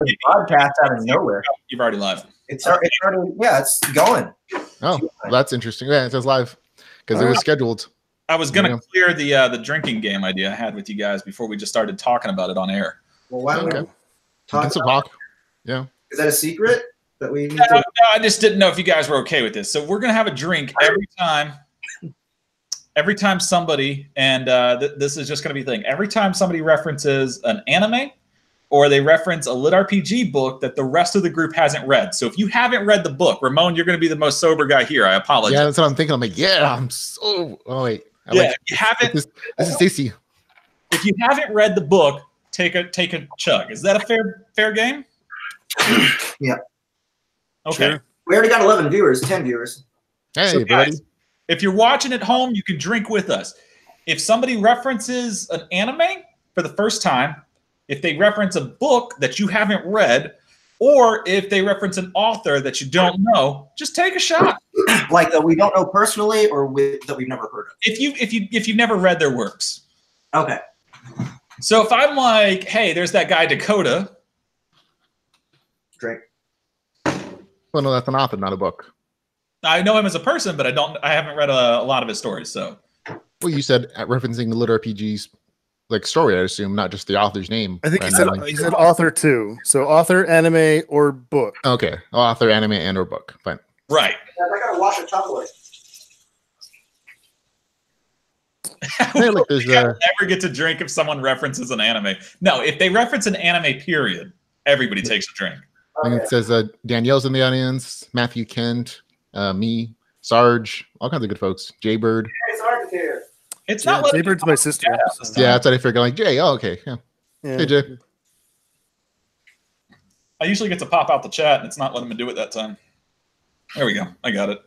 podcast out of nowhere. You've already live. It's already, yeah, it's going. Oh, that's interesting. Yeah, it says live because it was scheduled. I was gonna clear the drinking game idea I had with you guys before we just started talking about it on air. Well, why don't we talk? Yeah. Is that a secret that we need no, I just didn't know if you guys were okay with this. So we're gonna have a drink every time somebody, and this is just gonna be a thing. Every time somebody references an anime or they reference a lit RPG book that the rest of the group hasn't read. So if you haven't read the book, Ramon, you're going to be the most sober guy here. I apologize. Yeah, that's what I'm thinking. I'm like, yeah, I'm so. Oh wait, if you haven't. This is Stacy. If you haven't read the book, take a chug. Is that a fair game? Yeah. Okay. Sure. We already got 11 viewers, 10 viewers. Hey, so guys, if you're watching at home, you can drink with us. If somebody references an anime for the first time, if they reference a book that you haven't read, or if they reference an author that you don't know, just take a shot. Like that we don't know personally, or that we've never heard of. If you've never read their works. Okay. So if I'm like, hey, there's that guy Dakota. Drink. Well, no, that's an author, not a book. I know him as a person, but I haven't read a lot of his stories. So. Well, you said referencing the lit RPGs. Like story, I assume, not just the author's name. I think he said author too. So author, anime, or book. Okay, author, anime, and or book. Fine. Right. I gotta wash a Tupperware. You never get to drink if someone references an anime. No, if they reference an anime, period, everybody takes a drink. I think it says Danielle's in the audience, Matthew Kent, me, Sarge, all kinds of good folks. Jaybird. Hey, Sarge is here. It's not. Jaybird's my sister. Yeah, that's what I figured. Like Jay. Oh, okay. Yeah. Hey, Jay. I usually get to pop out the chat, and it's not letting me do it that time. There we go. I got it.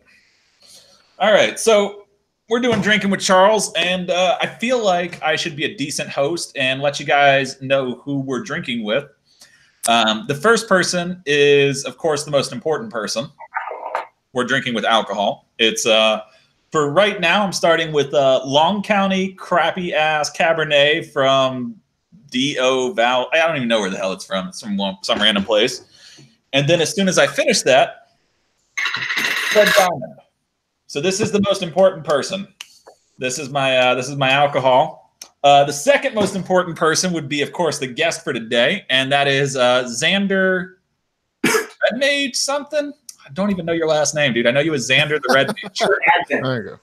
All right. So we're doing Drinking with Charles, and I feel like I should be a decent host and let you guys know who we're drinking with. The first person is, of course, the most important person. We're drinking with alcohol. It's for right now, I'm starting with Long County crappy ass Cabernet from D.O. Val. I don't even know where the hell it's from. It's from some random place. And then as soon as I finish that, Red Diamond. So this is the most important person. This is my alcohol. The second most important person would be, of course, the guest for today, and that is Xander Red Mage something. I don't even know your last name, dude. I know you as Xander the Red Mage. There you go.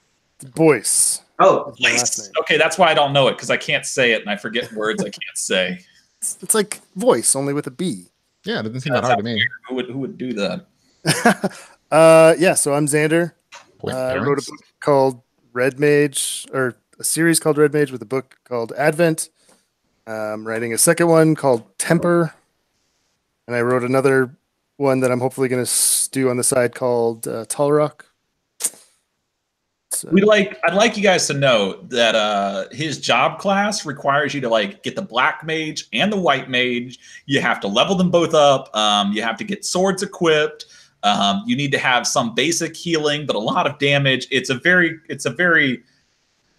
Boyce. Oh, Boyce. Okay, that's why I don't know it, because I can't say it and I forget words I can't say. It's like voice, only with a B. Yeah, it doesn't seem that hard to me. Who would do that? Yeah, so I'm Xander. I wrote a book called Red Mage, or a series called Red Mage with a book called Advent. I'm writing a second one called Temper. And I wrote another one that I'm hopefully going to do on the side called Tall Rock. So. I'd like you guys to know that his job class requires you to get the black mage and the white mage. You have to level them both up. You have to get swords equipped. You need to have some basic healing, but a lot of damage. It's a very,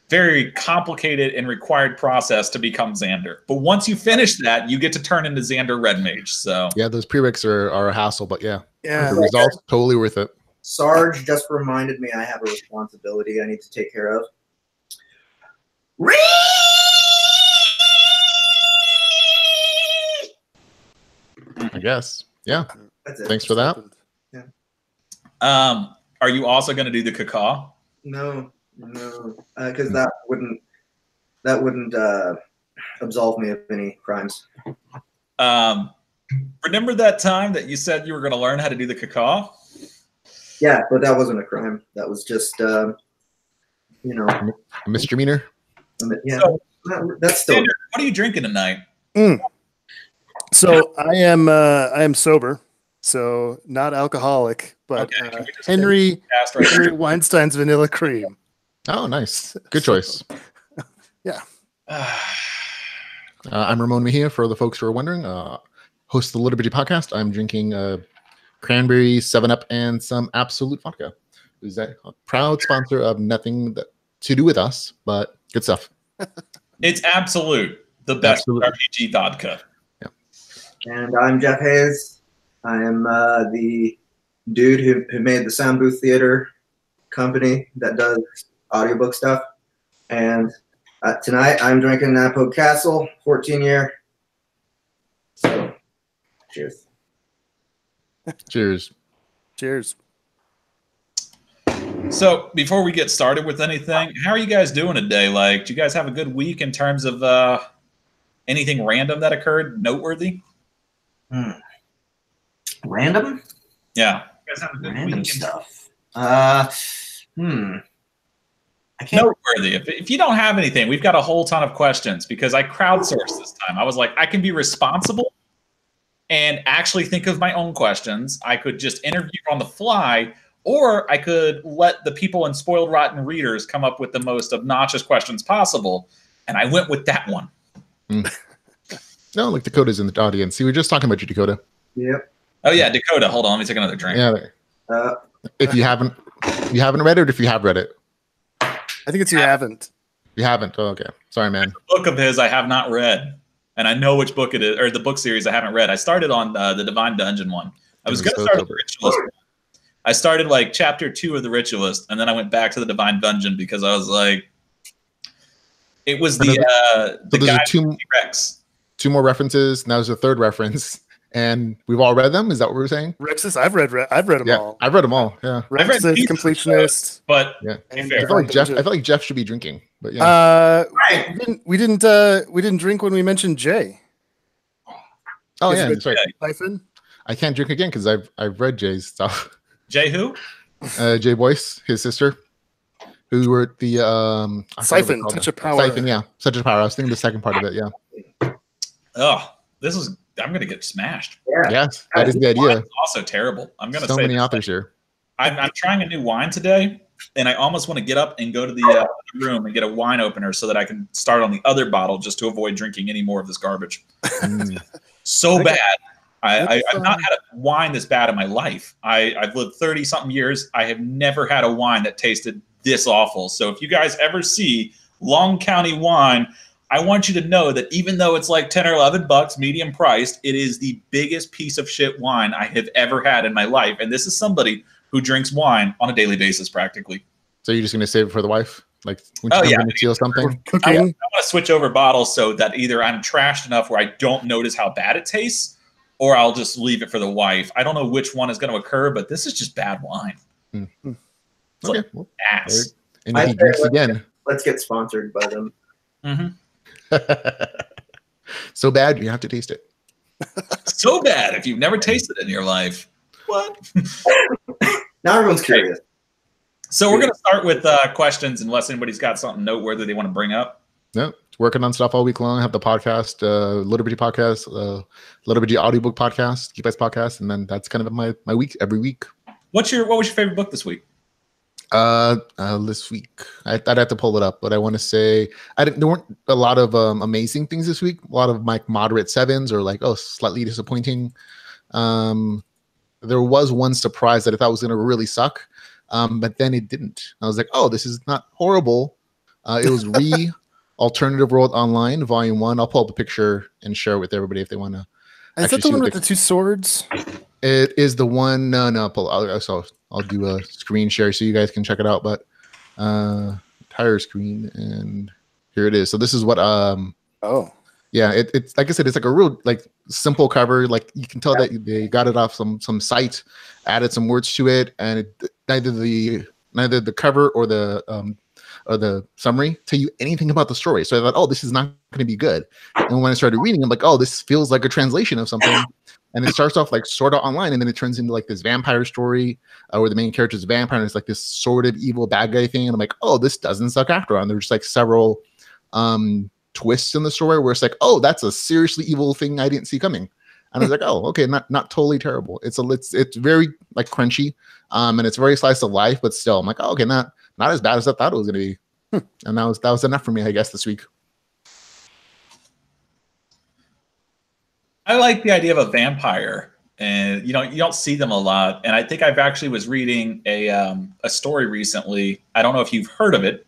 very complicated and required process to become Xander. But once you finish that, you get to turn into Xander Red Mage. So yeah, those prereqs are a hassle, but yeah, the results totally worth it. Sarge just reminded me I have a responsibility I need to take care of. I guess. Yeah. That's it. Thanks for that. Yeah. Are you also going to do the cacao? No, because that wouldn't absolve me of any crimes. Remember that time that you said you were going to learn how to do the cacao? Yeah, but that wasn't a crime. That was just, a misdemeanor. Yeah, so, that's still. Xander, what are you drinking tonight? So I am sober, so not alcoholic, but Henry Weinstein's Vanilla Cream. Oh, nice. Good choice. Yeah. I'm Ramon Mejia, for the folks who are wondering. Host of the Little Bitty Podcast. I'm drinking cranberry, 7-Up, and some Absolute Vodka. Who's a proud sponsor of nothing to do with us, but good stuff. It's Absolute, the best RPG vodka. Yeah. And I'm Jeff Hayes. I am the dude who made the Sound Booth Theater company that does audiobook stuff. And tonight I'm drinking Nappo Castle 14-year. So, cheers. Cheers. Cheers. So before we get started with anything, how are you guys doing today? Like, do you guys have a good week in terms of anything random that occurred, noteworthy? Random? Yeah. You guys have a good Random week stuff. I can't. Noteworthy. If you don't have anything, we've got a whole ton of questions because I crowdsourced this time. I was like, I can be responsible and actually think of my own questions. I could just interview on the fly, or I could let the people in Spoiled Rotten Readers come up with the most obnoxious questions possible. And I went with that one. No, like Dakota's in the audience. See, we were just talking about you, Dakota. Yep. Oh, yeah, Dakota. Hold on. Let me take another drink. Yeah. If you haven't read it, or if you have read it. I think it's you haven't. You haven't? Oh, okay. Sorry, man. The book of his I have not read. And I know which book it is, or the book series I haven't read. I started on the Divine Dungeon one. I was going to start with the Ritualist. I started like chapter 2 of the Ritualist, and then I went back to the Divine Dungeon because I was like, it was the guy from T-Rex. 2 more references. Now there's a 3rd reference, and we've all read them. Is that what we're saying? Rexus, I've read them all. I've read them all. Yeah. Rexus, Completionist. But yeah, I feel like Jeff should be drinking. But yeah. We didn't drink when we mentioned Jay. Oh yeah, that's right. Siphon? I can't drink again because I've read Jay's stuff. Jay who? Jay Boyce, his sister, who were the Siphon, Touch of Power. Siphon, yeah, Touch of Power. I was thinking the second part of it. Yeah. Oh, I'm gonna get smashed. Yeah. Yes, that is the idea. Also terrible. I'm gonna so say many authors here. I'm trying a new wine today, and I almost want to get up and go to the room and get a wine opener so that I can start on the other bottle just to avoid drinking any more of this garbage. So bad. I've not had a wine this bad in my life. I've lived 30-something years. I have never had a wine that tasted this awful. So if you guys ever see Long County wine, I want you to know that even though it's like 10 or 11 bucks, medium priced, it is the biggest piece of shit wine I have ever had in my life. And this is somebody who drinks wine on a daily basis practically. So you're just going to save it for the wife? Like when she's going to steal something? Cooking? I want to switch over bottles so that either I'm trashed enough where I don't notice how bad it tastes, or I'll just leave it for the wife. I don't know which one is going to occur, but this is just bad wine. Okay. Like ass. And he drinks again. Let's get sponsored by them. Mm-hmm. So bad, you have to taste it. So bad if you've never tasted it in your life. What? Now everyone's curious. So we're going to start with questions unless anybody's got something noteworthy they want to bring up. Yeah, working on stuff all week long. I have the podcast, Little Bitty podcast, Little Bitty audiobook podcast, Keep Ice podcast, and then that's kind of my week every week. What was your favorite book this week? This week I'd have to pull it up, but I want to say there weren't a lot of amazing things this week. A lot of like moderate 7s or like slightly disappointing. There was one surprise that I thought was going to really suck, but then it didn't. I was like, oh, this is not horrible. It was Alternative World Online Volume 1. I'll pull up a picture and share it with everybody if they want to. Is that the one with the 2 swords? It is the one. No. I'll do a screen share so you guys can check it out. But entire screen, and here it is. So this is what. Yeah. It's like I said. It's like a real like simple cover. Like you can tell that they got it off some site, added some words to it, and neither the cover or the summary tell you anything about the story. So I thought, oh, this is not going to be good. And when I started reading, I'm like, oh, this feels like a translation of something. And it starts off like sort of online, and then it turns into like this vampire story where the main character is a vampire, and it's like this sort of evil bad guy thing. And I'm like, oh, this doesn't suck after all. And there's like several twists in the story where it's like, oh, that's a seriously evil thing I didn't see coming. And I was like, oh, okay, not totally terrible. It's very like crunchy, and it's very slice of life, but still, I'm like, oh, okay, not as bad as I thought it was going to be. And that was enough for me, I guess, this week. I like the idea of a vampire, and you don't see them a lot. And I think I've actually was reading a story recently. I don't know if you've heard of it.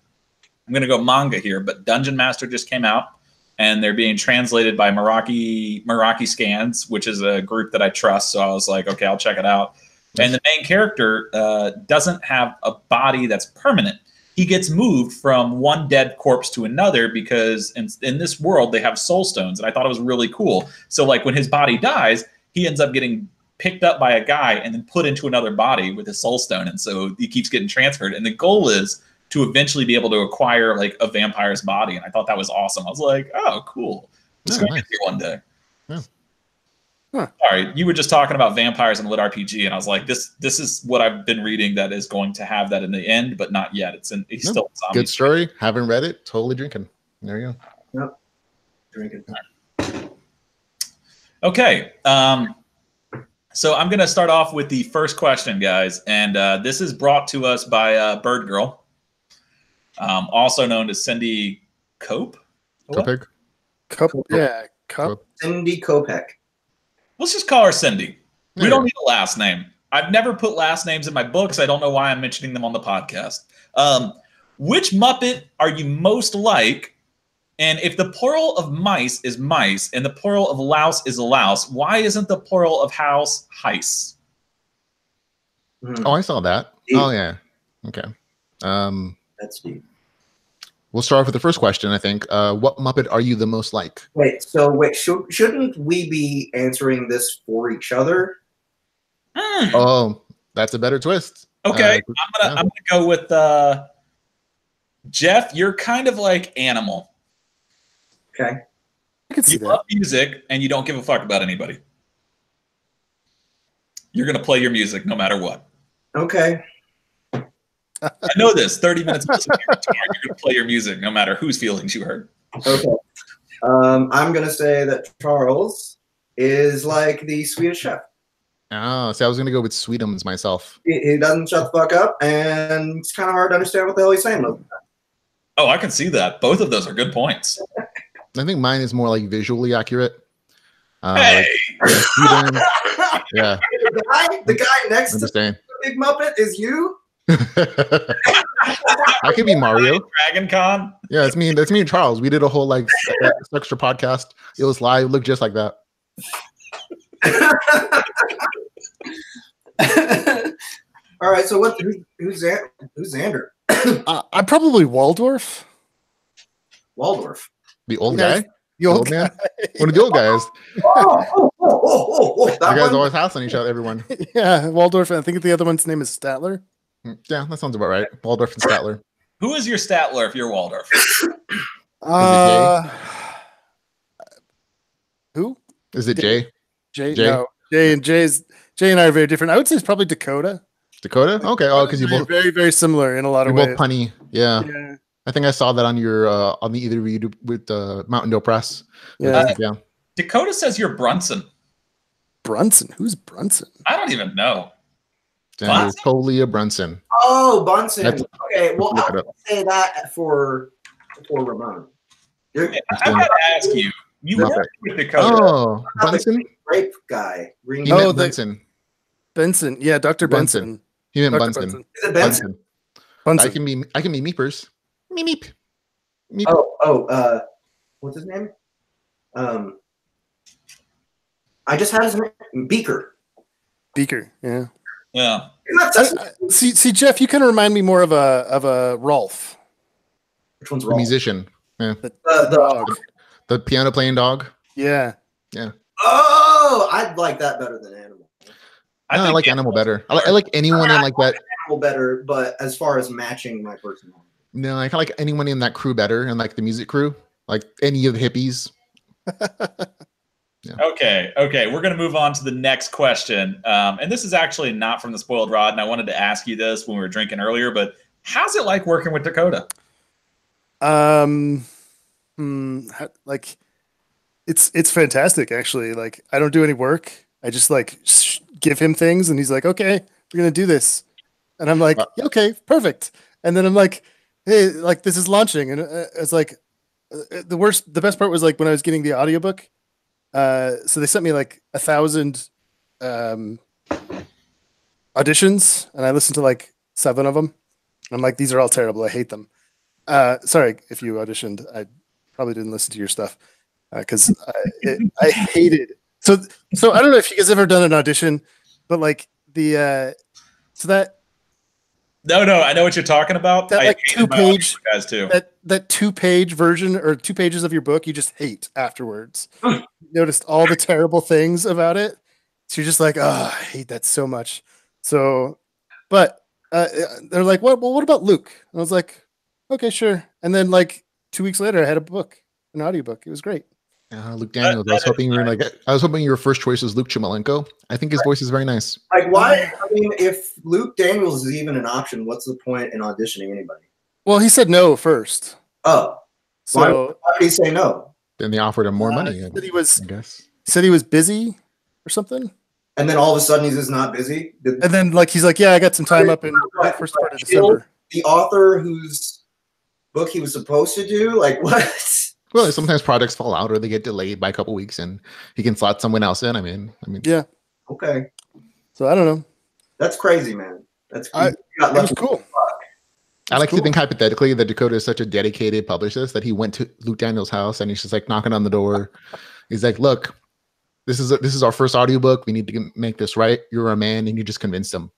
I'm going to go manga here, but Dungeon Master just came out. and they're being translated by Meraki Scans, which is a group that I trust. So I was like, okay, I'll check it out. And the main character doesn't have a body that's permanent. He gets moved from one dead corpse to another because in this world they have soul stones, and I thought it was really cool. So like when his body dies, he ends up getting picked up by a guy and then put into another body with his soul stone, and so he keeps getting transferred. And the goal is to eventually be able to acquire like a vampire's body, and I thought that was awesome. I was like, oh, cool. It's going to get here one day. Yeah. Huh. Sorry, you were just talking about vampires and lit RPG, and I was like, this is what I've been reading that is going to have that in the end, but not yet. He's still a zombie. Good story. Haven't read it. Totally drinking. There you go. Yep. Drinking. Okay. So I'm going to start off with the first question, guys, and this is brought to us by Bird Girl, also known as Cindy Cope. Kopek. Yeah, Cup. Cindy Kopek. Let's just call her Cindy. We Yeah. don't need a last name. I've never put last names in my books. I don't know why I'm mentioning them on the podcast. Which Muppet are you most like? And if the plural of mice is mice and the plural of louse is a louse, why isn't the plural of house heis? Oh, I saw that. Deep. Oh, yeah. Okay. That's deep. We'll start off with the first question, I think. What Muppet are you the most like? Wait, shouldn't we be answering this for each other? Oh, that's a better twist. Okay, I'm gonna go with Jeff. You're kind of like Animal. Okay. I can see You that. love music and you don't give a fuck about anybody. You're gonna play your music no matter what. Okay. I know this. 30 minutes of listening to your guitar, you're gonna play your music no matter whose feelings you hurt. Okay. I'm gonna say that Charles is like the Swedish chef. Oh, see, I was going to go with Sweetums myself. He doesn't shut the fuck up, and it's kind of hard to understand what the hell he's saying most of the time. Oh, I can see that. Both of those are good points. I think mine is more like visually accurate. Hey! Sweetums, yeah, The guy next to the understand. Big Muppet is you? I could be Mario. Dragon Con? Yeah, that's me. That's me and Charles. We did a whole like extra podcast. It was live. It looked just like that. All right, so who's Xander? I'm probably Waldorf. Waldorf. The old Yes. guy. The old man. guy. One of the old guys. Oh, You that guys one? always house on each other. Everyone. Yeah, Waldorf. And I think the other one's name is Statler. Yeah, that sounds about right. Waldorf and Statler. Who is your Statler if you're Waldorf? Who? Is it Jay? Jay? Jay? No. Jay and I are very different. I would say it's probably Dakota. Dakota? Okay. Oh, because you both very, very similar in a lot you're of both ways. punny. Yeah. Yeah. I think I saw that on your on the either of you with Mountain Dew Press. Yeah. Yeah. Dakota says you're Brunson. Brunson. Who's Brunson? I don't even know. You're Bunsen? totally a Brunson. Oh, Bunsen. That's- Okay, well, Look it I'll up. say that for Ramon. You're I gotta ask you. You Muppet. worked with Dakota. Oh, Bunsen. the grape guy. Green He Oh, meant the- Bunsen. Benson. Yeah, Dr. Bunsen. Benson. He meant Dr. Bunsen. Benson. Is it Benson? Bunsen. Bunsen. I can be Meepers. Meep meep. Meep. Oh, what's his name? I just had his name. Beaker. Beaker. Yeah. Yeah. See, Jeff, you kind of remind me more of a Rolf. Which one's The wrong? musician. Yeah. The The- dog. The piano playing dog. Yeah. Oh, I'd like that better than Animal. I like Animal better. I like anyone in like that. Animal better, but as far as matching my personality. No, I kind of like anyone in that crew better, and like the music crew, like any of the hippies. Okay. We're going to move on to the next question. And this is actually not from the Spoiled Rod, and I wanted to ask you this when we were drinking earlier, but how's it like working with Dakota? Like it's fantastic actually. Like I don't do any work. I just like give him things and he's like, "Okay, we're going to do this." And I'm like, "Okay, perfect." And then I'm like, "Hey, like this is launching." And it's like the best part was like when I was getting the audiobook. So they sent me like 1,000 auditions and I listened to like 7 of them. I'm like, these are all terrible. I hate them. Sorry if you auditioned. I probably didn't listen to your stuff because I hated. So I don't know if you guys ever done an audition, but like the so that. No, I know what you're talking about. That like 2-page guys too. That 2-page version or 2 pages of your book you just hate afterwards. You noticed all the terrible things about it. So you're just like, oh, I hate that so much. So, but they're like, well, what about Luke? And I was like, okay, sure. And then like 2 weeks later, I had a book, an audiobook. It was great. Luke Daniels. I was hoping your first choice was Luke Chimalenko. I think his voice is very nice. Like, why? I mean, if Luke Daniels is even an option, what's the point in auditioning anybody? Well, he said no first. Oh, so why did he say no? Then they offered him more money. Said he was busy or something. And then all of a sudden he's just not busy. And then like he's like, yeah, I got some time up in the first part of December. The author whose book he was supposed to do, like what? Well, sometimes projects fall out or they get delayed by a couple weeks, and he can slot someone else in. I mean, yeah. Okay. So I don't know. That's crazy, man. That's it was cool. I like to think hypothetically that Dakota is such a dedicated publicist that he went to Luke Daniels' house and he's just like knocking on the door. He's like, "Look, this is our first audiobook. We need to make this right. You're a man," and you just convinced him,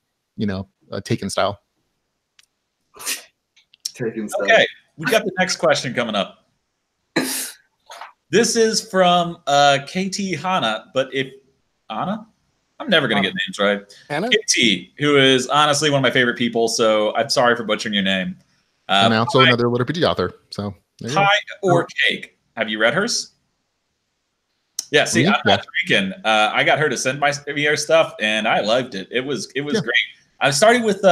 Taken style. Taken style. Okay, we got the next question coming up. This is from KT Hana, but if Anna, I'm never gonna get names right. Anna? KT, who is honestly one of my favorite people, so I'm sorry for butchering your name. And also another literature author. So Pie or Cake? Have you read hers? Yeah. See, I'm not drinking. I got her to send me her stuff, and I loved it. It was great. I started with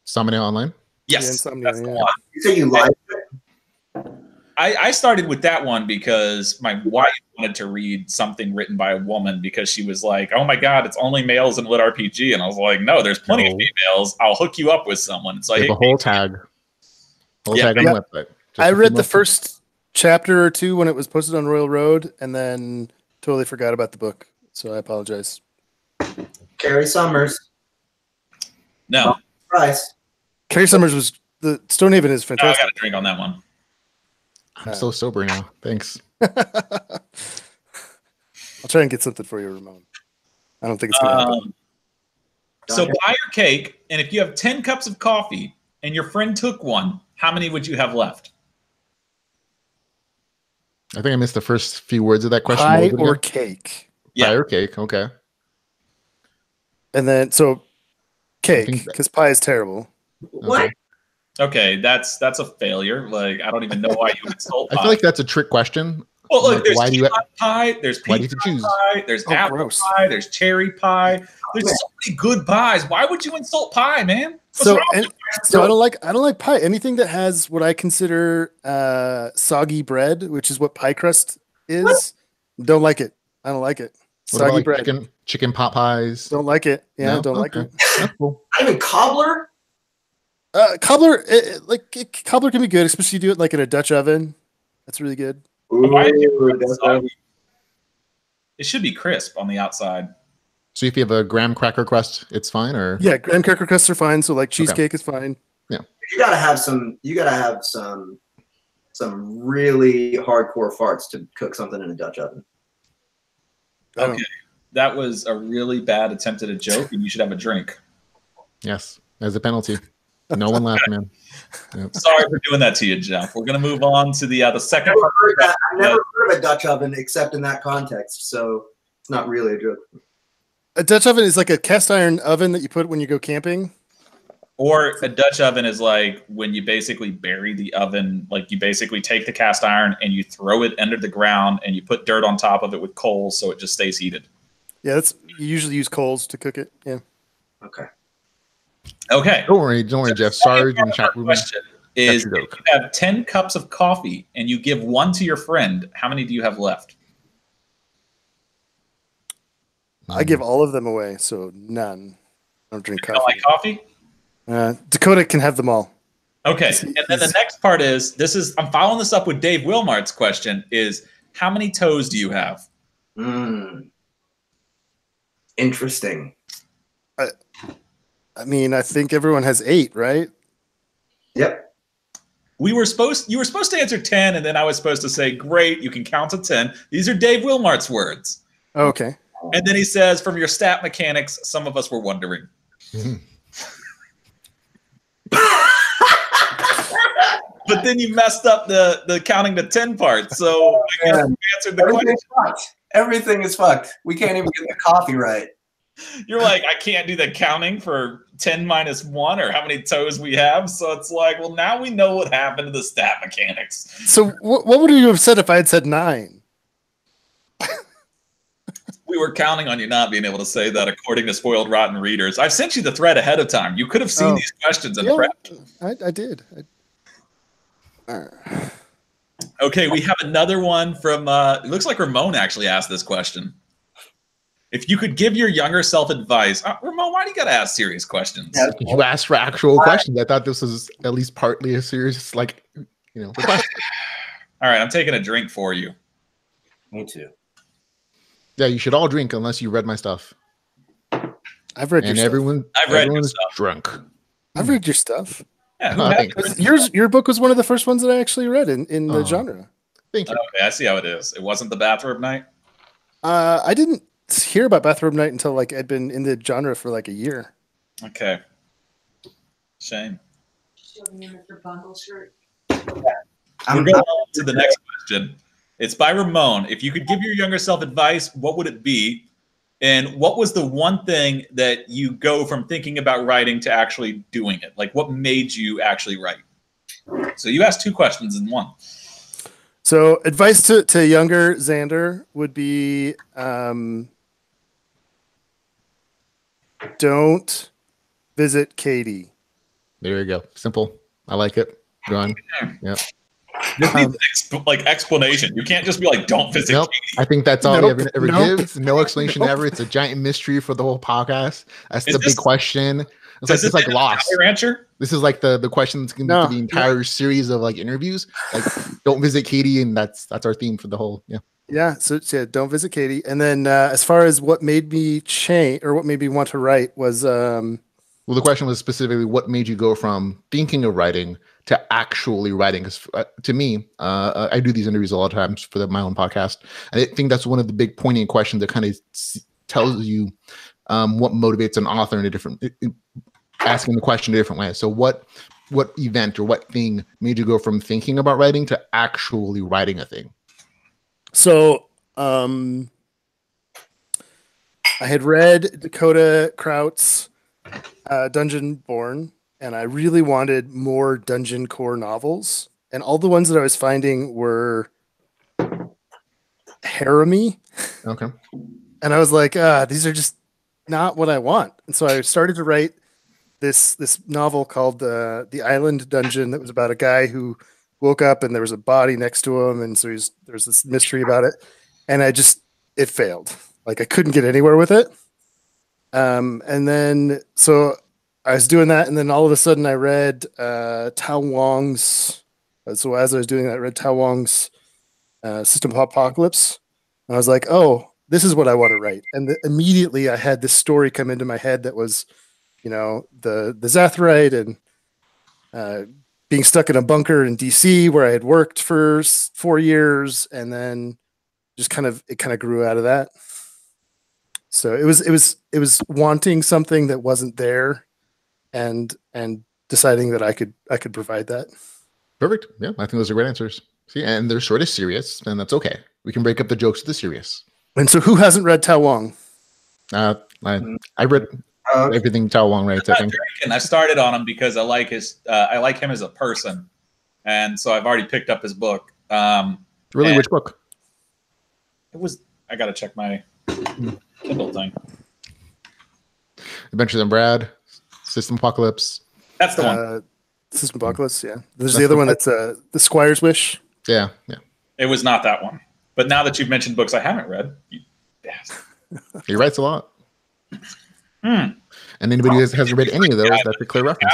Insomnia Online. Yes, that's the one. You say you liked it? I started with that one because my wife wanted to read something written by a woman because she was like, "Oh my God, it's only males in Lit RPG," and I was like, "No, there's plenty of females. I'll hook you up with someone." It's like a whole tag on the website. I read the first chapter or two when it was posted on Royal Road, and then totally forgot about the book. So I apologize. Carrie Summers. No. Price. Carrie Summers was the Stonehaven is fantastic. I got a drink on that one. I'm so sober now. Thanks. I'll try and get something for you, Ramon. I don't think it's gonna happen. So pie or cake, and if you have 10 cups of coffee and your friend took one, how many would you have left? I think I missed the first few words of that question. Pie or cake? Yeah. Pie or cake, okay. And then cake, because pie is terrible. What? Okay, that's a failure. Like, I don't even know why you would insult pie. I feel like that's a trick question. Well, look, there's pie, there's peach pie, there's apple pie, there's cherry pie. There's so many good pies. Why would you insult pie, man? So I don't like pie. Anything that has what I consider soggy bread, which is what pie crust is, don't like it. I don't like it. Soggy bread. Chicken pot pies. Don't like it. Yeah, don't like it. That's cool. Not even cobbler. Cobbler, cobbler can be good, especially if you do it like in a Dutch oven. That's really good. Ooh, it should be crisp on the outside. So if you have a graham cracker crust, it's fine, or graham cracker crusts are fine. So like cheesecake is fine. Yeah, you gotta have some really hardcore farts to cook something in a Dutch oven. Okay, that was a really bad attempt at a joke, and you should have a drink. Yes, as a penalty. No one laughed, man. Yep. Sorry for doing that to you, Jeff. We're going to move on to the second part. I've never heard of a Dutch oven except in that context, so it's not really a joke. A Dutch oven is like a cast iron oven that you put when you go camping. Or a Dutch oven is like when you basically bury the oven, like you basically take the cast iron and you throw it under the ground and you put dirt on top of it with coals so it just stays heated. Yeah, you usually use coals to cook it. Yeah. Okay. Okay. Don't worry, Jeff. Sorry. Question is, if you have 10 cups of coffee and you give one to your friend, how many do you have left? I give all of them away, so none. I don't drink coffee. You don't like coffee? Dakota can have them all. Okay, and then the next part is, I'm following this up with Dave Wilmart's question, is how many toes do you have? Interesting. I mean, I think everyone has 8, right? Yep. you were supposed to answer 10, and then I was supposed to say, great, you can count to 10. These are Dave Wilmart's words. Okay. And then he says, from your stat mechanics, some of us were wondering. But then you messed up the counting to 10 part. So I guess you answered the question. Everything is fucked. We can't even get the coffee right. You're like, I can't do the counting for 10 minus 1 or how many toes we have. So it's like, well, now we know what happened to the stat mechanics. So what would you have said if I had said 9? We were counting on you not being able to say that, according to Spoiled Rotten readers. I've sent you the thread ahead of time. You could have seen these questions in the prep. I did. Okay, we have another one from, it looks like Ramon actually asked this question. If you could give your younger self advice, Ramon, why do you got to ask serious questions? Yeah, you asked for actual questions. I thought this was at least partly a serious, like, question. All right, I'm taking a drink for you. Me too. Yeah, you should all drink unless you read my stuff. I've read your stuff. Everyone's drunk. I've read your stuff. Yeah, your book was one of the first ones that I actually read in the genre. Thank you. Okay, I see how it is. It wasn't the Bathrobe Night? I didn't hear about Bathrobe Night until like I'd been in the genre for like a year. Okay. Shame. Show me Mr. Bungle shirt. We're going on to the next question. It's by Ramon. If you could give your younger self advice, what would it be? And what was the one thing that you go from thinking about writing to actually doing it? Like, what made you actually write? So you asked 2 questions in one. So advice to younger Xander would be don't visit Katie. There you go. Simple. I like it. Go on. Yep. This needs like explanation. You can't just be like, don't visit Katie. I think that's all he ever gives. No explanation ever. It's a giant mystery for the whole podcast. That's the big question. It's like Lost. Rancher? This is like the questions for the entire series of like interviews. Like, don't visit Katie, and that's our theme for the whole So don't visit Katie. And then as far as what made me change or what made me want to write was well, the question was specifically what made you go from thinking of writing to actually writing. Because to me, I do these interviews a lot of times for my own podcast, and I think that's one of the big poignant questions that kind of tells you what motivates an author in a different, asking the question a different way. So what event or what thing made you go from thinking about writing to actually writing a thing? So I had read Dakota Kraut's Dungeon Born, and I really wanted more dungeon core novels. And all the ones that I was finding were harem-y. Okay. And I was like, these are just not what I want. And so I started to write this novel called The Island Dungeon that was about a guy who woke up and there was a body next to him. And so there's this mystery about it. And it failed. Like I couldn't get anywhere with it. And then, so I was doing that. And then all of a sudden I read Tao Wong's. So as I was doing that, I read Tao Wong's System of Apocalypse. And I was like, oh, this is what I want to write. And immediately I had this story come into my head that was, the Zathrite and being stuck in a bunker in DC where I had worked for 4 years, and then just it kind of grew out of that. So it was wanting something that wasn't there, and deciding that I could provide that. Perfect. Yeah, I think those are great answers. See, and they're sort of serious, and that's okay. We can break up the jokes with the serious. And so, who hasn't read Tao Wong? I read everything Tao Wong writes. I think. I started on him because I like him as a person, and so I've already picked up his book. Really, which book? It was. I got to check my Kindle thing. Adventures in Brad, System Apocalypse. That's the one. System Apocalypse. Yeah. There's the other one that's The Squire's Wish. Yeah. It was not that one. But now that you've mentioned books I haven't read, he writes a lot. And anybody who hasn't read any of those, that's a clear reference.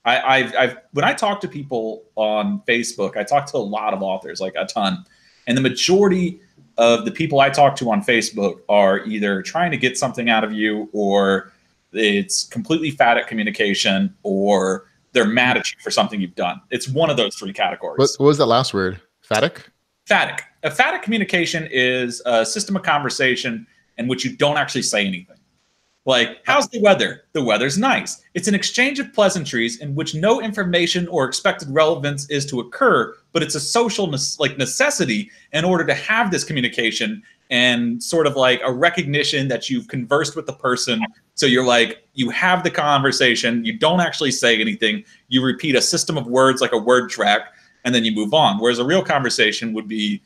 I've when I talk to people on Facebook, I talk to a lot of authors, like a ton, and the majority of the people I talk to on Facebook are either trying to get something out of you, or it's completely fat at communication, or they're mad at you for something you've done. It's one of those three categories. What was that last word? Phatic? Phatic. A phatic communication is a system of conversation in which you don't actually say anything. Like, how's the weather? The weather's nice. It's an exchange of pleasantries in which no information or expected relevance is to occur, but it's a social necessity in order to have this communication and sort of like a recognition that you've conversed with the person. So you're like, you have the conversation, you don't actually say anything, you repeat a system of words like a word track, and then you move on. Whereas a real conversation would be,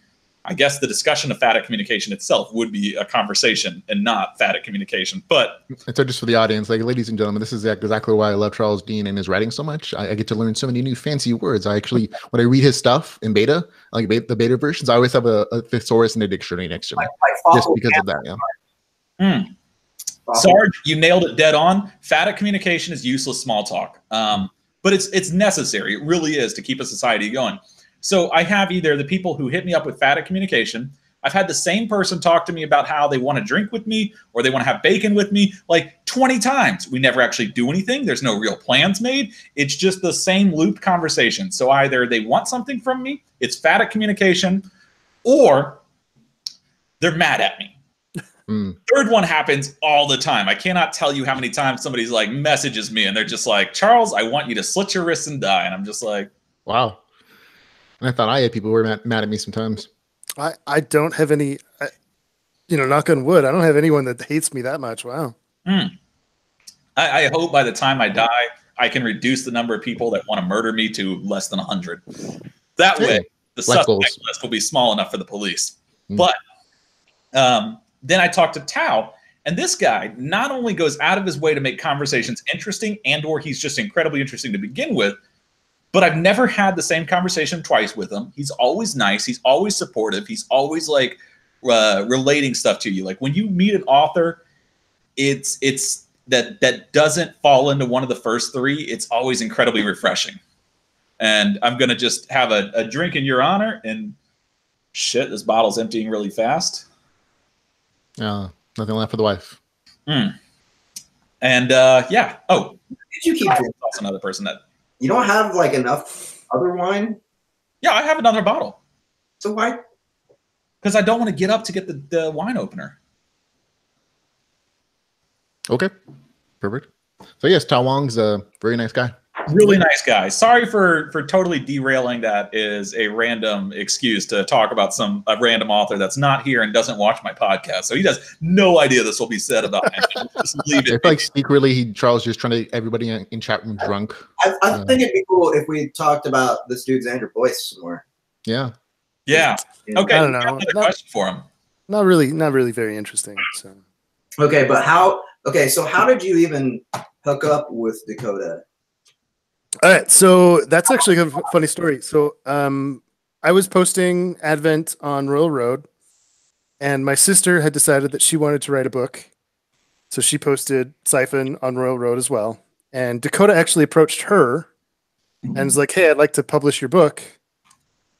I guess the discussion of phatic communication itself would be a conversation and not phatic communication. But and so just for the audience, like, ladies and gentlemen, this is exactly why I love Charles Dean and his writing so much. I get to learn so many new fancy words. I actually, when I read his stuff in beta, like the beta versions, I always have a thesaurus and a dictionary next to me, just because of that. Yeah. Sarge, you nailed it dead on. Phatic communication is useless small talk, but it's necessary. It really is to keep a society going. So I have either the people who hit me up with phatic communication. I've had the same person talk to me about how they want to drink with me or they want to have bacon with me like 20 times. We never actually do anything. There's no real plans made. It's just the same looped conversation. So either they want something from me, it's phatic communication, or they're mad at me. Third one happens all the time. I cannot tell you how many times somebody's like messages me and they're just like, Charles, I want you to slit your wrists and die. And I'm just like, wow. And I thought I had people who were mad at me sometimes. I don't have any, knock on wood, I don't have anyone that hates me that much. Wow. I hope by the time I die, I can reduce the number of people that want to murder me to less than 100. That way, the suspect list will be small enough for the police. But then I talked to Tao, and this guy not only goes out of his way to make conversations interesting and or he's just incredibly interesting to begin with, but I've never had the same conversation twice with him. He's always nice. He's always supportive. He's always like relating stuff to you. Like when you meet an author, it's that doesn't fall into one of the first three. It's always incredibly refreshing. And I'm going to just have a drink in your honor. And shit, this bottle's emptying really fast. Nothing left for the wife. And yeah. Oh, did you keep drinking? Also another person that. You don't have like enough other wine? Yeah, I have another bottle. So why? Because I don't want to get up to get the wine opener. Okay, perfect. So yes, Tao Wong's a very nice guy. Really nice guy. Sorry for totally derailing that is a random excuse to talk about a random author that's not here and doesn't watch my podcast. So he has no idea this will be said about him. Just leave it. It's like secretly Charles just trying to get everybody in chat room drunk. I think it'd be cool if we talked about this dude Xander Boyce some more. Yeah. Okay. I don't know. Another question for him. Not really very interesting. So. Okay, but so how did you even hook up with Dakota? All right, so that's actually a funny story. So I was posting Advent on Royal Road, and my sister had decided that she wanted to write a book. So she posted Siphon on Royal Road as well. And Dakota actually approached her and was like, hey, I'd like to publish your book.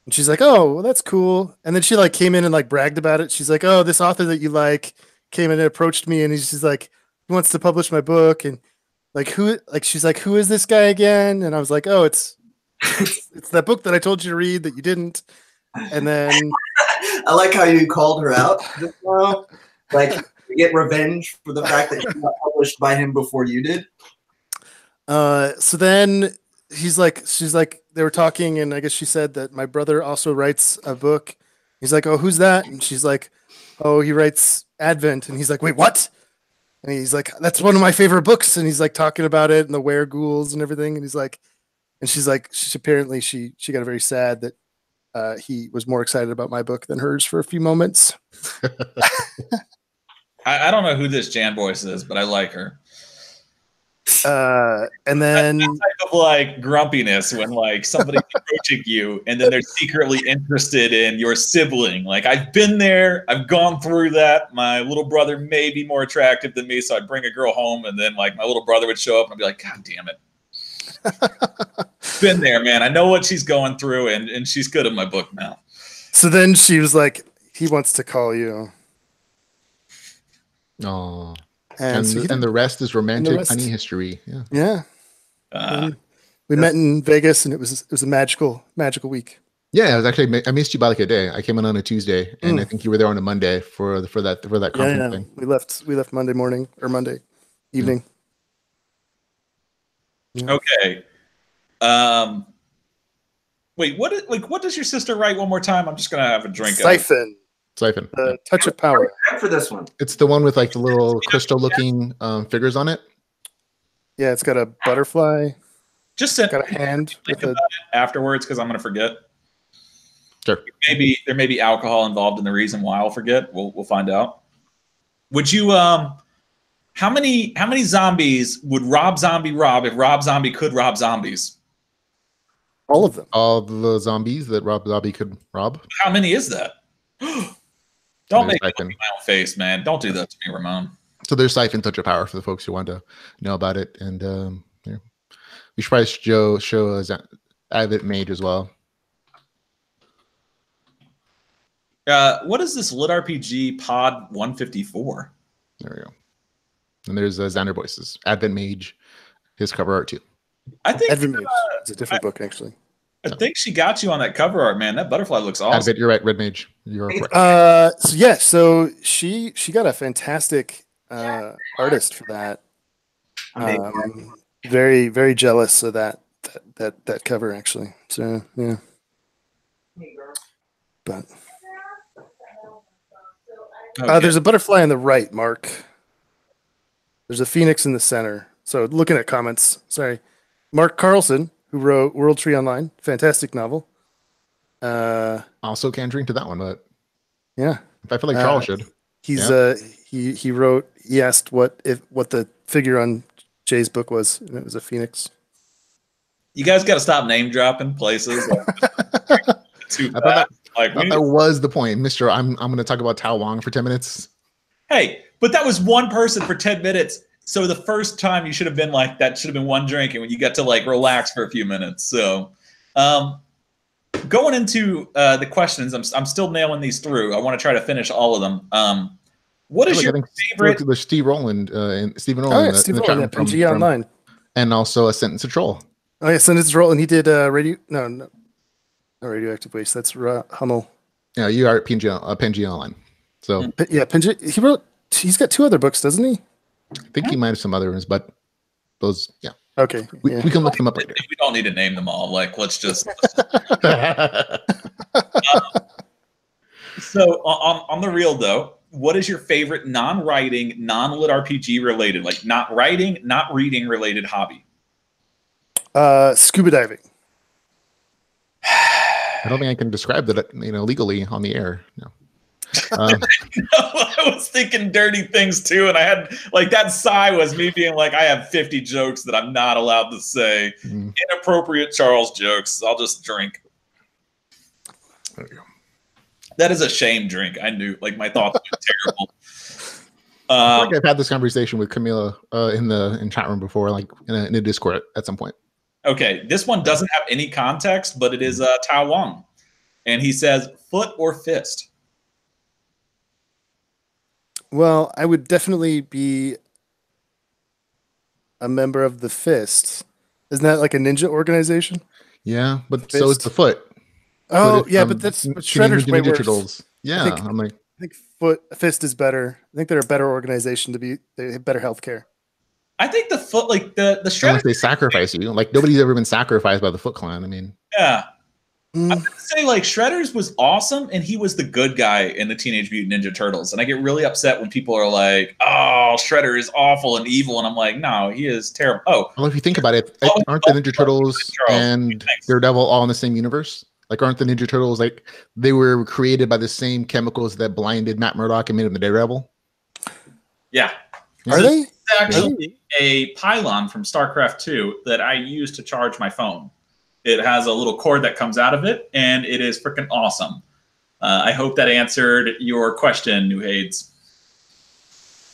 And she's like, oh, well, that's cool. And then she like came in and like bragged about it. She's like, oh, this author that you like came in and approached me, and he's just like, he wants to publish my book. And she's like, who is this guy again? And I was like, oh, it's that book that I told you to read that you didn't. And then I like how you called her out just now. Like, you get revenge for the fact that she got published by him before you did. So then she's like, they were talking, and I guess she said that my brother also writes a book. He's like, oh, who's that? And she's like, oh, he writes Advent. And he's like, wait, what? And he's like, that's one of my favorite books. And he's like talking about it and the were-ghouls and everything. And he's like, and she's like, she got very sad that he was more excited about my book than hers for a few moments. I don't know who this Jan Boyce is, but I like her. And then that type of like grumpiness when like somebody's approaching you and then they're secretly interested in your sibling. Like, I've been there, I've gone through that. My little brother may be more attractive than me, so I'd bring a girl home, and then like my little brother would show up and I'd be like, God damn it. Been there, man. I know what she's going through, and she's good at my book now. So then she was like, he wants to call you. Oh. And the rest is romantic honey history. Yeah. Yeah. We met in Vegas, and it was a magical week. Yeah, it was actually. I missed you by like a day. I came in on a Tuesday, and I think you were there on a Monday for that conference thing. We left Monday morning or Monday evening. Yeah. Okay. Wait, what does your sister write one more time? I'm just gonna have a drink. Siphon. Touch of power. For this one, it's the one with like the little crystal-looking figures on it. Yeah, it's got a butterfly. Just got a hand think about it afterwards because I'm gonna forget. Sure. Maybe there may be alcohol involved in the reason why I'll forget. We'll find out. Would you how many zombies would Rob Zombie rob if Rob Zombie could rob zombies? All of them. All the zombies that Rob Zombie could rob. How many is that? Don't make me look at my own face, man. Don't do that to me, Ramon. So there's Siphon Touch of Power for the folks who want to know about it. And yeah. We should probably show Avid Mage as well. What is this Lit RPG Pod 154? There we go. And there's Xander Boyce's Advent Mage, his cover art too. I think Advent Mage. It's a different book actually. I think she got you on that cover art, man. That butterfly looks awesome. Advent, you're right. Red Mage. You're correct. So she got a fantastic artist for that. Very, very jealous of that cover actually. So yeah. But there's a butterfly on the right, Mark. There's a phoenix in the center. So looking at comments, sorry. Mark Carlson, who wrote World Tree Online, fantastic novel. Also can't drink to that one, but yeah. I feel like Charles should. He asked what the figure on Jay's book was, and it was a phoenix. You guys got to stop name dropping places. Too fast. That was the point, Mister. I'm going to talk about Tao Wong for 10 minutes. Hey, but that was one person for 10 minutes. So the first time you should have been like, that should have been one drink, and when you got to like relax for a few minutes. So going into the questions, I'm still nailing these through. I want to try to finish all of them. What is your favorite? There's Steve Rowland and Stephen Steve Rowland Rowland, Mejia Online, and also a Sentence to Troll. Oh yeah, Sentence to Troll, and he did not Radioactive Waste. That's Hummel. Yeah, you are Pangea Online. So yeah, Pangea. He's got 2 other books, doesn't he? I think he might have some other ones, but those, yeah. Okay, we can look them up later. We don't need to name them all. Like, let's just. So on the real though, what is your favorite non-writing, non-lit RPG related, like not writing, not reading related hobby? Scuba diving. I don't think I can describe that, legally on the air. No. I was thinking dirty things too, and I had like that sigh was me being like, I have 50 jokes that I'm not allowed to say. Inappropriate Charles jokes. I'll just drink. There you go. That is a shame drink. I knew, like, my thoughts were terrible. I think I've had this conversation with Camila in chat room before, like in a Discord at some point. Okay, this one doesn't have any context, but it is Tao Wong, and he says foot or fist. Well, I would definitely be a member of the Fist. Isn't that like a ninja organization? Yeah, but so is the Foot. Oh, yeah, but that's Shredder's way worse. Turtles. Yeah, I think Fist is better. I think they're a better organization they have better healthcare. I think the Foot, like the Shredder. Unless they sacrifice you. Like nobody's ever been sacrificed by the Foot Clan. I mean, yeah. I'm gonna say like Shredder's was awesome, and he was the good guy in the Teenage Mutant Ninja Turtles. And I get really upset when people are like, "Oh, Shredder is awful and evil," and I'm like, "No, he is terrible." Oh, well, if you think about it, aren't the Ninja Turtles and Daredevil all in the same universe? Like, aren't the Ninja Turtles like they were created by the same chemicals that blinded Matt Murdock and made him the Daredevil? Yeah, are they? It's actually a pylon from StarCraft 2 that I use to charge my phone. It has a little cord that comes out of it, and it is freaking awesome. I hope that answered your question, New Hades.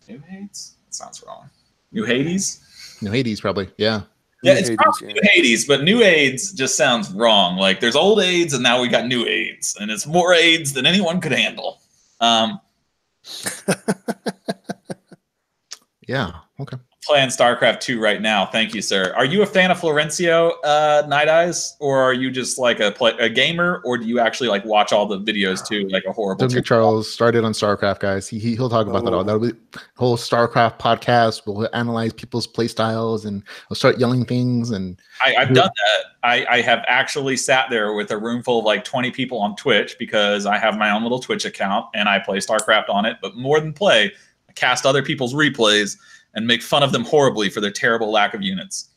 New Hades? That sounds wrong. New Hades? New Hades, probably. Yeah. Yeah, it's probably New Hades, but New AIDS just sounds wrong. Like, there's old AIDS, and now we got new AIDS, and it's more AIDS than anyone could handle. Yeah. Okay. Playing StarCraft 2 right now. Thank you, sir. Are you a fan of Florencio, Night Eyes, or are you just like a gamer, or do you actually like watch all the videos too, like a horrible? Don't get Charles started on StarCraft, guys. He'll talk about that all. That'll be whole StarCraft podcast. We'll analyze people's play styles and we'll start yelling things. And I've done that. I have actually sat there with a room full of like 20 people on Twitch because I have my own little Twitch account and I play StarCraft on it. But more than play, I cast other people's replays and make fun of them horribly for their terrible lack of units.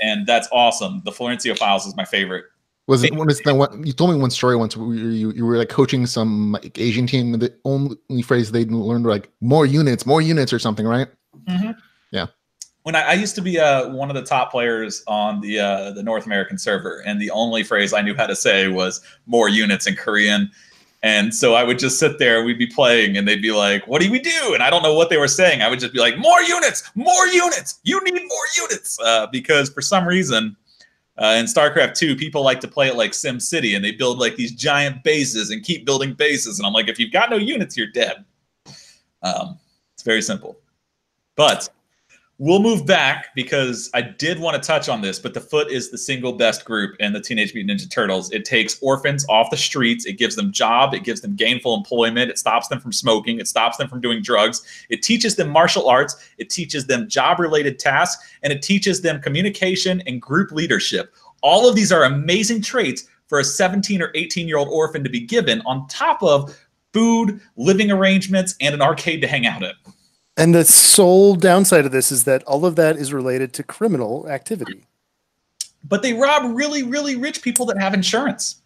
And that's awesome. The Florencio Files is my favorite. Was it what you told me one story once where you were like coaching some like Asian team, the only phrase they learned were like more units or something, right? Mm-hmm. Yeah. When I used to be one of the top players on the North American server, and the only phrase I knew how to say was more units in Korean. And so I would just sit there, we'd be playing, and they'd be like, what do we do? And I don't know what they were saying. I would just be like, more units, you need more units. Because for some reason, in StarCraft 2, people like to play it like Sim City, and they build like these giant bases and keep building bases. And I'm like, if you've got no units, you're dead. It's very simple. But we'll move back because I did want to touch on this, but the Foot is the single best group in the Teenage Mutant Ninja Turtles. It takes orphans off the streets. It gives them job. It gives them gainful employment. It stops them from smoking. It stops them from doing drugs. It teaches them martial arts. It teaches them job-related tasks, and it teaches them communication and group leadership. All of these are amazing traits for a 17 or 18-year-old orphan to be given on top of food, living arrangements, and an arcade to hang out at. And the sole downside of this is that all of that is related to criminal activity. But they rob really, really rich people that have insurance.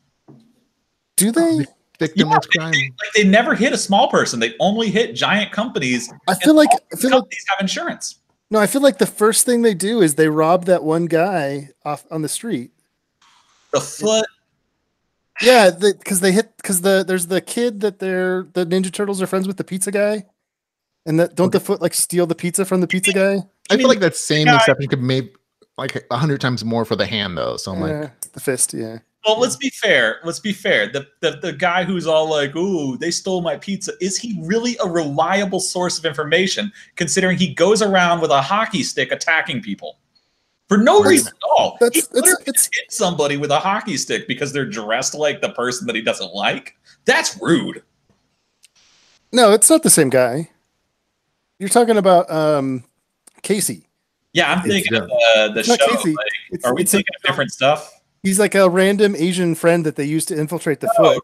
Do they? Crime. They never hit a small person. They only hit giant companies. I feel like companies have insurance. No, I feel like the first thing they do is they rob that one guy off on the street. The Foot. Yeah, because there's the kid that the Ninja Turtles are friends with, the pizza guy. And don't the Foot like steal the pizza from the pizza guy? I feel like that same exception could make like 100 times more for the hand though. So I'm like the fist, yeah. Well, let's be fair. The guy who's all like, "Ooh, they stole my pizza." Is he really a reliable source of information, considering he goes around with a hockey stick attacking people for no reason at all? It's hit somebody with a hockey stick because they're dressed like the person that he doesn't like. That's rude. No, it's not the same guy. You're talking about Casey. Yeah, I'm thinking of the show. Like, are we thinking of different stuff? He's like a random Asian friend that they used to infiltrate the Foot.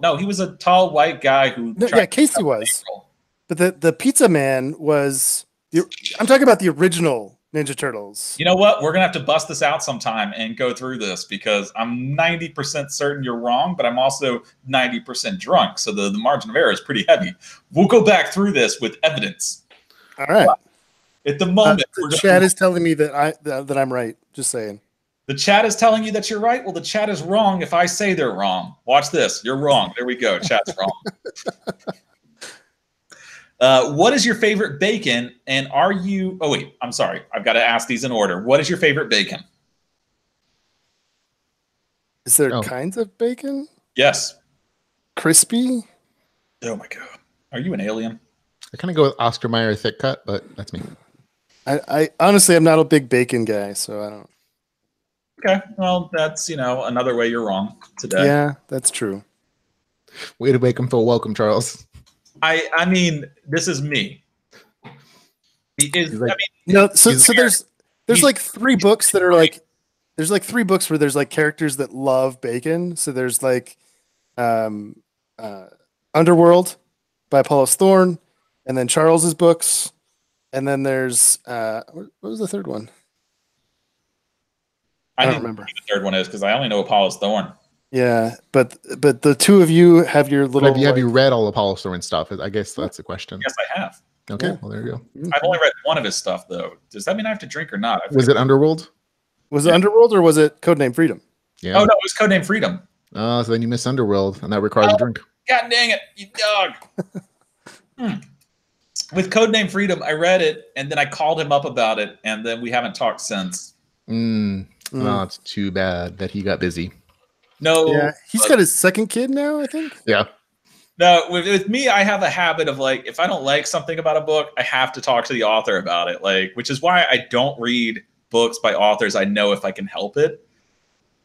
No, he was a tall white guy who. Yeah, Casey was. But the pizza man was. I'm talking about the original Ninja Turtles. You know what? We're gonna have to bust this out sometime and go through this because I'm 90% certain you're wrong, but I'm also 90% drunk, so the margin of error is pretty heavy. We'll go back through this with evidence. All right. At the moment, the chat is telling me that I'm right. Just saying. The chat is telling you that you're right. Well, the chat is wrong if I say they're wrong. Watch this. You're wrong. There we go. Chat's wrong. What is your favorite bacon? And are you? Oh wait, I'm sorry. I've got to ask these in order. What is your favorite bacon? Is there kinds of bacon? Yes. Crispy. Oh my god. Are you an alien? I kind of go with Oscar Mayer thick cut, but that's me. I honestly, I'm not a big bacon guy, so I don't. Okay, well, that's another way you're wrong today. Yeah, that's true. Way to make him feel welcome, Charles. I mean, this is me. So there's like 3 books that are like there's like 3 books where there's like characters that love bacon. So there's like Underworld by Paulus Thorne, and then Charles's books, and then there's what was the third one? I don't remember who the third one is because I only know Paulus Thorne. Yeah, but the 2 of you have your little. Have you read all of Paulus Thorne stuff? I guess that's the question. Yes, I have. Okay, yeah. Well there you go. I've only read one of his stuff though. Does that mean I have to drink or not? Was it Underworld? Was it Underworld or was it Codename Freedom? Yeah. Oh no, it was Codename Freedom. Oh, so then you missed Underworld, and that requires a drink. God dang it, you dog. With Codename Freedom, I read it, and then I called him up about it, and then we haven't talked since. Oh, it's too bad that he got busy. No. Yeah, he's got his second kid now, I think. Yeah. No, with me, I have a habit of like, if I don't like something about a book, I have to talk to the author about it. Like, which is why I don't read books by authors I know if I can help it.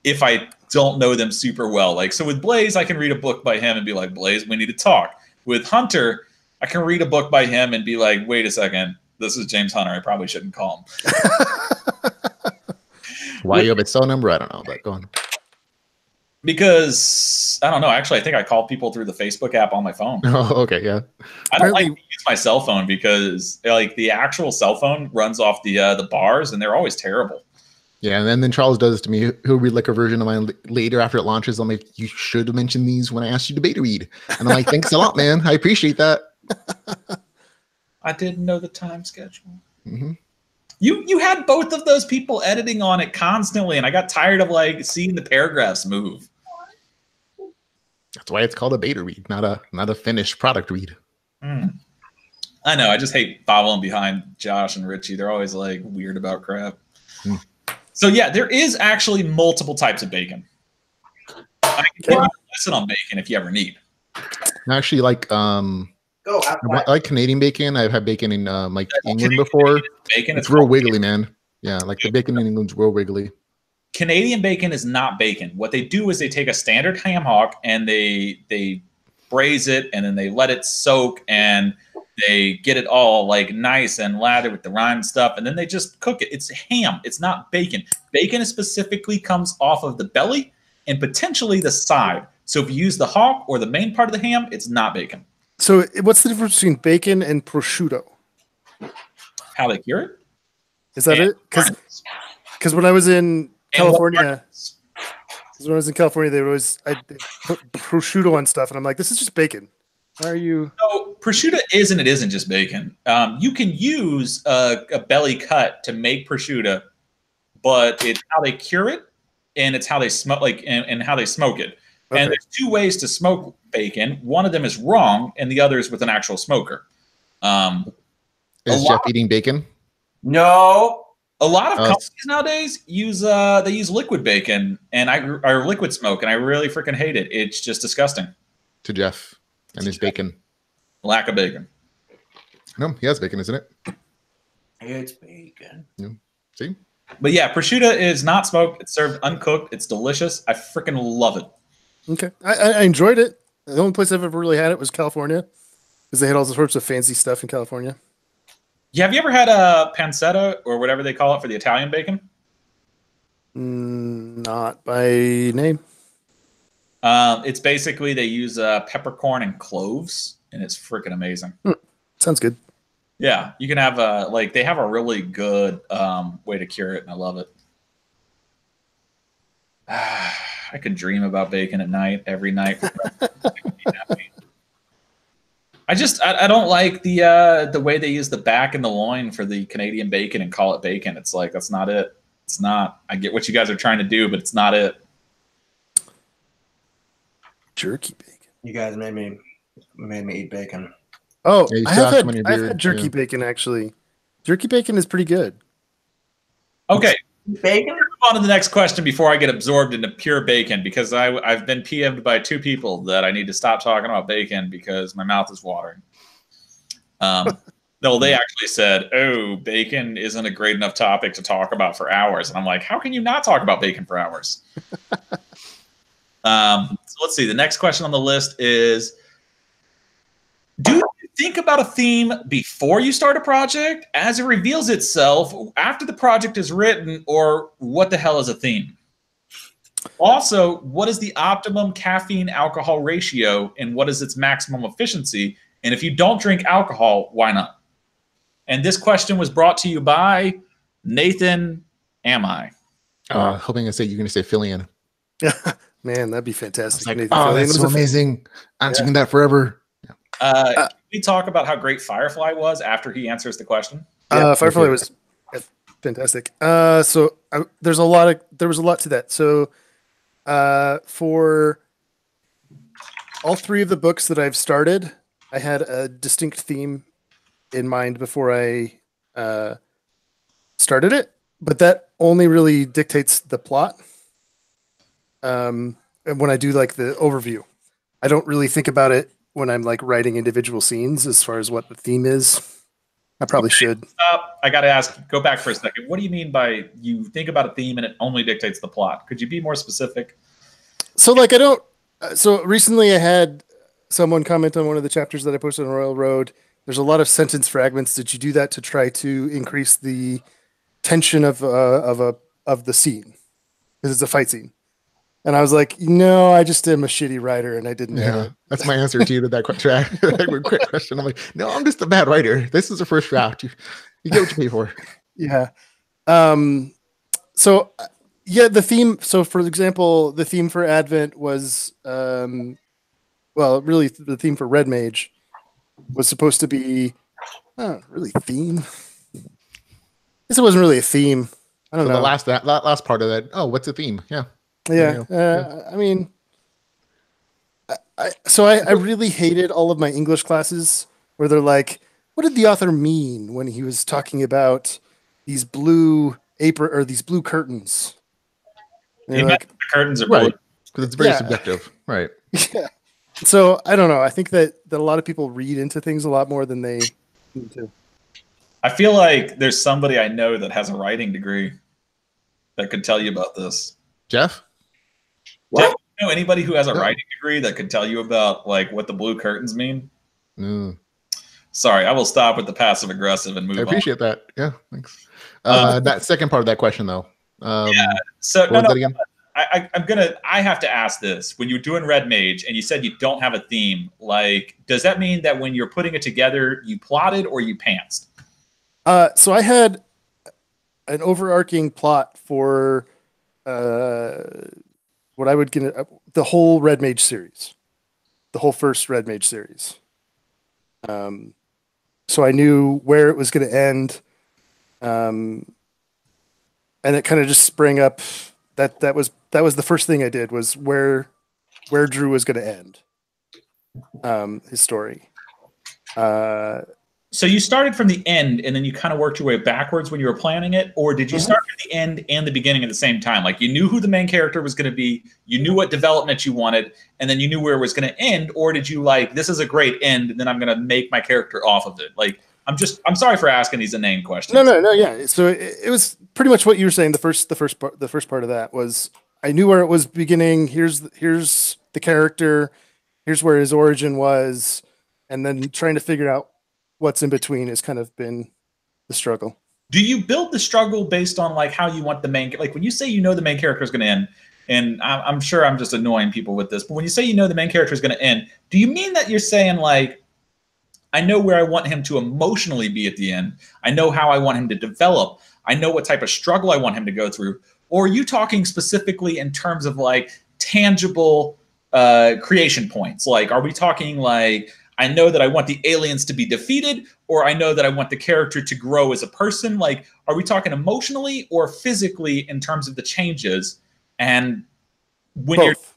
If I don't know them super well. Like, so with Blaze, I can read a book by him and be like, Blaze, we need to talk. With Hunter, I can read a book by him and be like, wait a second, this is James Hunter. I probably shouldn't call him. Why you have its cell number? I don't know, but go on. Because I don't know. Actually, I think I call people through the Facebook app on my phone. Oh, okay, yeah. I don't like to use my cell phone because like the actual cell phone runs off the bars and they're always terrible. Yeah, and then Charles does this to me. He'll read like a version of mine later after it launches. I'm like, you should have mentioned these when I asked you to beta read. And I'm like, thanks a lot, man. I appreciate that. I didn't know the time schedule. Mm-hmm. You had both of those people editing on it constantly, and I got tired of like seeing the paragraphs move. That's why it's called a beta read, not a finished product read. I know. I just hate following behind Josh and Richie. They're always like weird about crap. So yeah, there is actually multiple types of bacon. I can give you a lesson on bacon if you ever need. I actually like I like Canadian bacon. I've had bacon in like England before. Bacon, it's real wiggly, man. Yeah, like the bacon in England's real wiggly. Canadian bacon is not bacon. What they do is they take a standard ham hock and they braise it and then they let it soak and they get it all like nice and lathered with the rind and stuff, and then they just cook it. It's ham. It's not bacon. Bacon specifically comes off of the belly and potentially the side. So if you use the hock or the main part of the ham, it's not bacon. So what's the difference between bacon and prosciutto? How they cure it? Is that it? Because when I was in California, they would I put prosciutto on stuff, and I'm like, this is just bacon. Why are you? So prosciutto is and it isn't just bacon. You can use a belly cut to make prosciutto, but it's how they cure it and it's how they smoke, like and how they smoke it. Okay. And there's two ways to smoke bacon. One of them is wrong, and the other is with an actual smoker. Is Jeff eating bacon? No. A lot of companies nowadays use liquid bacon or liquid smoke, and I really freaking hate it. It's just disgusting. To Jeff and his bacon. Lack of bacon. No, he has bacon, isn't it? It's bacon. Yeah. See? But yeah, prosciutto is not smoked. It's served uncooked. It's delicious. I freaking love it. Okay. I enjoyed it. The only place I've ever really had it was California, because they had all sorts of fancy stuff in California. Yeah, have you ever had a pancetta or whatever they call it for the Italian bacon? Not by name. It's basically they use peppercorn and cloves, and it's freaking amazing. Sounds good. Yeah, you can have they have a really good way to cure it, and I love it. I could dream about bacon at night, every night. I don't like the way they use the back and the loin for the Canadian bacon and call it bacon. It's like, that's not it. It's not. I get what you guys are trying to do, but it's not it. Jerky bacon. You guys made me eat bacon. Oh, yeah, I've had jerky bacon, actually. Jerky bacon is pretty good. Okay. Bacon? Move on to the next question before I get absorbed into pure bacon, because I've been PM'd by two people that I need to stop talking about bacon because my mouth is watering. No, they actually said, oh, bacon isn't a great enough topic to talk about for hours. And I'm like, how can you not talk about bacon for hours? So let's see. The next question on the list is, do you think about a theme before you start a project, as it reveals itself after the project is written, or what the hell is a theme? Also, what is the optimum caffeine alcohol ratio and what is its maximum efficiency? And if you don't drink alcohol, why not? And this question was brought to you by Nathan Am I? Hoping to say you're going to say Fillion. Man, that'd be fantastic. Like, that's so amazing. I'm doing that forever. Can we talk about how great Firefly was after he answers the question? Firefly was fantastic. There was a lot to that. So for all three of the books that I've started, I had a distinct theme in mind before I started it, but that only really dictates the plot. And when I do like the overview, I don't really think about it when I'm like writing individual scenes as far as what the theme is. I probably should. Stop. I got to ask, go back for a second. What do you mean by you think about a theme and it only dictates the plot? Could you be more specific? So like I don't. So recently I had someone comment on one of the chapters that I posted on Royal Road. There's a lot of sentence fragments. Did you do that to try to increase the tension of the scene? Because it's a fight scene. And I was like, no, I just am a shitty writer and I didn't. Yeah, that's my answer to you to that question. Quick question. I'm like, no, I'm just a bad writer. This is the first draft. You get what you pay for. Yeah. So yeah, the theme. So for example, the theme for Advent was, well, really the theme for Red Mage was supposed to be, really theme. I guess it wasn't really a theme. I don't know. The last part of that. Oh, what's the theme? Yeah. Yeah. I mean, I really hated all of my English classes where they're like, what did the author mean when he was talking about these blue apron or these blue curtains? The curtains are right, because it's very subjective, right? Yeah. So I don't know. I think that a lot of people read into things a lot more than they need to. I feel like there's somebody I know that has a writing degree that could tell you about this. Jeff? What? Jeff, you know anybody who has a writing degree that could tell you about like what the blue curtains mean? Sorry, I will stop with the passive aggressive and move on. I appreciate that. Yeah, thanks. That second part of that question, though. Yeah. So I have to ask this. When you're doing Red Mage and you said you don't have a theme, like, does that mean that when you're putting it together, you plotted or you pantsed? So I had an overarching plot for what I would get the whole Red Mage series, the whole first Red Mage series. So I knew where it was going to end, and it kind of just sprang up. That was the first thing I did was where Drew was going to end his story. So you started from the end and then you kind of worked your way backwards when you were planning it, or did you start from the end and the beginning at the same time? Like you knew who the main character was going to be, you knew what development you wanted, and then you knew where it was going to end, or did you like, this is a great end and then I'm going to make my character off of it? Like, I'm sorry for asking these inane questions. No, yeah. So it was pretty much what you were saying. The first part of that was I knew where it was beginning. Here's the character. Here's where his origin was, and then trying to figure out what's in between has kind of been the struggle. Do you build the struggle based on like how you want the main, like when you say you know the main character is going to end, and I'm sure I'm just annoying people with this, but when you say you know the main character is going to end, do you mean that you're saying like, I know where I want him to emotionally be at the end. I know how I want him to develop. I know what type of struggle I want him to go through. Or are you talking specifically in terms of like tangible creation points? Like, are we talking like, I know that I want the aliens to be defeated, or I know that I want the character to grow as a person? Like, are we talking emotionally or physically in terms of the changes? And when Both.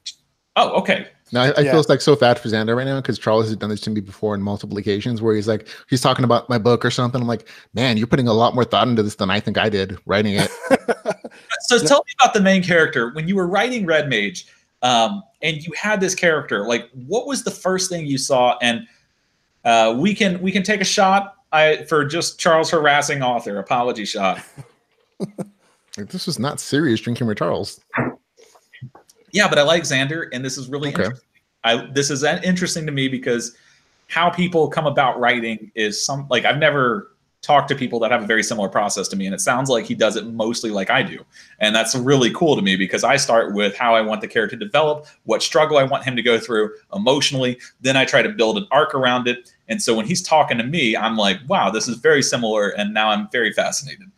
Oh, okay. Now, I feel like so bad for Xander right now because Charles has done this to me before on multiple occasions where he's talking about my book or something. I'm like, man, you're putting a lot more thought into this than I think I did writing it. So tell me about the main character. When you were writing Red Mage and you had this character, like what was the first thing you saw? And we can take a shot for just Charles harassing author. Apology shot. This was not serious drinking with Charles. Yeah, but I like Xander, and this is really interesting. This is interesting to me because how people come about writing is I've never talked to people that have a very similar process to me, and it sounds like he does it mostly like I do. And that's really cool to me because I start with how I want the character to develop, what struggle I want him to go through emotionally, then I try to build an arc around it. And so when he's talking to me, I'm like, wow, this is very similar, and now I'm very fascinated.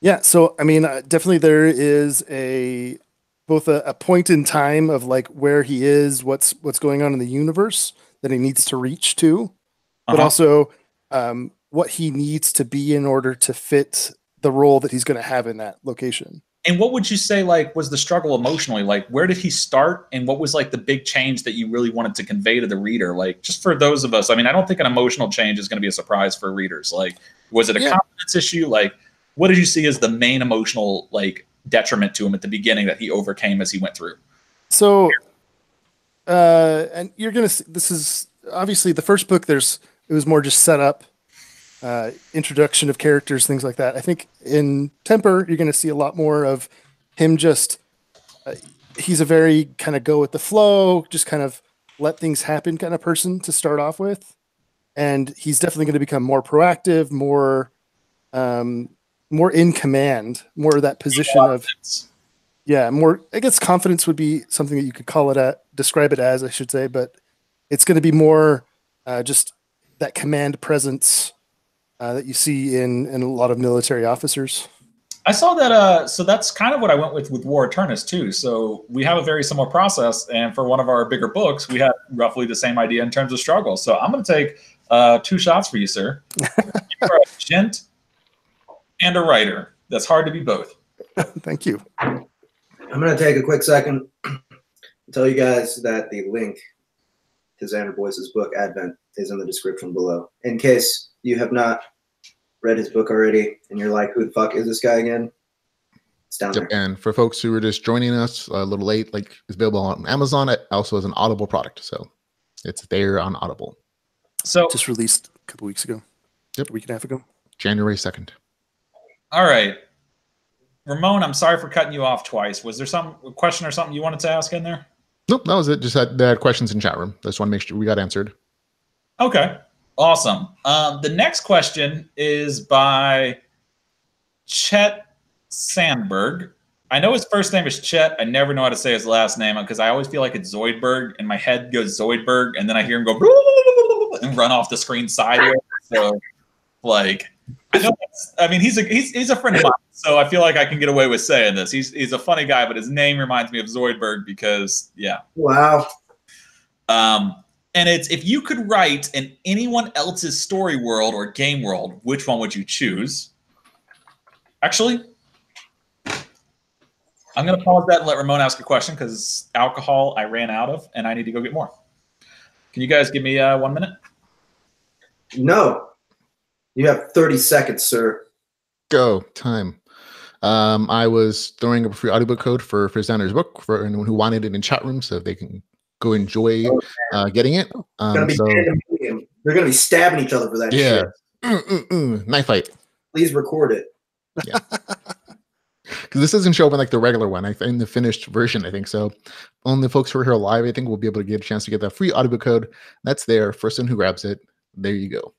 Yeah, so I mean, definitely there is both a point in time of like where he is, what's going on in the universe that he needs to reach to, but also what he needs to be in order to fit the role that he's going to have in that location. And what would you say like was the struggle emotionally? Like where did he start, and what was like the big change that you really wanted to convey to the reader? Like just for those of us, I mean, I don't think an emotional change is going to be a surprise for readers. Like was it a confidence issue? Like what did you see as the main emotional like detriment to him at the beginning that he overcame as he went through? So and you're gonna see, this is obviously the first book. It was more just set up, introduction of characters, things like that. I think in Temper, you're gonna see a lot more of him. Just he's a very kind of go with the flow, just kind of let things happen kind of person to start off with, and he's definitely going to become more proactive, more in command, more of that position of. Yeah, more. I guess confidence would be something that you could describe it as, I should say, but it's going to be more just that command presence that you see in a lot of military officers. I saw that. So that's kind of what I went with War Eternus too. So we have a very similar process, and for one of our bigger books, we had roughly the same idea in terms of struggle. So I'm going to take 2 shots for you, sir. You're a gent and a writer. That's hard to be both. Thank you. I'm going to take a quick second to tell you guys that the link to Xander Boyce's book, Advent, is in the description below. In case you have not read his book already and you're like, who the fuck is this guy again? It's down there. And for folks who are just joining us a little late, like it's available on Amazon. It also is an Audible product. So it's there on Audible. So just released a couple weeks ago. Yep. A week and a half ago. January 2nd. All right. Ramon, I'm sorry for cutting you off twice. Was there some question or something you wanted to ask in there? Nope, that was it. Just they had questions in chat room. I just want to make sure we got answered. Okay, awesome. The next question is by Chet Sandberg. I know his first name is Chet. I never know how to say his last name because I always feel like it's Zoidberg, and my head goes Zoidberg, and then I hear him go and run off the screen sideways. So, like, I mean, he's a friend of mine, so I feel like I can get away with saying this. He's a funny guy, but his name reminds me of Zoidberg because, yeah. Wow. And it's, if you could write in anyone else's story world or game world, which one would you choose? Actually, I'm going to pause that and let Ramon ask a question because alcohol I ran out of and I need to go get more. Can you guys give me 1 minute? No. You have 30 seconds, sir. Go. Time. I was throwing up a free audiobook code for Xander's book for anyone who wanted it in chat room so they can go enjoy getting it. They're going to be stabbing each other for that shit. Knife fight. Please record it. Yeah. Because this doesn't show up in like the regular one, in the finished version, I think. So only folks who are here live, I think, will be able to get a chance to get that free audiobook code. That's there. First one who grabs it, there you go.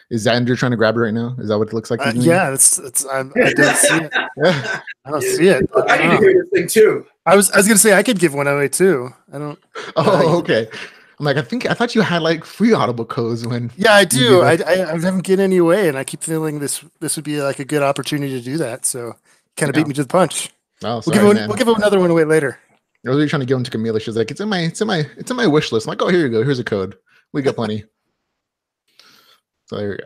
Is Xander trying to grab it right now? Is that what it looks like? Yeah, I don't see it. Yeah. I don't see it. I need to hear this thing too. I was gonna say I could give one away too. I don't. Oh, okay. I'm like, I thought you had like free Audible codes when. Yeah, I do. I haven't given any away, and I keep feeling this would be like a good opportunity to do that. So kind of beat me to the punch. Oh, sorry, we'll give another one away later. I was really trying to give them to Camila. She's like, it's in my wish list. I'm like, oh, here you go. Here's a code. We got plenty. So there we go.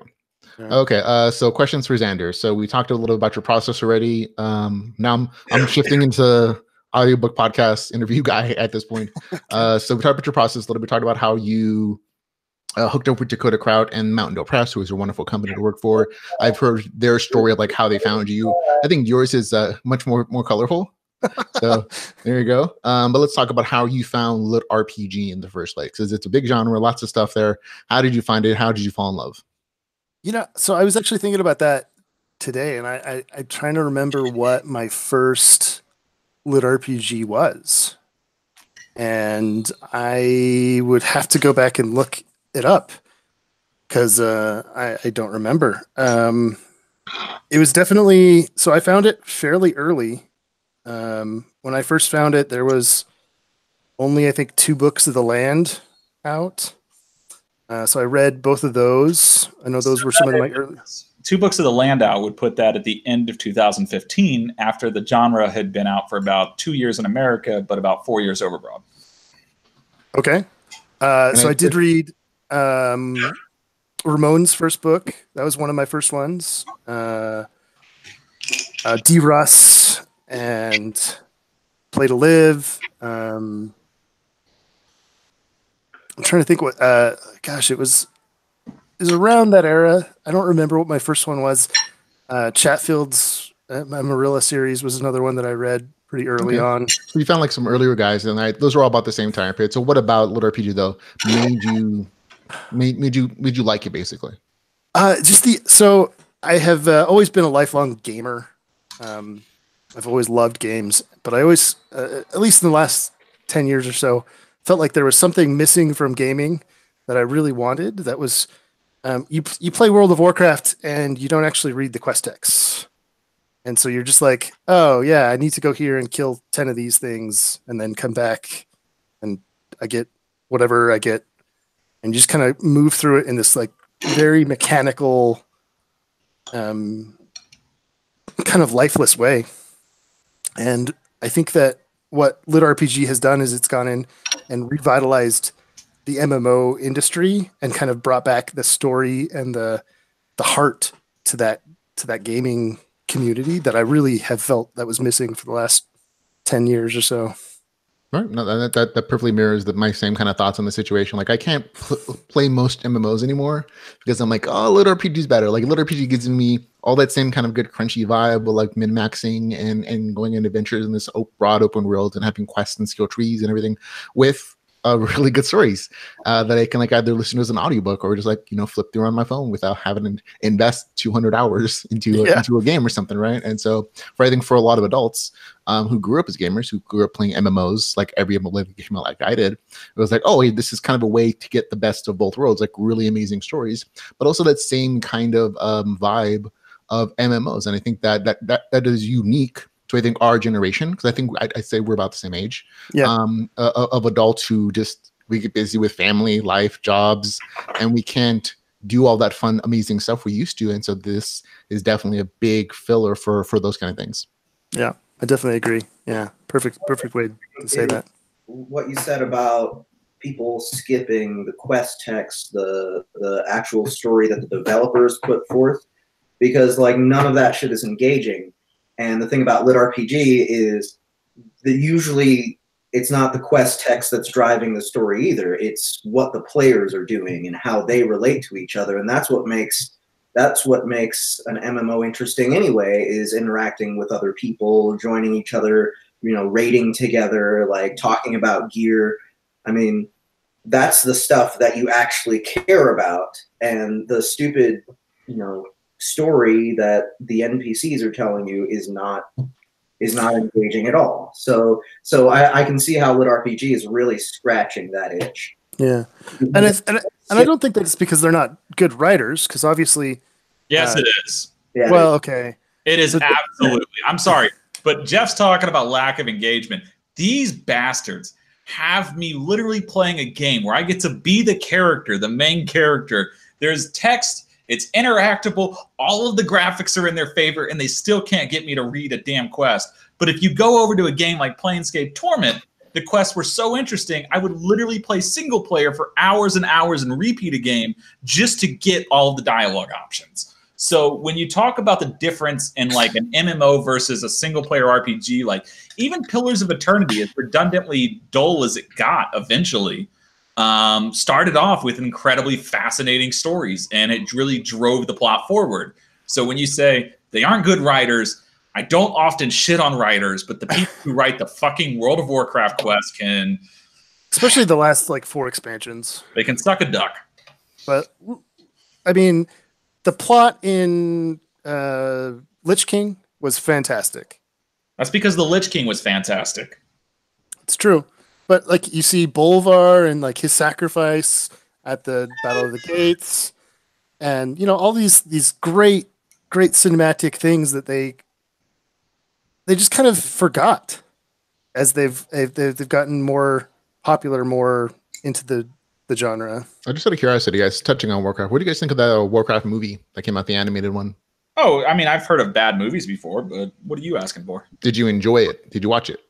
Yeah. Okay. So questions for Xander. So we talked a little about your process already. Now I'm shifting into audiobook podcast interview guy at this point. So we talked about your process a little bit. We talked about how you hooked up with Dakota Kraut and Mountain Dew Press, who is a wonderful company to work for. I've heard their story of like how they found you. I think yours is much more colorful. So there you go. But let's talk about how you found lit RPG in the first place, because it's a big genre, lots of stuff there. How did you find it? How did you fall in love? So I was actually thinking about that today, and I'm trying to remember what my first lit RPG was, and I would have to go back and look it up because I don't remember. It was definitely, so I found it fairly early. When I first found it, there was only, I think, 2 books of the land out. So I read both of those. I know those were some of my early. 2 books of the land out would put that at the end of 2015, after the genre had been out for about 2 years in America, but about 4 years overbroad. Okay. So I did read Ramon's first book. That was one of my first ones. D. Russ and Play to Live. I'm trying to think what, it was around that era. I don't remember what my first one was. Chatfield's Marilla series was another one that I read pretty early on. So you found like some earlier guys, and those were all about the same time period. So what about Little RPG though made you like it basically? So I have always been a lifelong gamer. I've always loved games, but I always, at least in the last 10 years or so, felt like there was something missing from gaming that I really wanted. That was, you play World of Warcraft and you don't actually read the quest texts. And so you're just like, oh yeah, I need to go here and kill 10 of these things and then come back and I get whatever I get, and you just kind of move through it in this like very mechanical, kind of lifeless way. And I think that what Lit RPG has done is it's gone in and revitalized the MMO industry and kind of brought back the story and the heart to that gaming community that I really have felt that was missing for the last 10 years or so. Right. No, that perfectly mirrors my same kind of thoughts on the situation. Like I can't play most MMOs anymore because I'm like, oh, Lit RPG is better. Like Lit RPG gives me all that same kind of good crunchy vibe with like min-maxing and going on adventures in this broad open world and having quests and skill trees and everything with really good stories that I can like either listen to as an audiobook or just like, flip through on my phone without having to invest 200 hours into a game or something. Right. And so I think for a lot of adults who grew up as gamers, who grew up playing MMOs, like every MMO game like I did, it was like, oh, hey, this is kind of a way to get the best of both worlds, like really amazing stories, but also that same kind of vibe of MMOs. And I think that is unique to I think our generation, because I think I'd say we're about the same age, of adults who we get busy with family, life, jobs, and we can't do all that fun, amazing stuff we used to. And so this is definitely a big filler for those kind of things. Yeah, I definitely agree. Yeah, perfect way to say that. What you said about people skipping the quest text, the actual story that the developers put forth, because like none of that shit is engaging. And the thing about Lit RPG is that usually it's not the quest text that's driving the story either. It's what the players are doing and how they relate to each other. And that's what makes an MMO interesting anyway, is interacting with other people, joining each other, raiding together, like talking about gear. I mean, that's the stuff that you actually care about. And the stupid, story that the NPCs are telling you is not engaging at all. So I can see how Lit RPG is really scratching that itch. Yeah, and I don't think that's because they're not good writers, because obviously, yes, it is. Yeah, well, okay, it is absolutely. I'm sorry, but Jeff's talking about lack of engagement. These bastards have me literally playing a game where I get to be the character, the main character. There's text. It's interactable. All of the graphics are in their favor, and they still can't get me to read a damn quest. But if you go over to a game like Planescape Torment, the quests were so interesting, I would literally play single player for hours and hours and repeat a game just to get all of the dialogue options. So when you talk about the difference in like an MMO versus a single player RPG, like even Pillars of Eternity, as redundantly dull as it got eventually, started off with incredibly fascinating stories, and it really drove the plot forward. So when you say they aren't good writers, I don't often shit on writers, but the people who write the fucking World of Warcraft quest can, especially the last like 4 expansions, they can suck a duck. But I mean, the plot in Lich King was fantastic. That's because the Lich King was fantastic. It's true. But like you see Bolvar and like his sacrifice at the Battle of the Gates, and all these great cinematic things that they just kind of forgot as they've gotten more popular, more into the genre. I just out of curiosity, guys, touching on Warcraft, what do you guys think of that Warcraft movie that came out, the animated one? Oh, I mean, I've heard of bad movies before, but what are you asking for? Did you enjoy it? Did you watch it?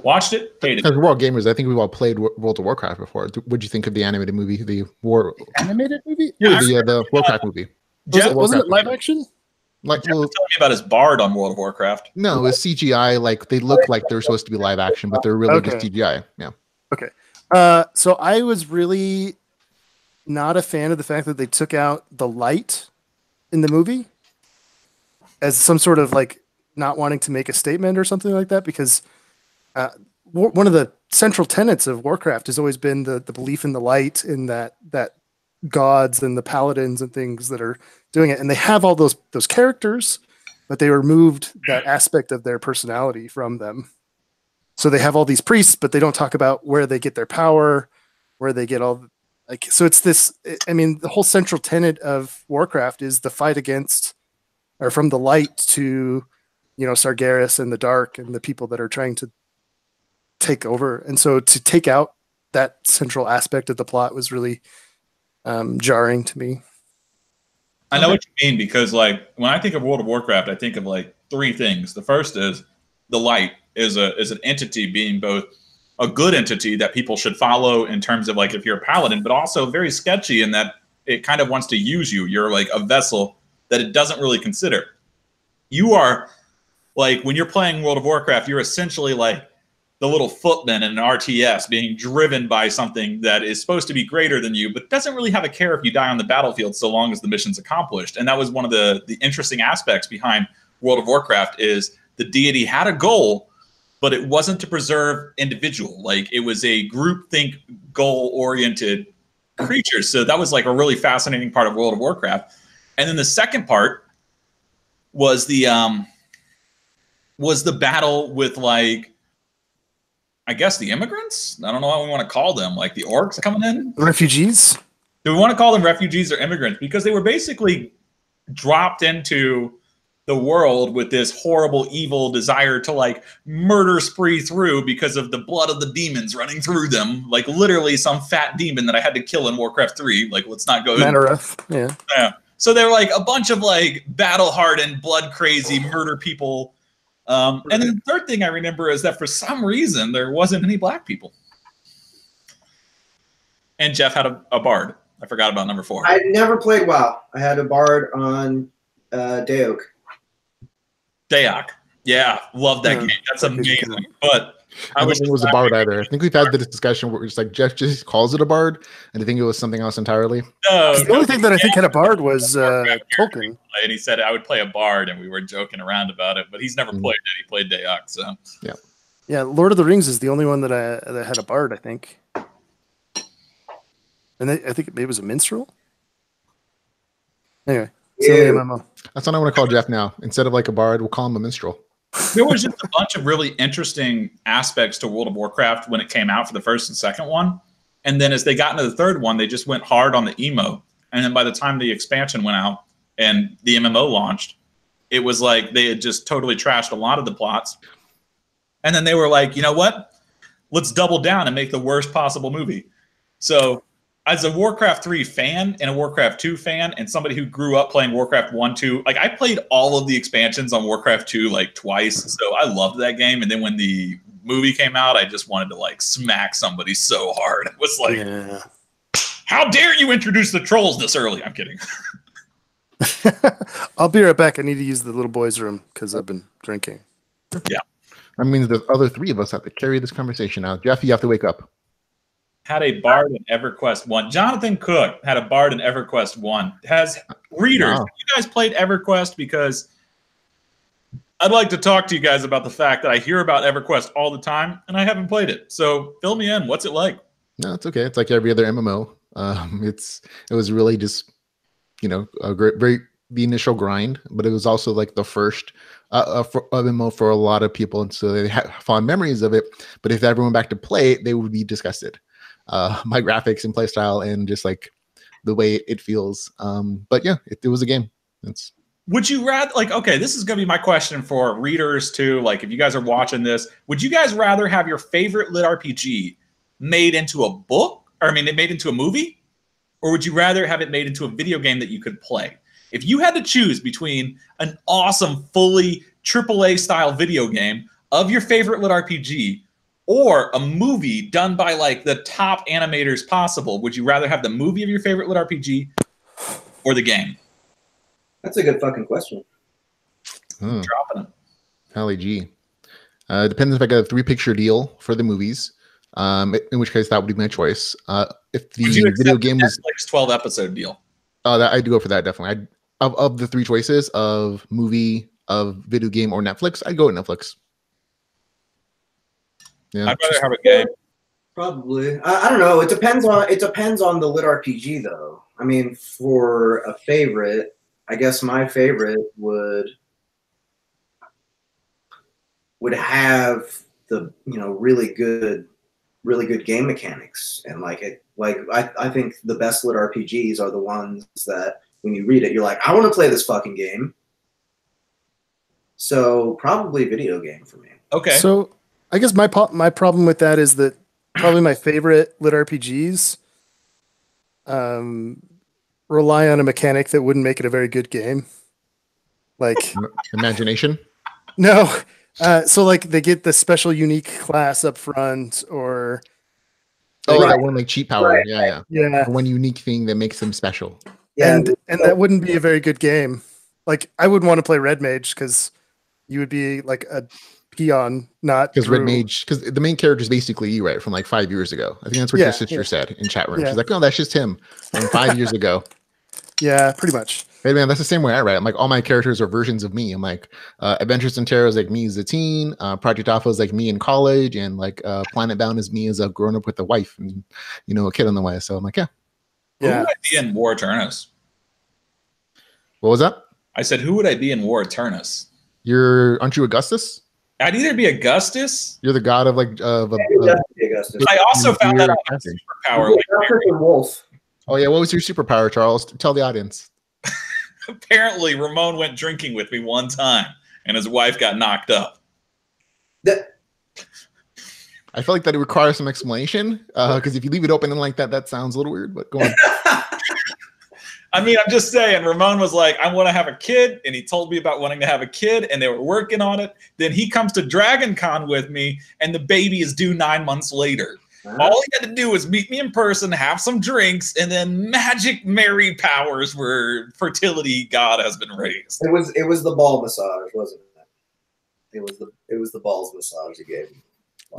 Watched it, hated it. Because we're all gamers, I think we've all played World of Warcraft before. What did you think of the animated movie? Animated movie? Yeah, the Warcraft movie. Wasn't it live action? Like, Jeff was telling me about his bard on World of Warcraft. No, it was CGI. Like they look like they're supposed to be live action, but they're really just CGI. Yeah. Okay. So I was really not a fan of the fact that they took out the light in the movie as some sort of like not wanting to make a statement or something like that, because one of the central tenets of Warcraft has always been the belief in the light, in that gods and the paladins and things that are doing it, and they have all those characters, but they removed that aspect of their personality from them. So they have all these priests, but they don't talk about where they get their power, where they get all so it's this. I mean, the whole central tenet of Warcraft is the fight against, or from the light to, Sargeras and the dark and the people that are trying to take over. And so to take out that central aspect of the plot was really jarring to me. I know what you mean, because like when I think of World of Warcraft, I think of like three things. The first is the light is an entity, being both a good entity that people should follow in terms of like if you're a paladin, but also very sketchy in that it kind of wants to use you. You're like a vessel that it doesn't really consider. You are like, when you're playing World of Warcraft, you're essentially like the little footman in an RTS being driven by something that is supposed to be greater than you, but doesn't really have a care if you die on the battlefield so long as the mission's accomplished. And that was one of the interesting aspects behind World of Warcraft, is the deity had a goal, but it wasn't to preserve individual. Like, it was a groupthink, goal-oriented creature. So that was like a really fascinating part of World of Warcraft. And then the second part was the battle with, like, I guess the immigrants? I don't know what we want to call them. Like the orcs coming in? Refugees? Do we want to call them refugees or immigrants? Because they were basically dropped into the world with this horrible, evil desire to like murder spree through because of the blood of the demons running through them. Like literally some fat demon that I had to kill in Warcraft 3. Like, let's not go. Manareth. Yeah. So they're like a bunch of like battle-hardened, blood-crazy murder people. And then the third thing I remember is that for some reason there wasn't any black people. And Jeff had a bard. I forgot about number 4. I never played WoW. I had a bard on Daok. Daok. Yeah, love that game. That's amazing. But I don't think it was a bard either. I think we've had this discussion where it's like Jeff just calls it a bard, and I think it was something else entirely. No, the only thing that I think had a bard was Tolkien. And he said I would play a bard, and we were joking around about it, but he's never played it. He played Daok, so yeah. Lord of the Rings is the only one that had a bard, I think. And I think it was a minstrel. Anyway, MMO. That's what I want to call Jeff now. Instead of like a bard, we'll call him a minstrel. There was just a bunch of really interesting aspects to World of Warcraft when it came out for the first and second one. And then as they got into the third one, they just went hard on the emo. And then by the time the expansion went out and the MMO launched, it was like they had just totally trashed a lot of the plots. And then they were like, you know what? Let's double down and make the worst possible movie. So as a Warcraft 3 fan and a Warcraft 2 fan and somebody who grew up playing Warcraft 1, 2, like I played all of the expansions on Warcraft 2 like twice. So I loved that game. And then when the movie came out, I just wanted to like smack somebody so hard. It was like, how dare you introduce the trolls this early? I'm kidding. I'll be right back. I need to use the little boys' room because I've been drinking. Yeah. That means the other 3 of us have to carry this conversation out. Jeff, you have to wake up. Had a bard in EverQuest 1. Jonathan Cook had a bard in EverQuest 1. Has readers. Wow. Have you guys played EverQuest? Because I'd like to talk to you guys about the fact that I hear about EverQuest all the time, and I haven't played it. So fill me in. What's it like? No, it's okay. It's like every other MMO. It was really just, a the initial grind, but it was also like the first MMO for a lot of people, and so they had fond memories of it. But if they ever went back to play it, they would be disgusted. My graphics and playstyle and just like the way it feels. But yeah, it was a game. Would you rather, like, okay, this is going to be my question for readers too. Like, if you guys are watching this, would you guys rather have your favorite lit RPG made into a book, made into a movie? Or would you rather have it made into a video game that you could play? If you had to choose between an awesome, fully AAA style video game of your favorite lit RPG or a movie done by like the top animators possible, would you rather have the movie of your favorite lit RPG or the game? That's a good fucking question. Dropping it. Holly G. It depends if I got a 3-picture deal for the movies, in which case that would be my choice. If the video game was like 12-episode deal. I'd go for that definitely. Of the 3 choices of movie, of video game or Netflix, I'd go with Netflix. Yeah, I'd rather have a game. Probably. I don't know. It depends on the lit RPG though. I mean, for a favorite, I guess my favorite would have the really good game mechanics, and I think the best lit RPGs are the ones that when you read it you're like, I want to play this fucking game. So probably video game for me. Okay. So I guess my problem with that is that probably my favorite lit RPGs rely on a mechanic that wouldn't make it a very good game. Like imagination. No. So like they get the special unique class up front, or that one like cheat power. Yeah. One unique thing that makes them special. Yeah, and that wouldn't be a very good game. Like I would want to play Red Mage because you would be like a peon, not because Red Mage, because the main character is basically you, right? From like 5 years ago. I think that's what your sister said in chat room. She's like, "No, that's just him from 5 years ago." Yeah, pretty much. Hey man, that's the same way I write. I'm like, all my characters are versions of me. I'm like, Adventures in Terror is like me as a teen. Project Alpha is like me in college, and like Planet Bound is me as a grown up with a wife and a kid on the way. So I'm like, yeah. Who would I be in War Eternus? What was that? I said, who would I be in War Eternus? Aren't you Augustus? I'd either be Augustus. You're the god of like Augustus. I also found out I have a superpower. Like wolf. Oh yeah, what was your superpower, Charles? Tell the audience. Apparently, Ramon went drinking with me one time, and his wife got knocked up. I feel like that it requires some explanation, because if you leave it open and like that, that sounds a little weird. But go on. I mean, I'm just saying, Ramon was like, I want to have a kid, and he told me about wanting to have a kid, and they were working on it. Then he comes to Dragon Con with me, and the baby is due 9 months later. All he had to do was meet me in person, have some drinks, and then magic Mary powers where fertility god has been raised. It was the ball massage, wasn't it? It was the balls massage you gave me.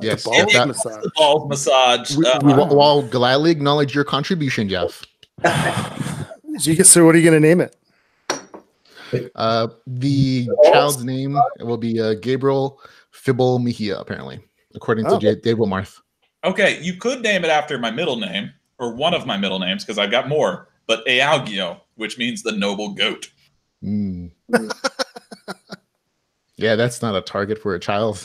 Yes, the balls massage. We'll gladly acknowledge your contribution, Jeff. So what are you going to name it? The child's name will be Gabriel Fibble Mejia, apparently, according to Dave Wilmarth. Okay, you could name it after my middle name, or one of my middle names, because I've got more, but Ealgio, which means the noble goat. Mm. Yeah, that's not a target for a child.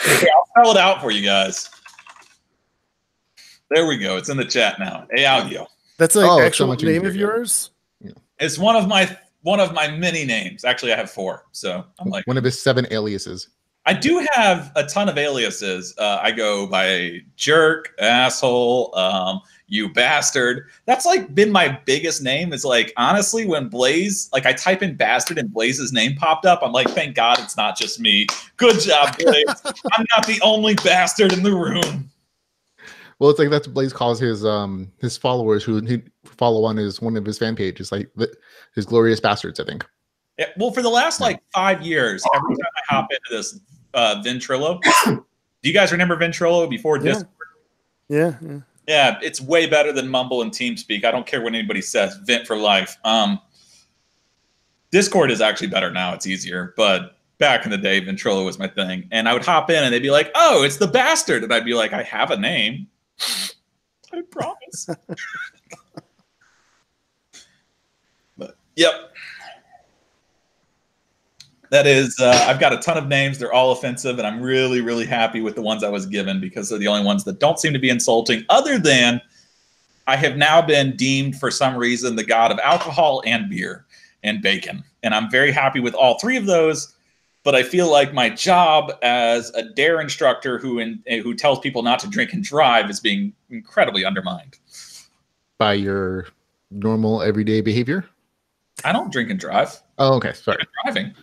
Okay, I'll spell it out for you guys. There we go. It's in the chat now. Ealgio. That's an actual name of yours? Yeah. It's one of my many names. Actually, I have 4. So I'm like one of his 7 aliases. I do have a ton of aliases. I go by jerk, asshole, you bastard. That's like been my biggest name. Is like, honestly, when Blaze, like I type in bastard and Blaze's name popped up, I'm like, thank God it's not just me. Good job, Blaze. I'm not the only bastard in the room. Well, it's like that's what Blaze calls his followers who follow on one of his fan pages, like his glorious bastards, I think. Yeah, well, for the last like 5 years, every time I hop into this Ventrilo, do you guys remember Ventrilo before Discord? Yeah. Yeah, it's way better than Mumble and TeamSpeak. I don't care what anybody says. Vent for life. Discord is actually better now. It's easier, but back in the day, Ventrilo was my thing. And I would hop in, and they'd be like, "Oh, it's the bastard," and I'd be like, "I have a name. I promise." But yep. That is, I've got a ton of names. They're all offensive, and I'm really, really happy with the ones I was given because they're the only ones that don't seem to be insulting, other than I have now been deemed, for some reason, the god of alcohol and beer and bacon. And I'm very happy with all 3 of those, but I feel like my job as a DARE instructor who tells people not to drink and drive is being incredibly undermined. By your normal, everyday behavior? I don't drink and drive. Oh, okay. Sorry. I'm driving.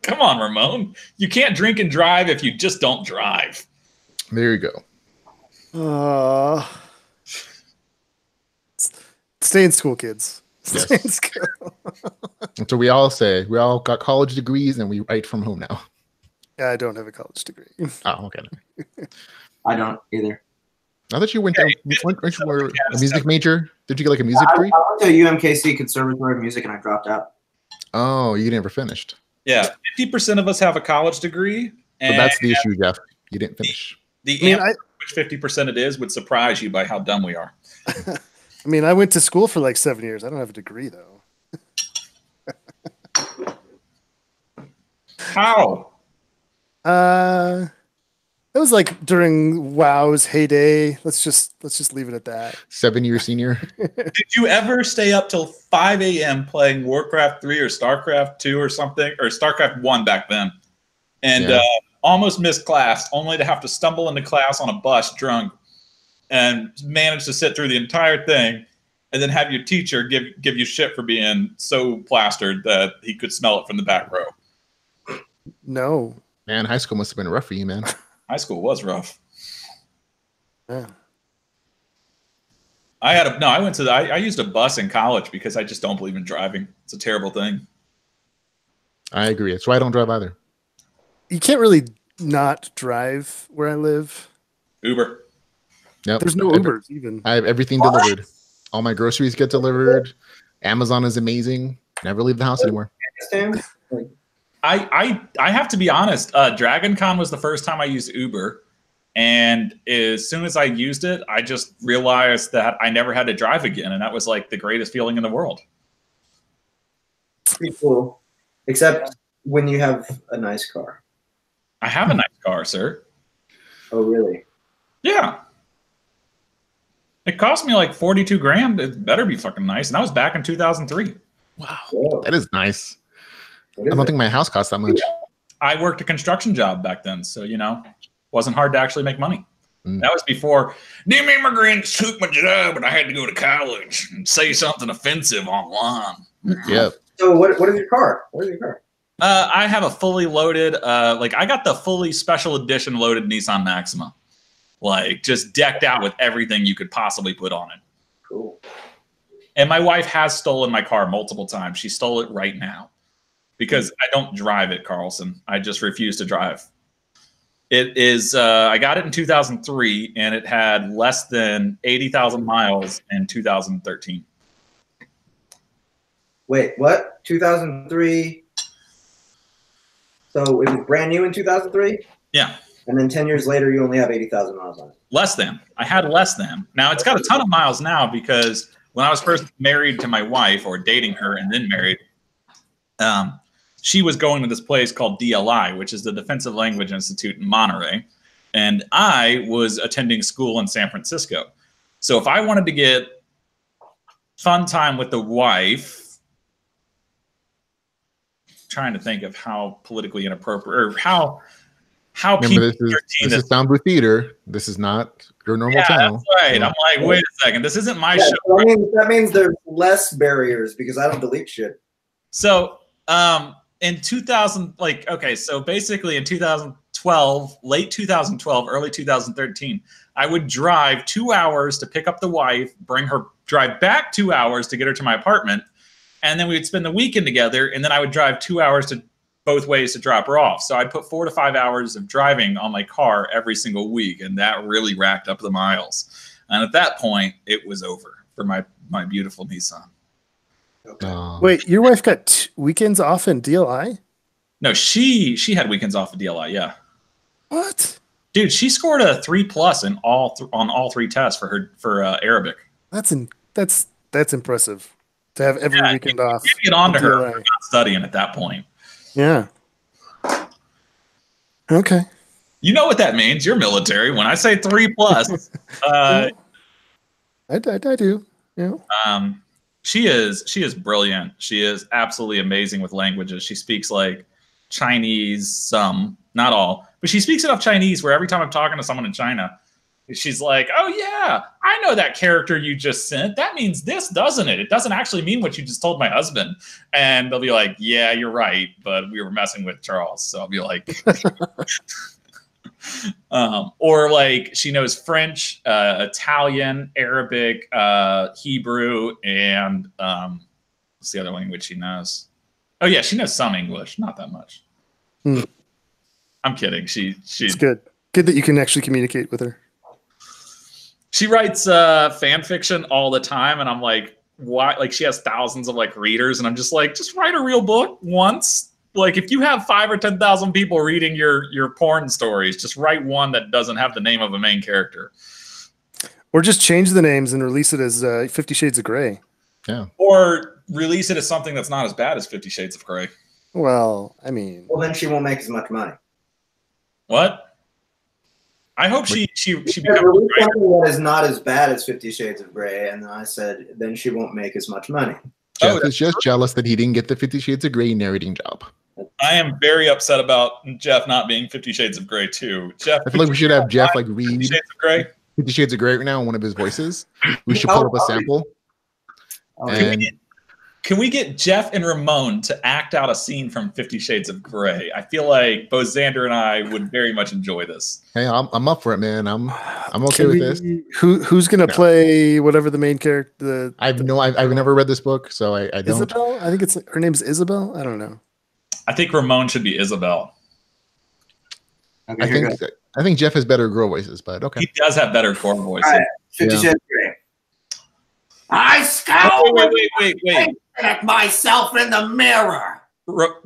Come on, Ramon. You can't drink and drive if you just don't drive. There you go. Stay in school, kids. Stay in school. That's what we all say. We all got college degrees and we write from home now. Yeah, I don't have a college degree. Oh, okay. I don't either. I thought you went there. Weren't you were a music major? Did you get like a music degree? I went to UMKC Conservatory of Music and I dropped out. Oh, you never finished. Yeah, 50% of us have a college degree. But that's the issue, Jeff. You didn't finish. Which 50% it is would surprise you by how dumb we are. I mean, I went to school for like 7 years. I don't have a degree though. How? It was like during WoW's heyday. Let's just leave it at that. 7-year senior. Did you ever stay up till 5 a.m. playing Warcraft 3 or StarCraft 2 or something, or StarCraft 1 back then, and almost missed class, only to have to stumble into class on a bus drunk, and manage to sit through the entire thing, and then have your teacher give you shit for being so plastered that he could smell it from the back row? No. Man, high school must have been rough for you, man. High school was rough. Yeah. I used a bus in college because I just don't believe in driving. It's a terrible thing. I agree. That's why I don't drive either. You can't really not drive where I live. Uber. Yep. There's no Ubers even. I have everything delivered. All my groceries get delivered. Amazon is amazing. Never leave the house anymore. I have to be honest. Dragon Con was the first time I used Uber, and as soon as I used it, I just realized that I never had to drive again, and that was like the greatest feeling in the world. Pretty cool, except when you have a nice car. I have a nice car, sir. Oh, really? Yeah. It cost me like 42 grand. It better be fucking nice, and that was back in 2003. Wow, Whoa. that is nice. I don't think my house cost that much. I worked a construction job back then, so wasn't hard to actually make money. That was before them immigrants took my job, and I had to go to college and say something offensive online. Yeah. So what is your car? What is your car? I have a fully loaded, I got the fully special edition loaded Nissan Maxima, like just decked out with everything you could possibly put on it. Cool. And my wife has stolen my car multiple times. She stole it right now. Because I don't drive it, Carlson. I just refuse to drive. It is, I got it in 2003, and it had less than 80,000 miles in 2013. Wait, what? 2003? So it was brand new in 2003? Yeah. And then 10 years later, you only have 80,000 miles on it. Less than. I had less than. Now, it's got a ton of miles now because when I was first married to my wife, or dating her and then married, she was going to this place called DLI, which is the Defensive Language Institute in Monterey. And I was attending school in San Francisco. So if I wanted to get fun time with the wife, trying to think of how politically inappropriate, or how Remember, this is Sound Booth Theater. This is not your normal channel. That's right. I'm like, wait a second. This isn't my show. That means there's less barriers because I don't delete shit. So, in 2000, so basically in 2012, late 2012, early 2013, I would drive 2 hours to pick up the wife, drive back 2 hours to get her to my apartment, and then we would spend the weekend together, and then I would drive 2 hours to both ways to drop her off. So I'd put 4 to 5 hours of driving on my car every single week, and that really racked up the miles. And at that point, it was over for my beautiful Nissan. Okay. Wait, your wife got weekends off in DLI? No, she had weekends off of DLI. Yeah. What? Dude, she scored a 3+ in on all 3 tests for Arabic. That's impressive to have every weekend off. You get on to her DLI. for not studying at that point. Yeah. Okay. You know what that means. You're military. When I say 3+, I do. Yeah. She is brilliant. She is absolutely amazing with languages. She speaks like Chinese, some, not all, but she speaks enough Chinese where every time I'm talking to someone in China, she's like, oh yeah, I know that character you just sent. That means this, doesn't it? It doesn't actually mean what you just told my husband. And they'll be like, yeah, you're right, but we were messing with Charles. So I'll be like, or like she knows French, Italian, Arabic, Hebrew, and what's the other language she knows? Oh yeah, she knows some English, not that much. I'm kidding. She's good. Good that you can actually communicate with her. She writes fan fiction all the time, and I'm like, why? Like, she has thousands of like readers, and I'm just like, just write a real book once. Like, if you have 5,000 or 10,000 people reading your porn stories, just write one that doesn't have the name of a main character. Or just change the names and release it as 50 Shades of Grey. Yeah. Or release it as something that's not as bad as 50 Shades of Grey. Well, I mean... Well, then she won't make as much money. What? I hope she becomes something that is not as bad as 50 Shades of Grey, and then I said, then she won't make as much money. Jeff is just jealous that he didn't get the 50 Shades of Grey narrating job. I am very upset about Jeff not being 50 Shades of Grey too. Jeff, I feel like we should have Jeff like read 50 Shades of Grey. 50 Shades of Grey right now in one of his voices. We should pull up a sample. Can we get Jeff and Ramon to act out a scene from 50 Shades of Grey? I feel like both Xander and I would very much enjoy this. Hey, I'm up for it, man. I'm okay with this. Who's gonna play whatever the main character? I've never read this book, so I don't. Isabel? I think it's her name's Isabel. I don't know. I think Ramon should be Isabel. Okay, I think Jeff has better girl voices, but okay. He does have better core voices. All right, 50 Shades of Grey. I scowl Wait. at myself in the mirror.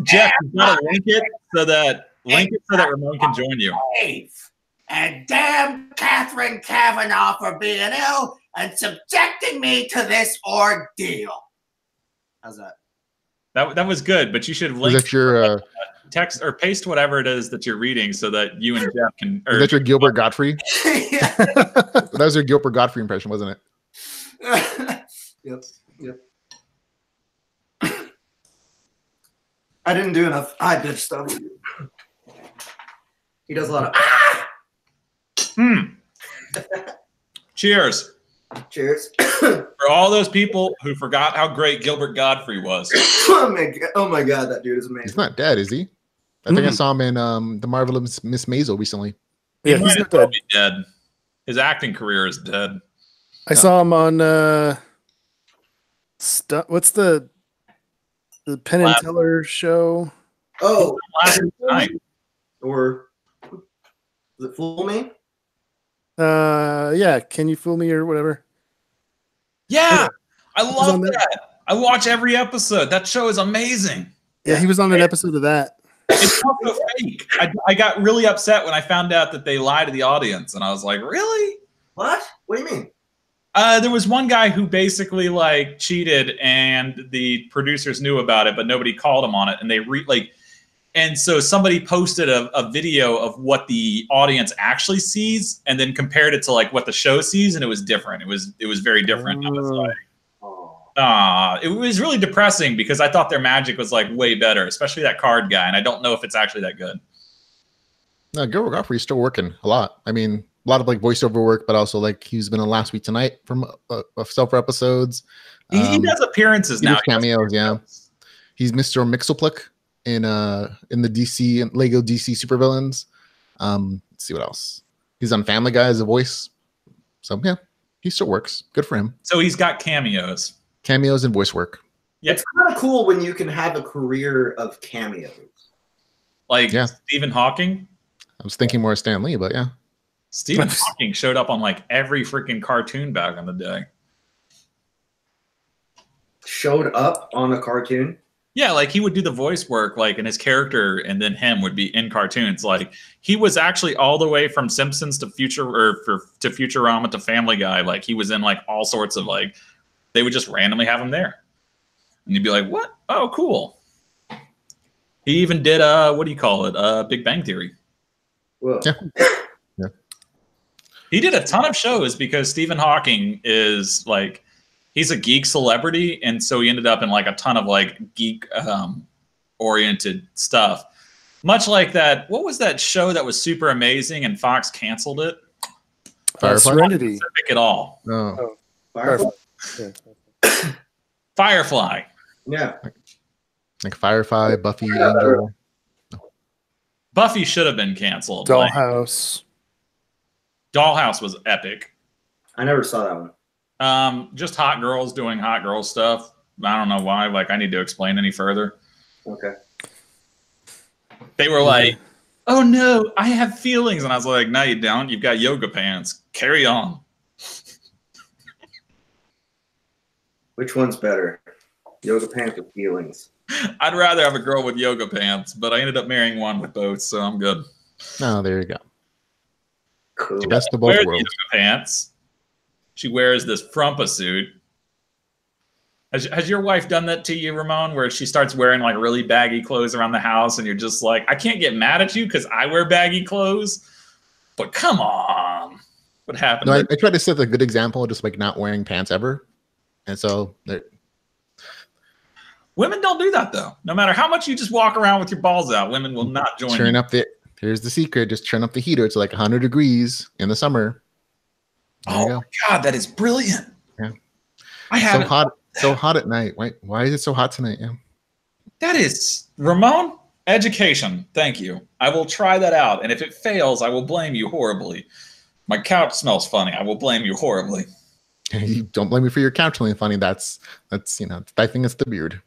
Jeff, you gotta link it so that Ramon can join you. And damn Catherine Kavanaugh for being ill and subjecting me to this ordeal. How's that? That was good, but you should link Is that your text or paste whatever it is that you're reading so that you and Jeff can. is that your Gilbert Godfrey? Yeah. That was your Gilbert Godfrey impression, wasn't it? Yep. I didn't do enough high-pitched stuff. He does a lot of Cheers. Cheers. For all those people who forgot how great Gilbert Godfrey was. Oh my god, that dude is amazing. He's not dead, is he? I think I saw him in the Marvelous Miss Maisel recently. He Yeah, might he's as not well dead. be dead. His acting career is dead. I saw him on what's the Penn and Teller show? Oh, Last night. or does it fool me? Yeah, Can You Fool Me or whatever. Yeah, I love on there. that. I watch every episode. That show is amazing. Yeah, he was on an episode of that. It's also fake. I got really upset when I found out that they lie to the audience, and I was like, really? What? What do you mean? There was one guy who basically like cheated, and the producers knew about it, but nobody called him on it. And and so somebody posted a video of what the audience actually sees, and then compared it to like what the show sees, and it was different. It was very different. I was like, it was really depressing because I thought their magic was like way better, especially that card guy, and I don't know if it's actually that good. No, Gilbert Godfrey's still working a lot. I mean, a lot of like voiceover work, but also like he's been on Last Week Tonight from several episodes. He does appearances now. Cameos, yeah. He's Mr. Mixelplick in the DC and Lego DC supervillains. Let's see what else. He's on Family Guy as a voice. So yeah, he still works. Good for him. So he's got cameos. Cameos and voice work. Yeah. It's kind of cool when you can have a career of cameos. Like Stephen Hawking. I was thinking more of Stan Lee, but yeah. Stephen Hawking showed up on like every freaking cartoon back in the day. Showed up on a cartoon? Yeah, like he would do the voice work, like, and his character and then him would be in cartoons. Like he was actually all the way from Simpsons to Futurama to Family Guy. Like he was in like all sorts of like, they would just randomly have him there, and you'd be like, "What? Oh, cool." He even did what do you call it? Big Bang Theory. Whoa. Yeah. He did a ton of shows because Stephen Hawking is like, he's a geek celebrity, and so he ended up in like a ton of like geek oriented stuff. Much like that, what was that show that was super amazing and Fox canceled it? Firefly? Serenity. Specific at all. Oh. Firefly? Yeah. Firefly. Yeah. Like Firefly, Buffy, Angel. Buffy should have been canceled. Dollhouse. Dollhouse was epic. I never saw that one. Just hot girls doing hot girl stuff. I don't know why. Like, I need to explain any further. Okay. They were like, "Oh no, I have feelings," and I was like, "No, you don't. You've got yoga pants. Carry on." Which one's better? Yoga pants or feelings? I'd rather have a girl with yoga pants, but I ended up marrying one with both, so I'm good. Oh, there you go. Cool. Best of both worlds. Yoga pants. She wears this frumpa suit. Has your wife done that to you, Ramon, where she starts wearing like really baggy clothes around the house and you're just like, I can't get mad at you because I wear baggy clothes, but come on. What happened? No, I tried to set a good example of just like not wearing pants ever. And so women don't do that though. No matter how much you just walk around with your balls out, women will not join you. Here's the secret. Just turn up the heater to like 100 degrees in the summer. Oh my God, that is brilliant. Yeah. I have so hot at night. Why is it so hot tonight? Yeah. That is Ramon education. Thank you. I will try that out. And if it fails, I will blame you horribly. My couch smells funny. I will blame you horribly. You don't blame me for your couch smelling funny. That's I think it's the beard.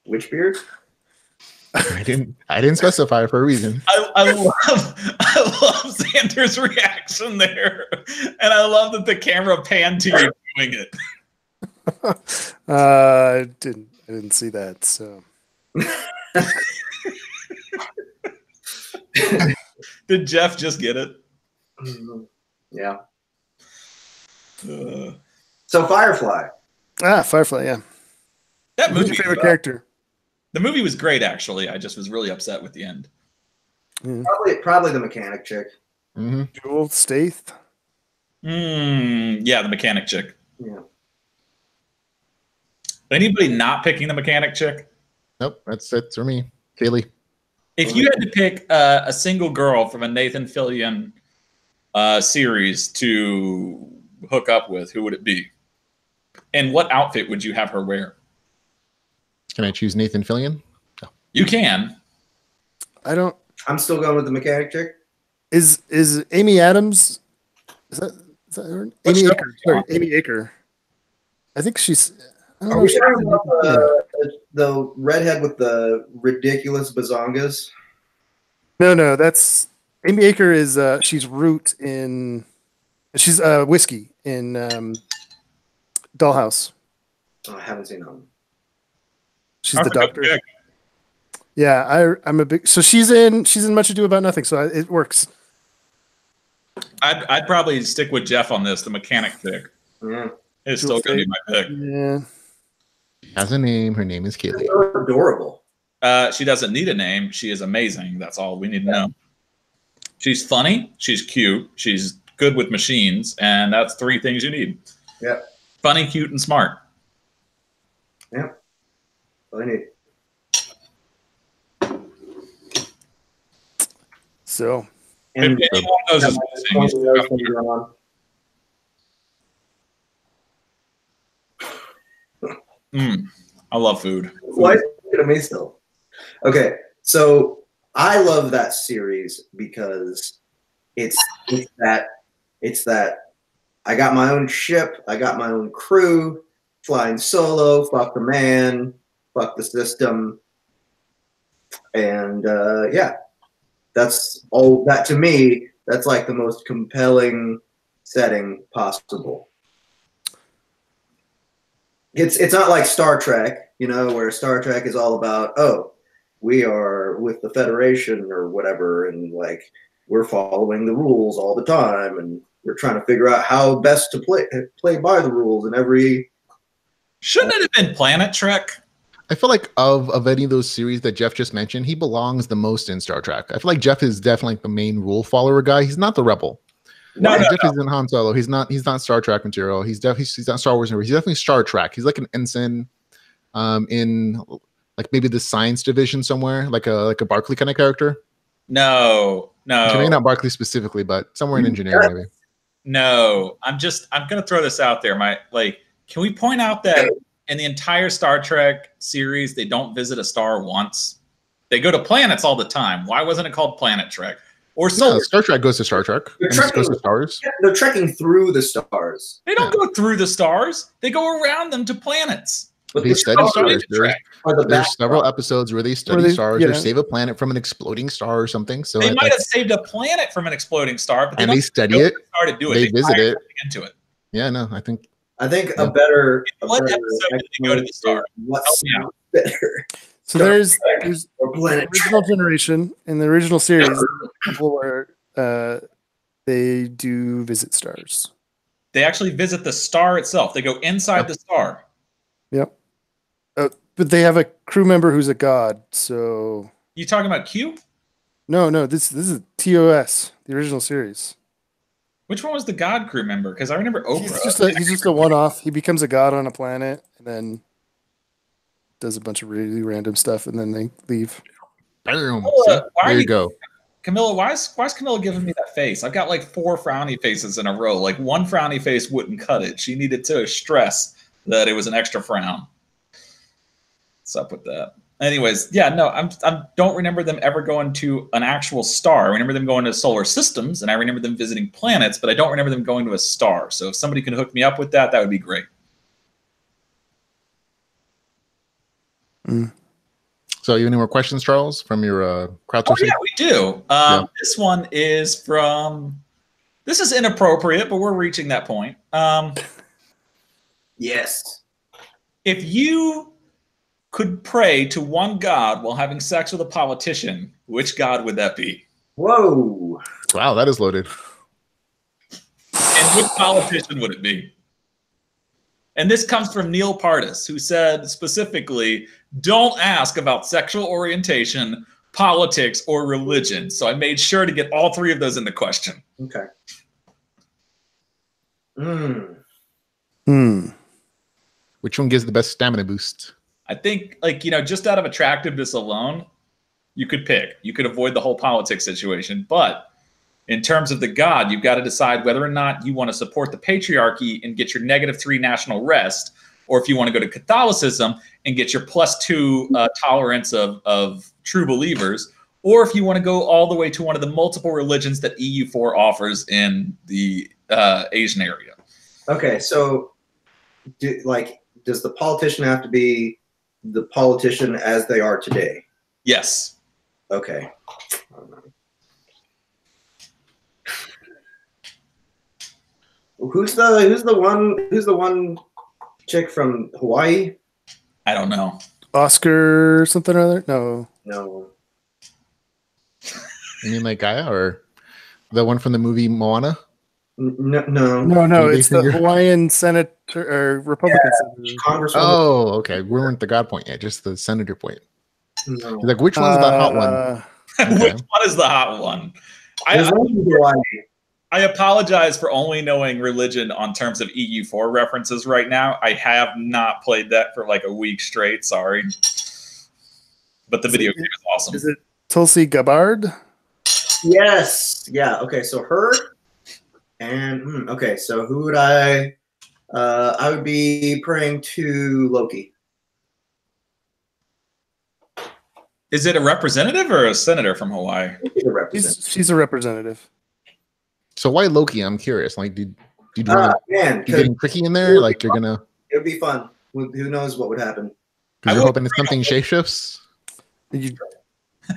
Which beard? I didn't specify for a reason. I love Xander's reaction there, and I love that the camera panned to you doing it. I didn't see that. So, did Jeff just get it? Yeah. So Firefly. Firefly. Yeah. That movie. Who's your favorite character? The movie was great, actually. I just was really upset with the end. Probably the mechanic chick. Mm-hmm. Jewel Staith. Yeah, the mechanic chick. Yeah. Anybody not picking the mechanic chick? Nope, that's it for me. Kaylee. If you had to pick a single girl from a Nathan Fillion series to hook up with, who would it be? And what outfit would you have her wear? Can I choose Nathan Fillion? No. You can. I'm still going with the mechanic chick. Is Amy Adams? Is that her? Amy Aker. Sorry, Amy Aker. I think she's. Are we talking about the redhead with the ridiculous bazongas? No, that's Amy Aker. Is she's Root in? She's Whiskey in Dollhouse. Oh, I haven't seen them. She's the doctor. Yeah, I'm a big. So she's in Much Ado About Nothing. So it works. I'd probably stick with Jeff on this. The mechanic pick. Yeah, it's still going to be my pick. Yeah. Has a name. Her name is Kaylee. So adorable. She doesn't need a name. She is amazing. That's all we need to know. She's funny. She's cute. She's good with machines, and that's 3 things you need. Yeah. Funny, cute, and smart. Yeah. All I need. So. And if anyone knows this thing, he's I love food. Why is it looking at me still? Okay, so I love that series because it's that I got my own ship, I got my own crew, flying solo, fuck the man, fuck the system, and yeah, that's all. That to me, that's like the most compelling setting possible. It's not like Star Trek, where Star Trek is all about, oh, we are with the Federation or whatever, and like we're following the rules all the time, and we're trying to figure out how best to play by the rules in every. Shouldn't it have been Planet Trek? I feel like of any of those series that Jeff just mentioned, he belongs the most in Star Trek. I feel like Jeff is definitely the main rule follower guy. He's not the rebel. Jeff is in Han Solo. He's not Star Trek material. He's not Star Wars material. He's definitely Star Trek. He's like an ensign in like maybe the science division somewhere, like a Barclay kind of character. No. Maybe not Barclay specifically, but somewhere in engineering maybe. No. I'm gonna throw this out there. Can we point out that in the entire Star Trek series, they don't visit a star once? They go to planets all the time. Why wasn't it called Planet Trek? Or no, Star Trek goes to Star Trek. Goes to stars. Yeah, they're trekking through the stars. They don't go through the stars. They go around them to planets. But They study stars. There's There's several episodes where they study stars yeah. or save a planet from an exploding star or something. So They might have saved a planet from an exploding star, but and they study it. Started doing They visit it into it. Yeah, no, I think a better what episode did they go to the star? What's better? So there's original generation in the original series, people where they do visit stars. They actually visit the star itself. They go inside the star. Yep. But they have a crew member who's a god. So you talking about Q? No. This is TOS, the original series. Which one was the god crew member? Because I remember Oprah. He's just a one-off. He becomes a god on a planet and then does a bunch of really random stuff, and then they leave. Boom. There you go. Camilla, why is Camilla giving me that face? I've got like 4 frowny faces in a row. Like one frowny face wouldn't cut it. She needed to stress that it was an extra frown. What's up with that? Anyways, yeah, no, I don't remember them ever going to an actual star. I remember them going to solar systems, and I remember them visiting planets, but I don't remember them going to a star. So if somebody can hook me up with that, that would be great. So, you have any more questions, Charles, from your crowdsourcing? Yeah, we do. This one is from. This is inappropriate, but we're reaching that point. Yes. If you could pray to one god while having sex with a politician, which god would that be? Whoa. Wow, that is loaded. And which politician would it be? And this comes from Neil Pardis, who said specifically, don't ask about sexual orientation, politics, or religion. So I made sure to get all 3 of those in the question. Okay. Which one gives the best stamina boost? I think, just out of attractiveness alone, you could pick. You could avoid the whole politics situation. But in terms of the god, you've got to decide whether or not you want to support the patriarchy and get your -3 national rest, or if you want to go to Catholicism and get your +2 tolerance of true believers, or if you want to go all the way to one of the multiple religions that EU4 offers in the Asian area. Okay, so does the politician have to be the politician as they are today? Yes. Okay. Who's the one chick from Hawaii? I don't know. Oscar something or other? No. You mean like Gaia or the one from the movie Moana? No. It's the Hawaiian Senate or Republican Senator. Congresswoman. Oh, okay. We weren't the god point yet, just the senator point. No. He's like, which one's the hot one? Which one is the hot one? I apologize for only knowing religion on terms of EU4 references right now. I have not played that for like a week straight. Sorry. But the video game is awesome. Is it Tulsi Gabbard? Yes. Yeah. Okay. So her. And okay. So who would I would be praying to Loki. Is it a representative or a senator from Hawaii? She's a representative. She's a representative. So why Loki? I'm curious. Like, did you man, getting tricky in there? Like, you're gonna. It would be fun. Who knows what would happen? Because you're hoping it's something shapeshifts. You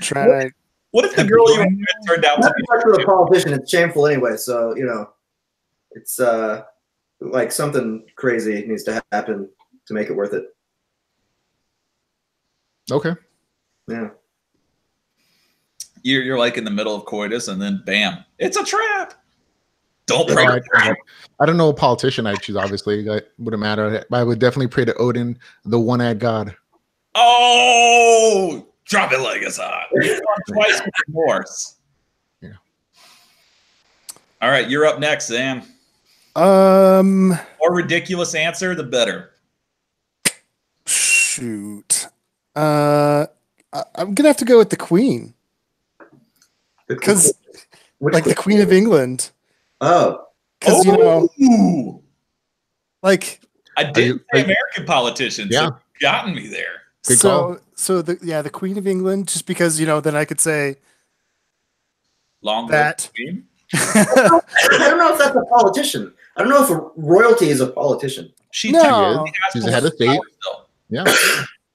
try. What if the girl you were with turned out to be a politician? It's shameful anyway. So it's like something crazy needs to happen to make it worth it. Okay. Yeah. You're like in the middle of coitus, and then bam, it's a trap. Don't pray. I don't know a politician I'd choose. Obviously, that wouldn't matter. I would definitely pray to Odin, the one-eyed god. Oh, drop it like it's hot. Twice with remorse. Yeah. All right, you're up next, Sam. More ridiculous answer, the better. Shoot. I'm gonna have to go with the Queen. Because the Queen of England. Oh. Because like I didn't say American politicians. Yeah. So you've gotten me there. Good call. So the Queen of England, just because then I could say long that. Queen? I don't know if that's a politician. I don't know if royalty is a politician. She's a head of state. Yeah.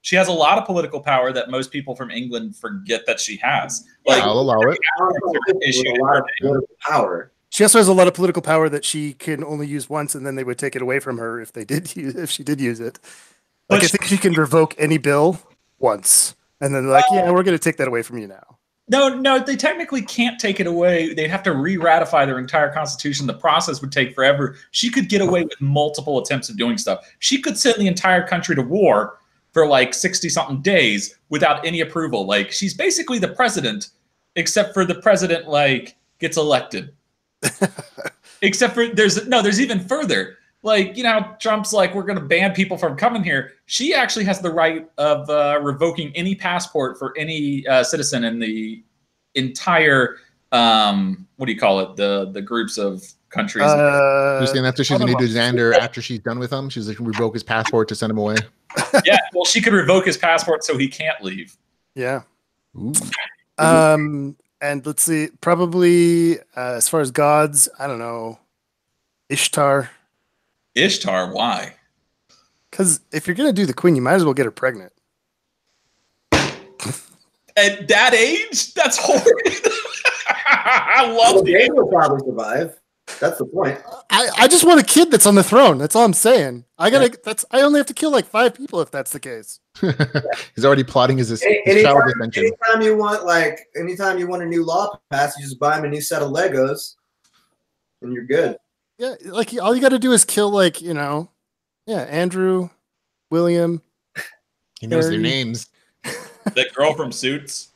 She has a lot of political power that most people from England forget that she has. Like, I'll allow it. A lot of political power. She also has a lot of political power that she can only use once, and then they would take it away from her if she did use it. Like, I think she can revoke any bill once, and then they're like, yeah, we're going to take that away from you now. No, they technically can't take it away. They'd have to re-ratify their entire constitution. The process would take forever. She could get away with multiple attempts of doing stuff. She could send the entire country to war for like 60-something days without any approval. Like, she's basically the president, except for the president like gets elected. Except for there's even further. Like, Trump's like, we're going to ban people from coming here. She actually has the right of revoking any passport for any citizen in the entire, what do you call it? The groups of countries. You're saying that's what she's going to do to Xander after she's done with him? She's like, revoke his passport to send him away? Yeah, well, she could revoke his passport so he can't leave. Yeah. Ooh. And let's see, probably as far as gods, I don't know, Ishtar. Ishtar, why? Because if you're going to do the queen, you might as well get her pregnant. At that age? That's horrid. I love it. Jane will probably survive. That's the point. I just want a kid that's on the throne. That's all I'm saying. I only have to kill like 5 people if that's the case. He's already plotting his child ascension. Anytime you want a new law passed, you just buy him a new set of Legos, and you're good. Yeah, like all you got to do is kill Andrew, William. He knows Harry. their names. The girl from Suits.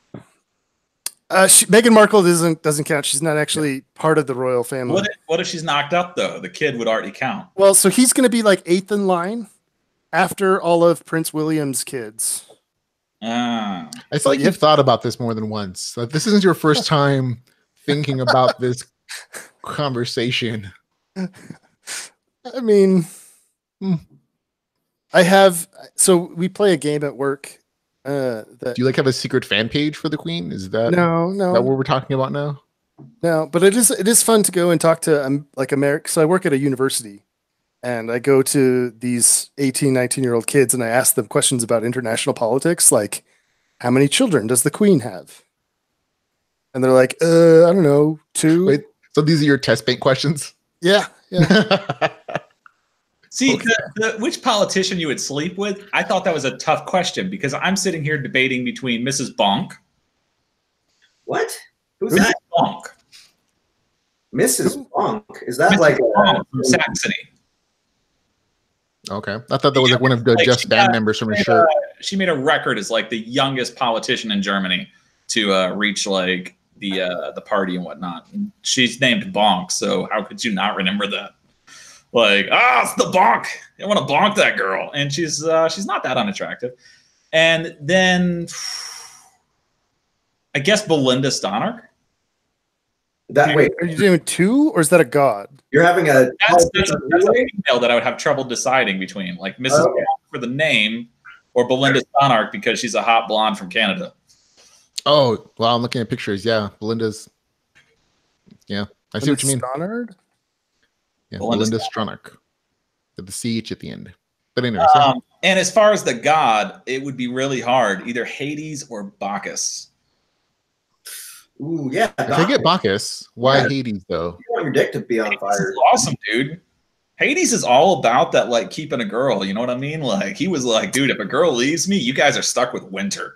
Meghan Markle doesn't count. She's not actually part of the royal family. What if she's knocked up though? The kid would already count. Well, so he's going to be like 8th in line after all of Prince William's kids. I feel like you've thought about this more than once. Like, this isn't your first time thinking about this conversation. I mean, I have. So we play a game at work. Do you have a secret fan page for the Queen? Is that no? That what we're talking about now? No, but it is fun to go and talk to America. So I work at a university, and I go to these 18, 19-year-old kids, and I ask them questions about international politics, like how many children does the Queen have? And they're like, I don't know, 2. Wait, so these are your test bank questions? Yeah. See, which politician you would sleep with? I thought that was a tough question because I'm sitting here debating between Mrs. Bonk. What? Who's that? Bonk. Mrs. Bonk. Is that Mrs. like Bonk from Saxony? Okay, I thought that was like one of the Just Band members from his shirt. She made a record as like the youngest politician in Germany to reach like the party and whatnot. And she's named Bonk, so how could you not remember that? Like, it's the bonk. I want to bonk that girl, and she's not that unattractive. And then I guess Belinda Stannard. Wait, are you doing 2 or is that a god? You're having a that's a female that I would have trouble deciding between, like Mrs. Bonk for the name or Belinda Stannard because she's a hot blonde from Canada. Oh, well, I'm looking at pictures. Yeah, Belinda's. Yeah, I see what you mean. Stannard? Yeah, Belinda Stronach. With the CH at the end. But anyway. And as far as the god, it would be really hard. Either Hades or Bacchus. Ooh, yeah. If I get Bacchus, why Hades, though? You want your dick to be on Hades fire. is awesome, dude. Hades is all about that, like, keeping a girl. You know what I mean? Like, he was like, dude, if a girl leaves me, you guys are stuck with winter.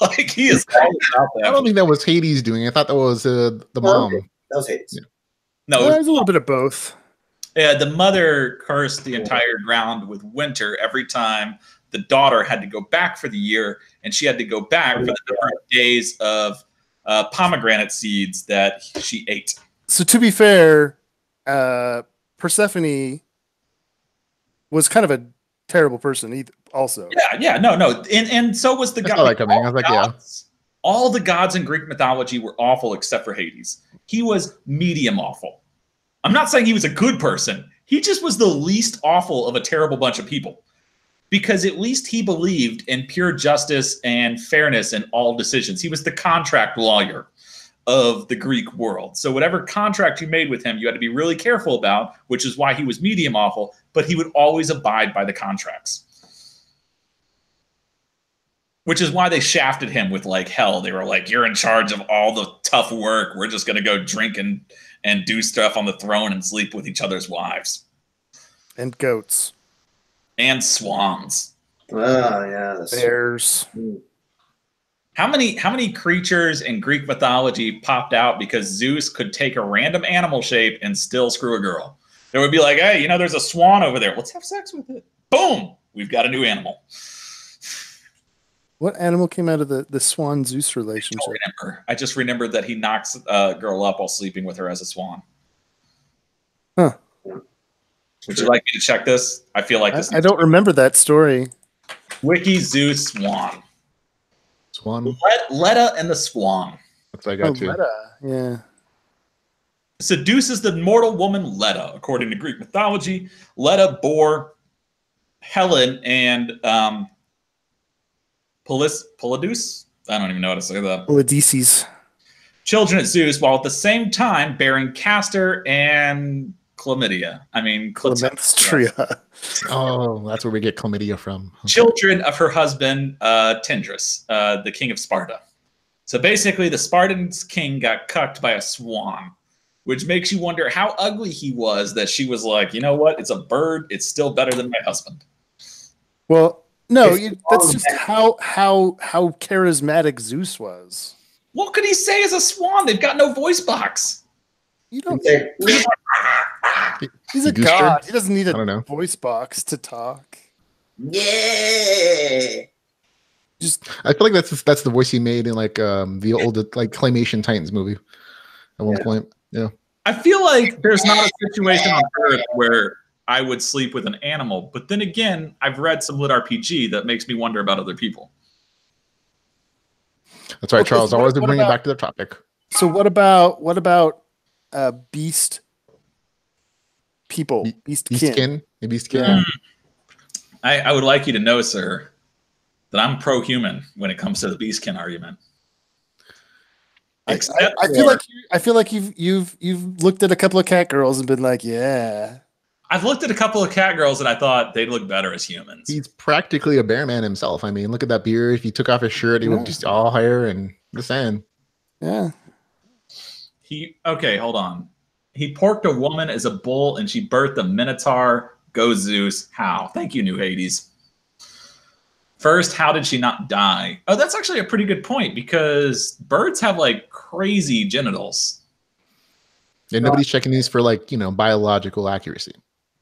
Like, he is all about that. I don't think that was Hades doing it. I thought that was the mom. Okay. That was Hades. Yeah. No, There's a little bit of both. Yeah, the mother cursed the entire ground with winter every time the daughter had to go back for the year, and she had to go back for the number of days of pomegranate seeds that she ate. So to be fair, Persephone was kind of a terrible person also. Yeah, no. And so was the god. I like him. I was like, yeah. All the gods in Greek mythology were awful except for Hades. He was medium awful. I'm not saying he was a good person. He just was the least awful of a terrible bunch of people. Because at least he believed in pure justice and fairness in all decisions. He was the contract lawyer of the Greek world. So whatever contract you made with him, you had to be really careful about, which is why he was medium awful, but he would always abide by the contracts. Which is why they shafted him with like hell. They were like, "You're in charge of all the tough work. We're just gonna go drink and do stuff on the throne and sleep with each other's wives And goats. and swans." Oh yeah, Bears. How many creatures in Greek mythology popped out because Zeus could take a random animal shape and still screw a girl? There would be like, "Hey, you know, there's a swan over there. Let's have sex with it." Boom! We've got a new animal. What animal came out of the Swan Zeus relationship? I don't remember. I just remembered that he knocks a girl up while sleeping with her as a swan. Huh. Would you like me to check this? I feel like this. I don't remember that story. Wiki Zeus Swan. Swan. Letta and the Swan. That's what I got too. Letta. Yeah. Seduces the mortal woman Letta. According to Greek mythology, Letta bore Helen and Polydeuce? I don't even know how to say that. Polydeuces. Children at Zeus, while at the same time bearing Castor and Chlamydia. I mean, Clemenstria. Oh, that's where we get chlamydia from. Okay. Children of her husband, Tindrus, the king of Sparta. So basically, the Spartans' king got cucked by a swan, which makes you wonder how ugly he was that she was like, "You know what? It's a bird. It's still better than my husband." Well, no, that's just how charismatic Zeus was. What could he say as a swan? They've got no voice box. You don't. Okay. He's a Goose god. Jerk? He doesn't need I don't a know. voice box to talk. Yeah. Just I feel like that's the voice he made in like the old like claymation Titans movie at one point. Yeah. I feel like there's not a situation on Earth where I would sleep with an animal, but then again, I've read some lit RPG that makes me wonder about other people. That's right, Okay, Charles. so Always what bring it about- back to the topic. so. What about beast people? Beastkin. Beastkin. I would like you to know, sir, that I'm pro-human when it comes to the beastkin argument. I feel like you've looked at a couple of cat girls and been like, yeah. I've looked at a couple of cat girls and I thought they'd look better as humans. He's practically a bear man himself. I mean, look at that beard. If he took off his shirt, he would just all hair and just saying. Yeah. Okay, hold on. He porked a woman as a bull and she birthed a minotaur. Go Zeus. How? Thank you, New Hades. First, how did she not die? Oh, that's actually a pretty good point because birds have like crazy genitals. And nobody's checking these for like, biological accuracy.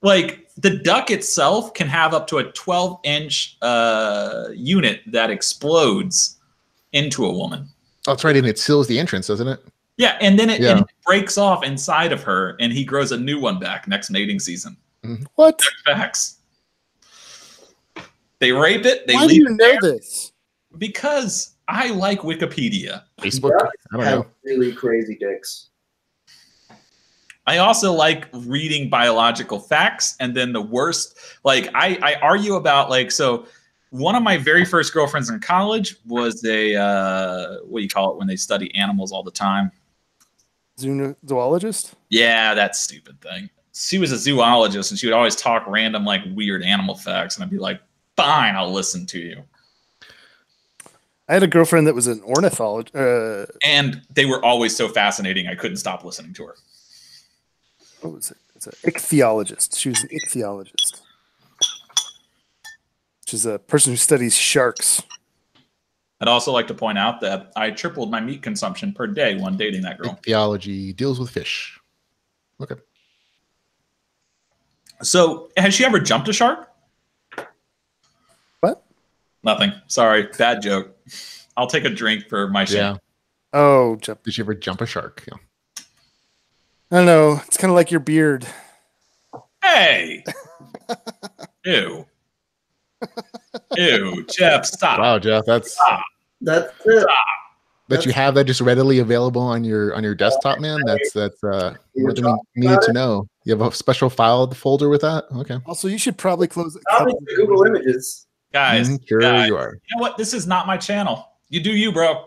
Like the duck itself can have up to a 12-inch unit that explodes into a woman. Oh, that's right. And it seals the entrance, doesn't it? Yeah, and then it breaks off inside of her and he grows a new one back next mating season. Mm-hmm. What? Facts. They rape it. They Why do leave you it know there this? because I like Wikipedia. Facebook? I don't know. Really crazy dicks. I also like reading biological facts, and then the worst, like I argue about so one of my very first girlfriends in college was a what do you call it when they study animals all the time? Zoologist? Yeah, that stupid thing. She was a zoologist, and she would always talk random weird animal facts, and I'd be like, fine, I'll listen to you. I had a girlfriend that was an ornithologist. And they were always so fascinating, I couldn't stop listening to her. What was it? It's an ichthyologist. She was an ichthyologist, which is a person who studies sharks. I'd also like to point out that I tripled my meat consumption per day when dating that girl. Theology deals with fish. Okay. So, has she ever jumped a shark? What? Nothing. Sorry, bad joke. I'll take a drink for my shame. Yeah. Oh, Did you ever jump a shark? Yeah. I don't know. It's kind of like your beard. Hey! Ew. Ew, Jeff, stop. Wow, Jeff, that's That's it. that you have that just readily available on your desktop, man. That's more than we needed to know. You have a special file folder with that? Okay. Also, you should probably close it. I'll make the Google Images. Guys, Sure guys, you are. you know what? This is not my channel. You do you, bro.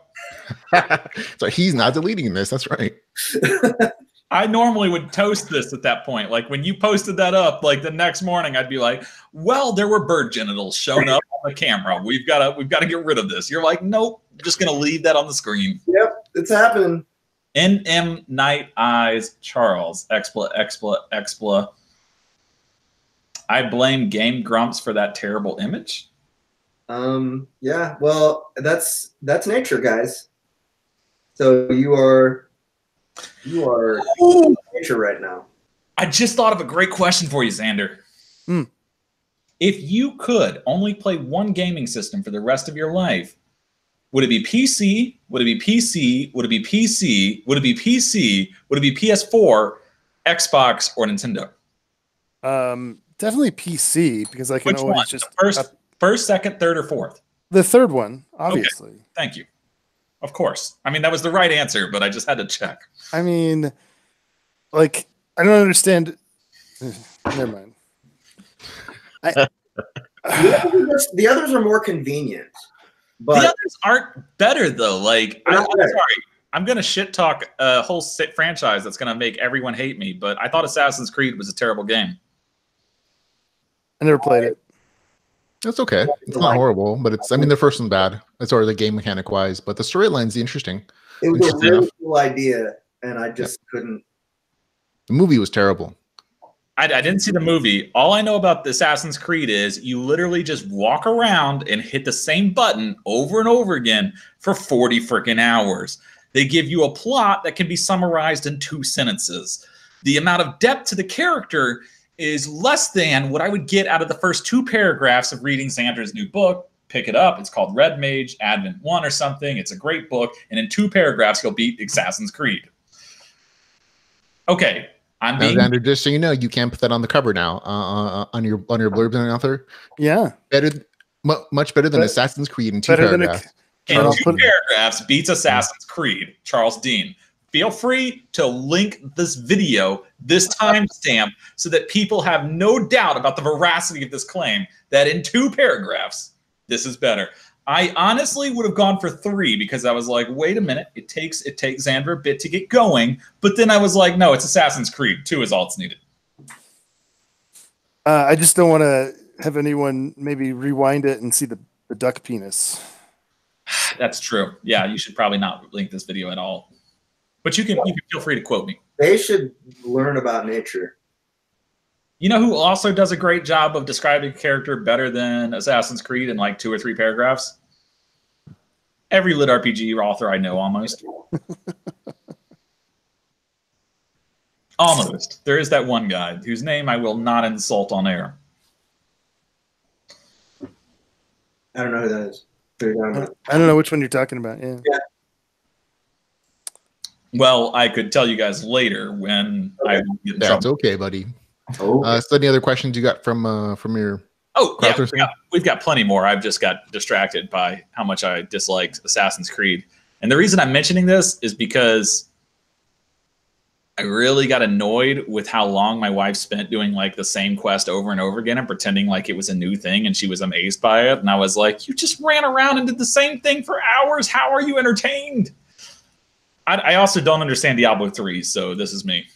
So he's not deleting this. That's right. I normally would toast this at that point. Like when you posted that up, like the next morning, I'd be like, "Well, there were bird genitals showing up on the camera. We've got to get rid of this." You're like, "Nope, I'm just gonna leave that on the screen." Yep, it's happening. NM Night Eyes Charles expla. I blame Game Grumps for that terrible image. Yeah, well, that's nature, guys. So you are nature right now. I just thought of a great question for you, Xander. If you could only play one gaming system for the rest of your life, would it be PC? Would it be PC? Would it be PC? Would it be PC? Would it be PS4, Xbox, or Nintendo? Definitely PC, because I can Which always one? just First, second, third, or fourth? the third one, obviously. Okay. Thank you. Of course. I mean, that was the right answer, but I just had to check. I mean, like, I don't understand. Never mind. The others are more convenient, but the others aren't better though. Like, I'm sorry, I'm gonna shit talk a whole franchise that's gonna make everyone hate me. But I thought Assassin's Creed was a terrible game. I never played it. It's okay. It's not horrible, but it's. I mean, the first one's bad. It's already the game mechanic wise, but the storyline's interesting. it was a really cool idea, and I just couldn't. The movie was terrible. I didn't see the movie. All I know about the Assassin's Creed is you literally just walk around and hit the same button over and over again for 40 freaking hours. They give you a plot that can be summarized in 2 sentences. The amount of depth to the character is less than what I would get out of the first 2 paragraphs of reading Xander's new book. Pick it up. It's called Red Mage, Advent 1 or something. It's a great book. And in 2 paragraphs, you'll beat Assassin's Creed. Okay. Xander, just so you know, you can't put that on the cover now on your blurbs and author. Yeah, much better than Assassin's Creed in 2 paragraphs. In 2 paragraphs beats Assassin's Creed. Charles Dean. Feel free to link this video, this timestamp, so that people have no doubt about the veracity of this claim that in 2 paragraphs, this is better. I honestly would have gone for 3 because I was like, wait a minute, it takes Xander a bit to get going. But then I was like, no, it's Assassin's Creed. 2 is all it's needed. I just don't want to have anyone maybe rewind it and see the duck penis. That's true. Yeah, you should probably not link this video at all. But you can feel free to quote me. They should learn about nature. You know who also does a great job of describing a character better than Assassin's Creed in like 2 or 3 paragraphs? Every lit RPG author I know, almost. Almost. There is that one guy whose name I will not insult on air. I don't know who that is. I don't know which one you're talking about. Yeah. Well, I could tell you guys later when I get in That's trouble. okay, buddy. Oh. So any other questions you got from your? Oh, yeah, we've got plenty more. I've just got distracted by how much I disliked Assassin's Creed. And the reason I'm mentioning this is because I really got annoyed with how long my wife spent doing like the same quest over and over again and pretending like it was a new thing and she was amazed by it. And I was like, you just ran around and did the same thing for hours. How are you entertained? I also don't understand Diablo 3, so this is me.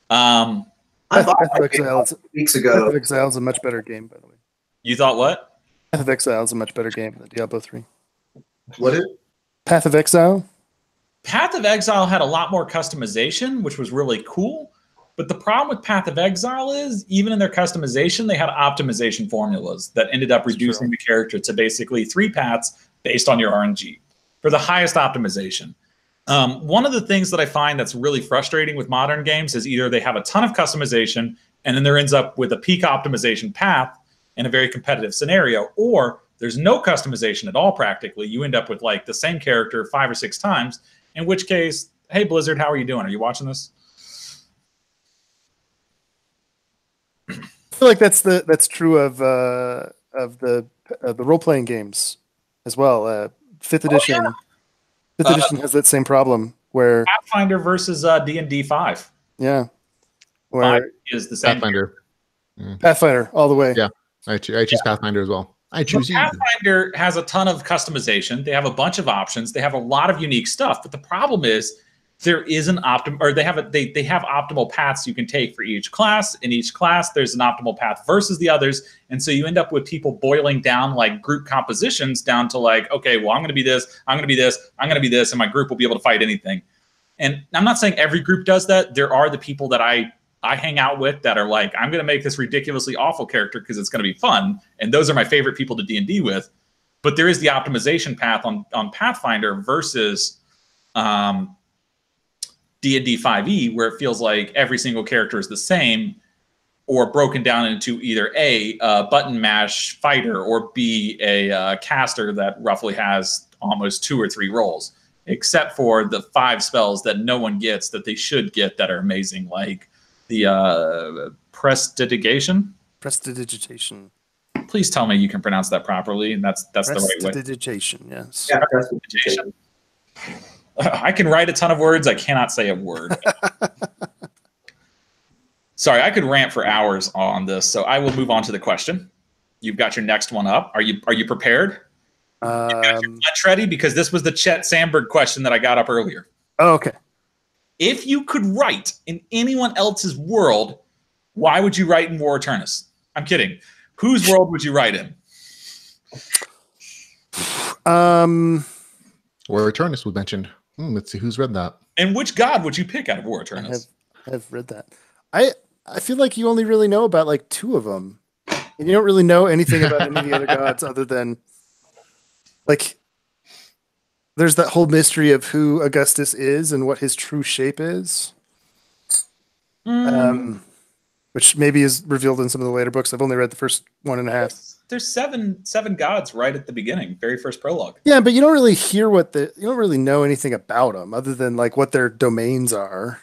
I thought weeks ago. Path of Exile is a much better game, by the way. You thought what? Path of Exile is a much better game than Diablo 3. What is it? Path of Exile? Path of Exile had a lot more customization, which was really cool. But the problem with Path of Exile is, even in their customization, they had optimization formulas that ended up reducing the character to basically 3 paths based on your RNG for the highest optimization. One of the things that I find that's really frustrating with modern games is either they have a ton of customization and then there ends up with a peak optimization path in a very competitive scenario, or there's no customization at all practically. You end up with like the same character 5 or 6 times, in which case, hey Blizzard, how are you doing? Are you watching this? I feel like that's true of the role-playing games as well. 5th edition. Oh, yeah. 5th edition has that same problem where Pathfinder versus D&D 5. Yeah. Where 5 is the same. Pathfinder. Pathfinder all the way. Yeah. I choose Pathfinder as well. I choose Pathfinder has a ton of customization. They have a bunch of options. They have a lot of unique stuff. But the problem is there is an optimal, or they have optimal paths you can take for each class. In each class, there's an optimal path versus the others, and so you end up with people boiling down like group compositions down to like, okay, well, I'm going to be this, I'm going to be this, I'm going to be this, and my group will be able to fight anything. And I'm not saying every group does that. There are the people that I hang out with that are like, I'm going to make this ridiculously awful character because it's going to be fun, and those are my favorite people to D&D with. But there is the optimization path on Pathfinder versus D&D 5e, where it feels like every single character is the same, or broken down into either A, button mash fighter, or B, a caster that roughly has almost 2 or 3 roles, except for the 5 spells that no one gets that they should get that are amazing, like the Prestidigitation. Prestidigitation. Please tell me you can pronounce that properly, and that's the right way. Prestidigitation, yes. Yeah, prestidigitation. I can write a ton of words. I cannot say a word. Sorry, I could rant for hours on this, so I will move on to the question. You've got your next one up. Are you prepared? You got your lunch ready? Because this was the Chet Sandberg question that I got up earlier. Oh, okay. If you could write in anyone else's world, why would you write in War Eternus? I'm kidding. Whose world would you write in? War Eternus was mentioned. Let's see who's read that. And which god would you pick out of War Eternus? I have read that. I feel like you only really know about like 2 of them. And you don't really know anything about any of the other gods other than like there's that whole mystery of who Augustus is and what his true shape is. Which maybe is revealed in some of the later books. I've only read the first 1.5. There's seven gods right at the beginning, very first prologue. Yeah, but you don't really hear you don't really know anything about them other than like what their domains are.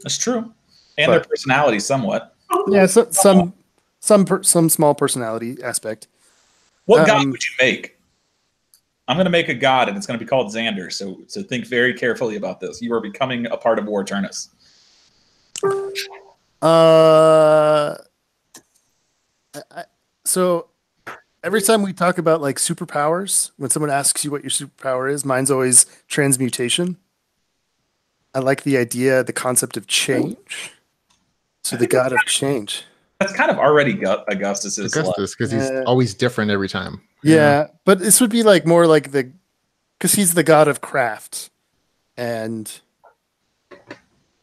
That's true, and their personality somewhat. Yeah, so, some small personality aspect. What god would you make? I'm going to make a god, and it's going to be called Xander. So think very carefully about this. You are becoming a part of War Eternus. So every time we talk about like superpowers, when someone asks you what your superpower is, mine's always transmutation. I like the concept of change. So the god of change. That's kind of already Augustus's. Augustus, because he's always different every time. Yeah, but this would be like more like because he's the god of craft, and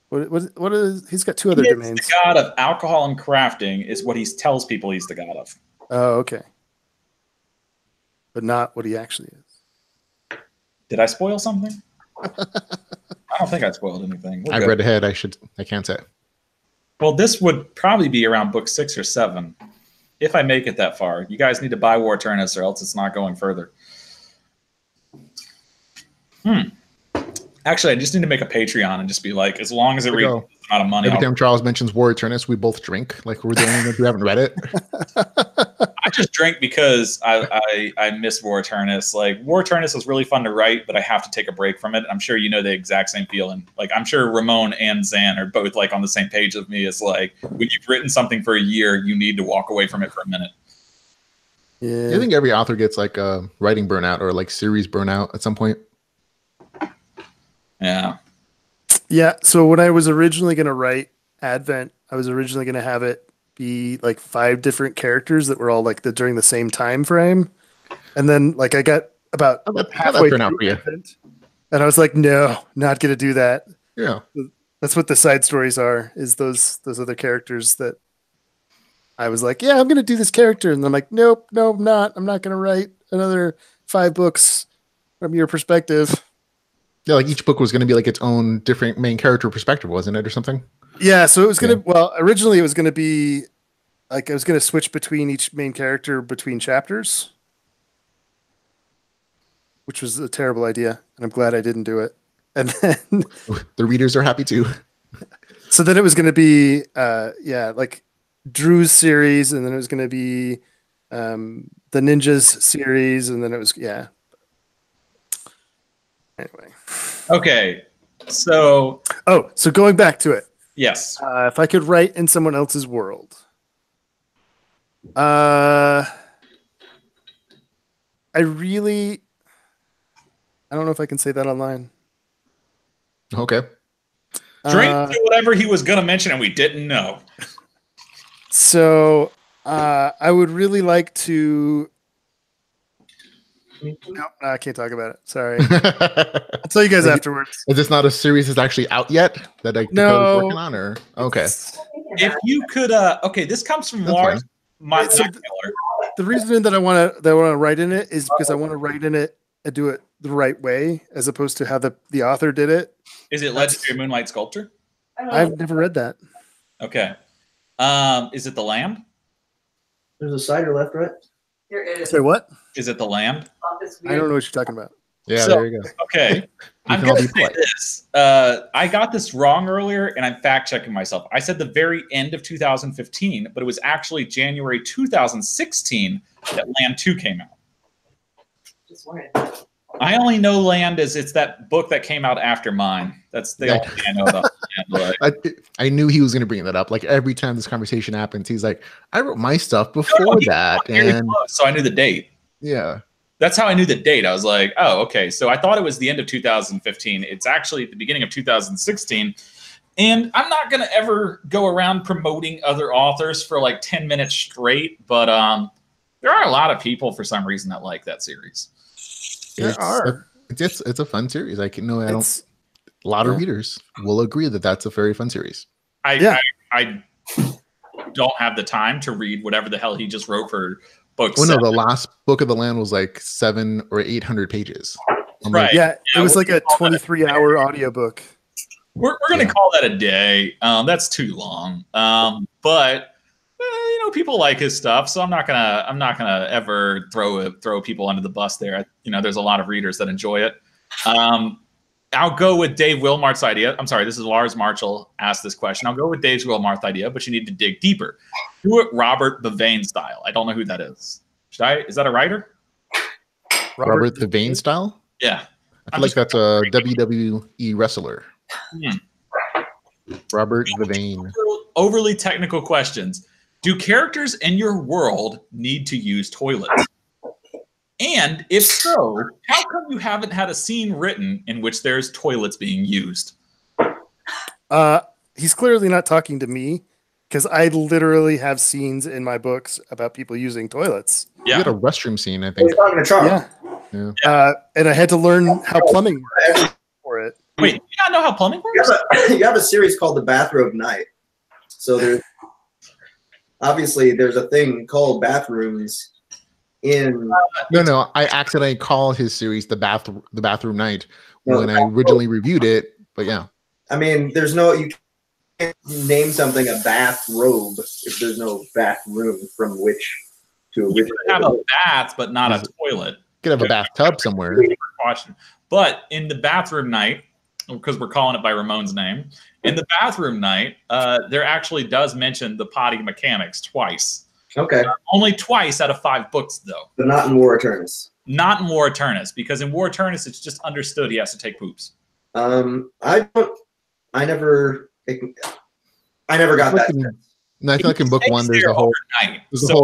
what is he's got 2 other domains. The god of alcohol and crafting is what he tells people he's the god of. Oh, okay, but not what he actually is. Did I spoil something? I don't think I spoiled anything. I read ahead. I can't say. Well, this would probably be around book 6 or 7. If I make it that far. You guys need to buy War Eternus or else it's not going further. Actually, I just need to make a Patreon and just be like, as long as it reaches the amount of money. Every time Charles mentions War Eternus, we both drink. Like we're the only ones who haven't read it. I just drink because I miss War Eternus. Like War Eternus was really fun to write, but I have to take a break from it. I'm sure you know the exact same feeling. Like I'm sure Ramon and Zan are both like on the same page with me. It's like when you've written something for a year, you need to walk away from it for a minute. Yeah, I think every author gets like a writing burnout or like series burnout at some point. Yeah. Yeah. So when I was originally going to write Advent, I was originally going to have it be like 5 different characters that were all like during the same time frame, and then like I got about halfway through Advent, and I was like, no, not going to do that. Yeah, that's what the side stories are. Is those other characters that I was like, yeah, I'm going to do this character, and I'm like, nope, no, I'm not. I'm not going to write another 5 books from your perspective. Yeah, like each book was going to be like its own different main character perspective, wasn't it, or something? Yeah, so it was going to, well, originally it was going to be like I was going to switch between each main character between chapters, which was a terrible idea, and I'm glad I didn't do it. And then the readers are happy too. So then it was going to be, like Drew's series, and then it was going to be the Ninjas series, and then it was, Anyway. Okay, so. So going back to it. Yes. If I could write in someone else's world. I don't know if I can say that online. Okay. Drink to whatever he was going to mention and we didn't know. So I would really like to. No, I can't talk about it. Sorry. I'll tell you guys afterwards. Is this not a series that's actually out yet that Dakota's working on? Or okay. If you could, okay, this comes from Lars. The reason that I want to write in it is because I want to write in it and do it the right way, as opposed to how the author did it. Is it Legendary Moonlight Sculptor? I've never read that. Okay. Is it The Land? There's a cider left, right? Here it is. Say what? Is it The Land? I don't know what you're talking about. Yeah, So, there you go. Okay. I'm going to say this. I got this wrong earlier, and I'm fact-checking myself. I said the very end of 2015, but it was actually January 2016 that Land 2 came out. Just worried. I only know Land as it's that book that came out after mine. That's the only thing I know about Land. I knew he was going to bring that up. Like every time this conversation happens, he's like, I wrote my stuff before that. And so I knew the date. Yeah. That's how I knew the date. I was like, oh, okay. So I thought it was the end of 2015. It's actually at the beginning of 2016. And I'm not going to ever go around promoting other authors for like 10 minutes straight. But there are a lot of people for some reason that like that series. It's a fun series. A lot of readers will agree that that's a very fun series. I don't have the time to read whatever the hell he just wrote for books. Oh no, the last book of the Land was like 700 or 800 pages. Right. Yeah, it was like a 23-hour audiobook. We're going to call that a day. That's too long. But people like his stuff, so I'm not gonna ever throw people under the bus there. There's a lot of readers that enjoy it. I'll go with Dave Wilmarth's idea. I'm sorry, this is Lars Marshall asked this question. I'll go with Dave Wilmarth's idea, but you need to dig deeper. Do it Robert Bavane style. I don't know who that is. Is that a writer? Robert Bavane style? Yeah. I feel like that's a WWE wrestler. Robert Bavane. Overly technical questions. Do characters in your world need to use toilets? And if so, how come you haven't had a scene written in which there's toilets being used? He's clearly not talking to me, because I literally have scenes in my books about people using toilets. Yeah. You had a restroom scene, I think. He's talking to Charles. Yeah. And I had to learn how plumbing works for it. Wait, you not know how plumbing works? You have a series called The Bathrobe Night. So there's there's a thing called bathrooms in. No. I accidentally called his series the Bathroom Night when I originally reviewed it. But yeah. I mean, you can't name something a bathrobe if there's no bathroom from which to which. You could have a bath, but not a toilet. You could have a bathtub somewhere. But in The Bathroom Night, because we're calling it by Ramon's name, in The Bathroom Night, there actually does mention the potty mechanics twice. Okay. Only twice out of 5 books, though. But not in War Eternus. Not in War Eternus, because in War Eternus, it's just understood he has to take poops. I never got that. No, I feel like in book 1, there's a whole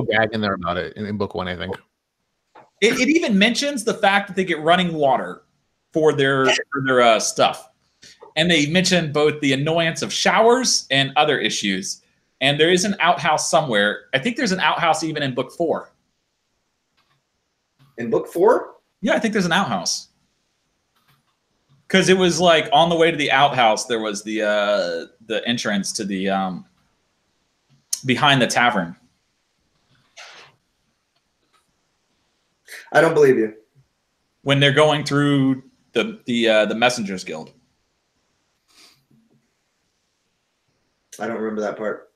gag in there about it in book 1, I think. It even mentions the fact that they get running water for their stuff. And they mention both the annoyance of showers and other issues. And there is an outhouse somewhere. I think there's an outhouse even in book 4. In book 4? Yeah, I think there's an outhouse. Because it was like on the way to the outhouse, there was the entrance to the behind the tavern. I don't believe you. When they're going through the Messengers Guild. I don't remember that part.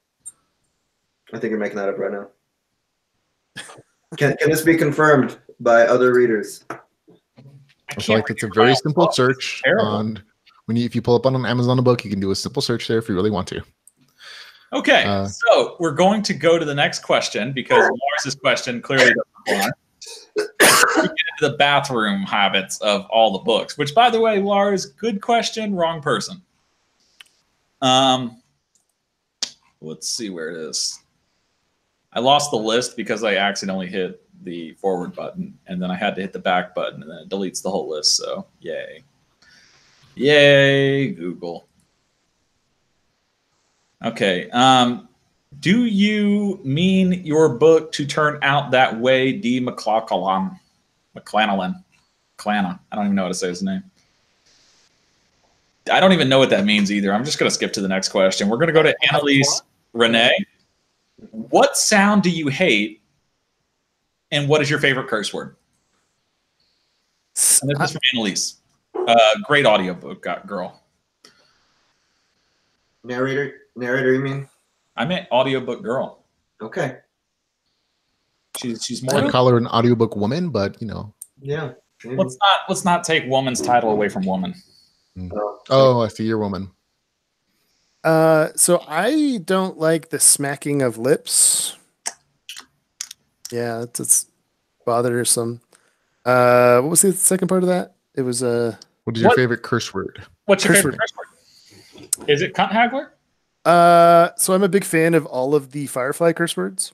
I think you're making that up right now. Can this be confirmed by other readers? I feel like it's a very simple search. If you pull up on an Amazon book, you can do a simple search there if you really want to. Okay, so we're going to go to the next question because Lars's question clearly doesn't apply. We get into the bathroom habits of all the books, which, by the way, Lars, good question, wrong person. Let's see where it is. I lost the list because I accidentally hit the forward button, and then I had to hit the back button, and then it deletes the whole list, so yay. Yay, Google. Okay. Do you mean your book to turn out that way, D. McLaughlin? McClanalan. Clana. I don't even know how to say his name. I don't even know what that means either. I'm just going to skip to the next question. We're going to go to Annalise Renee. What sound do you hate, and what is your favorite curse word? And this is from Annalise. Great audiobook, girl. Narrator, you mean? I meant audiobook girl. Okay. She's more. I call her an audiobook woman, but you know. Yeah. Maybe. Let's not take woman's title away from woman. Oh, I see your woman. So I don't like the smacking of lips. Yeah, it's bothersome. What was the second part of that? It was What is your favorite curse word? What's your favorite curse word? Is it cunt haggler? So I'm a big fan of all of the Firefly curse words.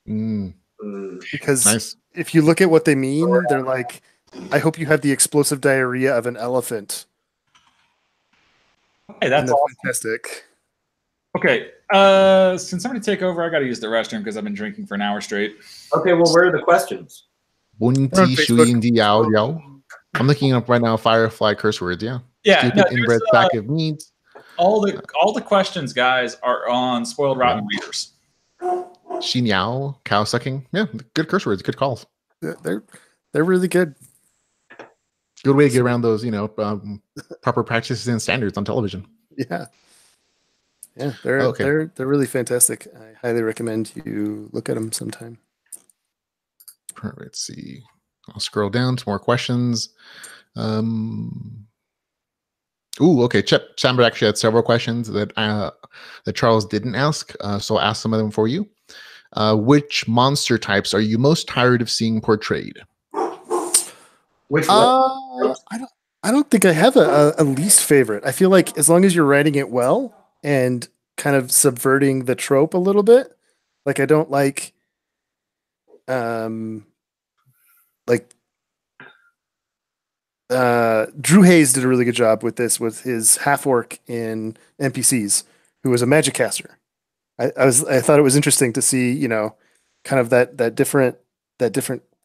Because nice. If you look at what they mean, they're like, I hope you have the explosive diarrhea of an elephant. Hey, that's awesome. Fantastic. Okay, can somebody take over? I got to use the restroom because I've been drinking for an hour straight. Okay, well, where are the questions? I'm looking up right now Firefly curse words. Yeah. Yeah. Stupid inbred sack of meat. All the questions, guys, are on Spoiled Rotten Readers. Xinyao, cow sucking. Yeah, good curse words, good calls. They're really good. Good way to get around those, proper practices and standards on television. Yeah. Yeah, they're really fantastic. I highly recommend you look at them sometime. Let's see. I'll scroll down to more questions. Okay. Chamber actually had several questions that Charles didn't ask, so I'll ask some of them for you. Which monster types are you most tired of seeing portrayed? Which one? I don't think I have a least favorite. I feel like as long as you're writing it well and kind of subverting the trope a little bit, like I don't like Drew Hayes did a really good job with this with his half orc in NPCs, who was a magic caster. I thought it was interesting to see, kind of that different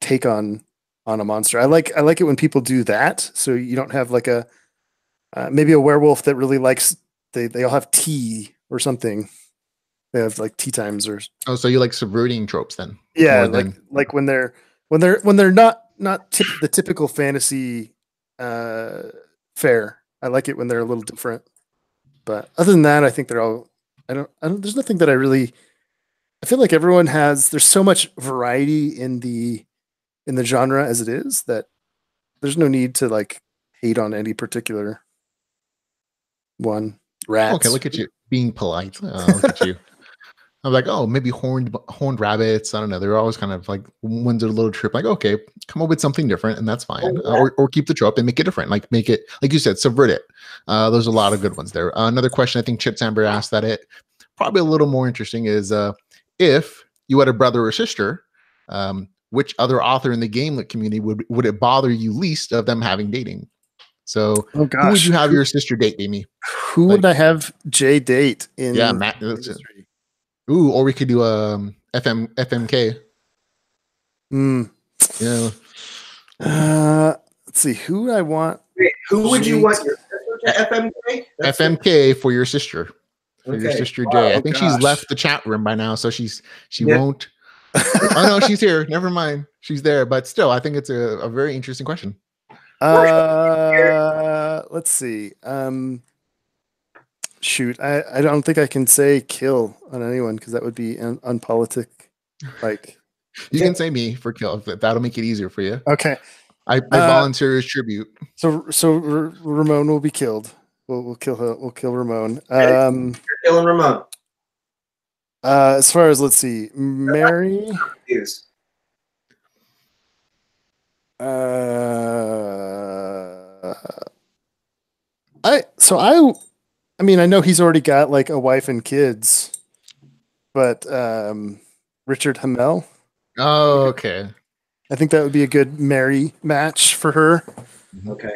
take on a monster. I like it when people do that, so you don't have like a maybe a werewolf that really likes they all have tea or something. They have like tea times or so you like subverting tropes then? Yeah, like when they're not the typical fantasy fare. I like it when they're a little different. But other than that, I think they're all. I don't. There's nothing that I feel like everyone there's so much variety in the genre as it is that there's no need to like hate on any particular one. Rats. Okay, look at you being polite. Look at you. I'm like, oh, maybe horned rabbits. I don't know. They're always kind of like ones that are a little trip. Like, okay, come up with something different, and that's fine. Or keep the trope and make it different. Like make it, like you said, subvert it. There's a lot of good ones there. Another question I think Chip Samber asked that it probably a little more interesting is if you had a brother or sister, which other author in the game community would it bother you least of them having dating? So who would you have your sister date, Amy? Who would I have Jay date in? Yeah, Matt. Ooh, or we could do FMK. Yeah. Let's see. Who would I want? Wait, who would you want your sister to FMK? FMK for your sister. For your sister Jay. I think she's left the chat room by now, so she won't. Oh no, she's here. Never mind. She's there, but still, I think it's a very interesting question. Let's see. Shoot, I don't think I can say kill on anyone because that would be unpolitic. Like you can say me for kill. That'll make it easier for you. Okay. I volunteer as tribute. So Ramon will be killed. We'll kill her. We'll kill Ramon. You're killing Ramon. As far as let's see, Mary. I mean, I know he's already got like a wife and kids, but Richard Hamel. Oh, okay. I think that would be a good Mary match for her. Okay.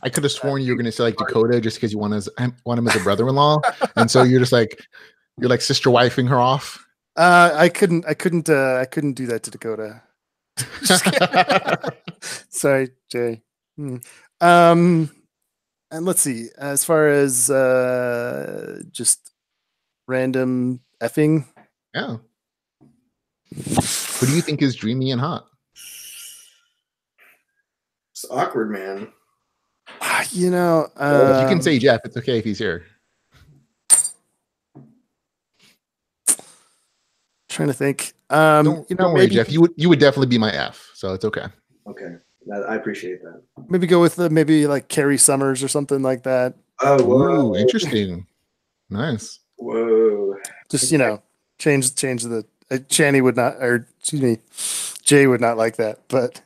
I could have sworn you were going to say like Dakota just because you want him as a brother-in-law, and so you're like sister wifing her off. I couldn't do that to Dakota. Sorry, Jay. And let's see. As far as just random effing, Yeah. Who do you think is dreamy and hot? It's awkward, man. You know, You can say Jeff. It's okay if he's here. Trying to think. Don't worry, maybe, Jeff. You would definitely be my F, so it's okay. Okay, I appreciate that. Maybe go with maybe like Carrie Summers or something like that. Oh, whoa. Ooh, interesting. Nice. Whoa. Just change the. Channy would not, or excuse me, Jay would not like that. But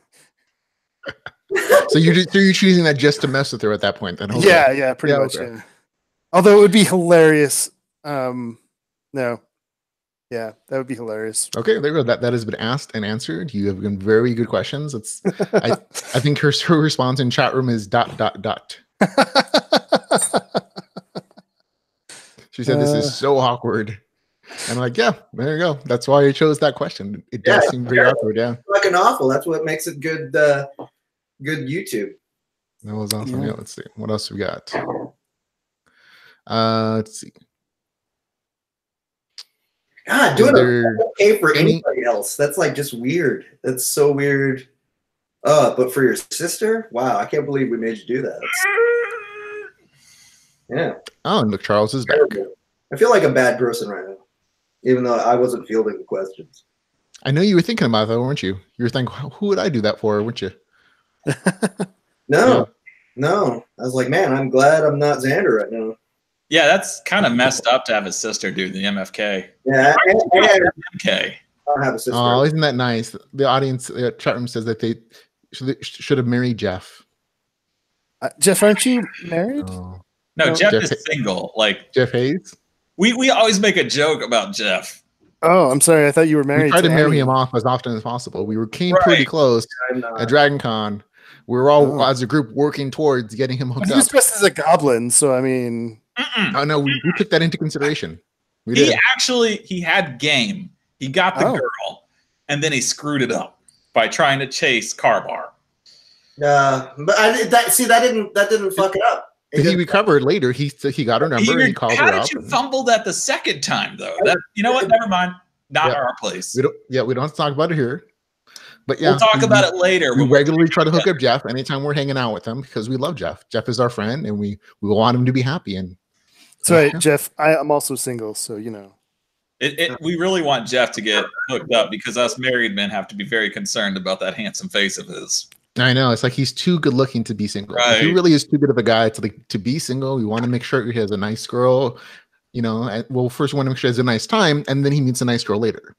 so you're choosing that just to mess with her at that point, then? Okay. Yeah, pretty much. Okay. Yeah. Although it would be hilarious. No. Yeah, that would be hilarious. Okay, there you go. That has been asked and answered. You have been very good questions. It's I think her response in chat room is ... She said this is so awkward. And I'm like, yeah, there you go. That's why I chose that question. It does seem very awkward, yeah. Fucking awful. That's what makes it good YouTube. That was awesome. Yeah, let's see. What else we got? Let's see. God, doing it okay for anybody else. That's like just weird. That's so weird. But for your sister? Wow, I can't believe we made you do that. Yeah. Oh, and look, Charles is back. I feel like a bad person right now, even though I wasn't fielding the questions. I know you were thinking about that, weren't you? You were thinking, who would I do that for, weren't you? No. I was like, man, I'm glad I'm not Xander right now. Yeah, that's kind of messed up to have his sister do the MFK. Yeah, MFK. I don't have a sister. Oh, isn't that nice? The audience, the chat room says that they should have married Jeff. Jeff, aren't you married? Oh. No, Jeff is single. Like Jeff Hayes. We always make a joke about Jeff. Oh, I'm sorry. I thought you were married. We tried to marry him off as often as possible. We came pretty close at Dragon Con. We were all as a group working towards getting him hooked up. He was dressed as a goblin, so I mean. Oh no, we took that into consideration. He had game. He got the girl, and then he screwed it up by trying to chase Carbar. But that didn't fuck it up. He recovered later. He got her number and he called her up. How did you fumble that the second time though? You know what? Never mind. Not our place. We don't have to talk about it here. But yeah, we'll talk about it later. We regularly try to hook up Jeff anytime we're hanging out with him because we love Jeff. Jeff is our friend, and we want him to be happy. And that's right, Jeff. I'm also single, so you know. We really want Jeff to get hooked up because us married men have to be very concerned about that handsome face of his. I know, it's like he's too good looking to be single. Right. He really is too good of a guy to be single. We want to make sure he has a nice girl. You know, well, first we want to make sure he has a nice time, and then he meets a nice girl later.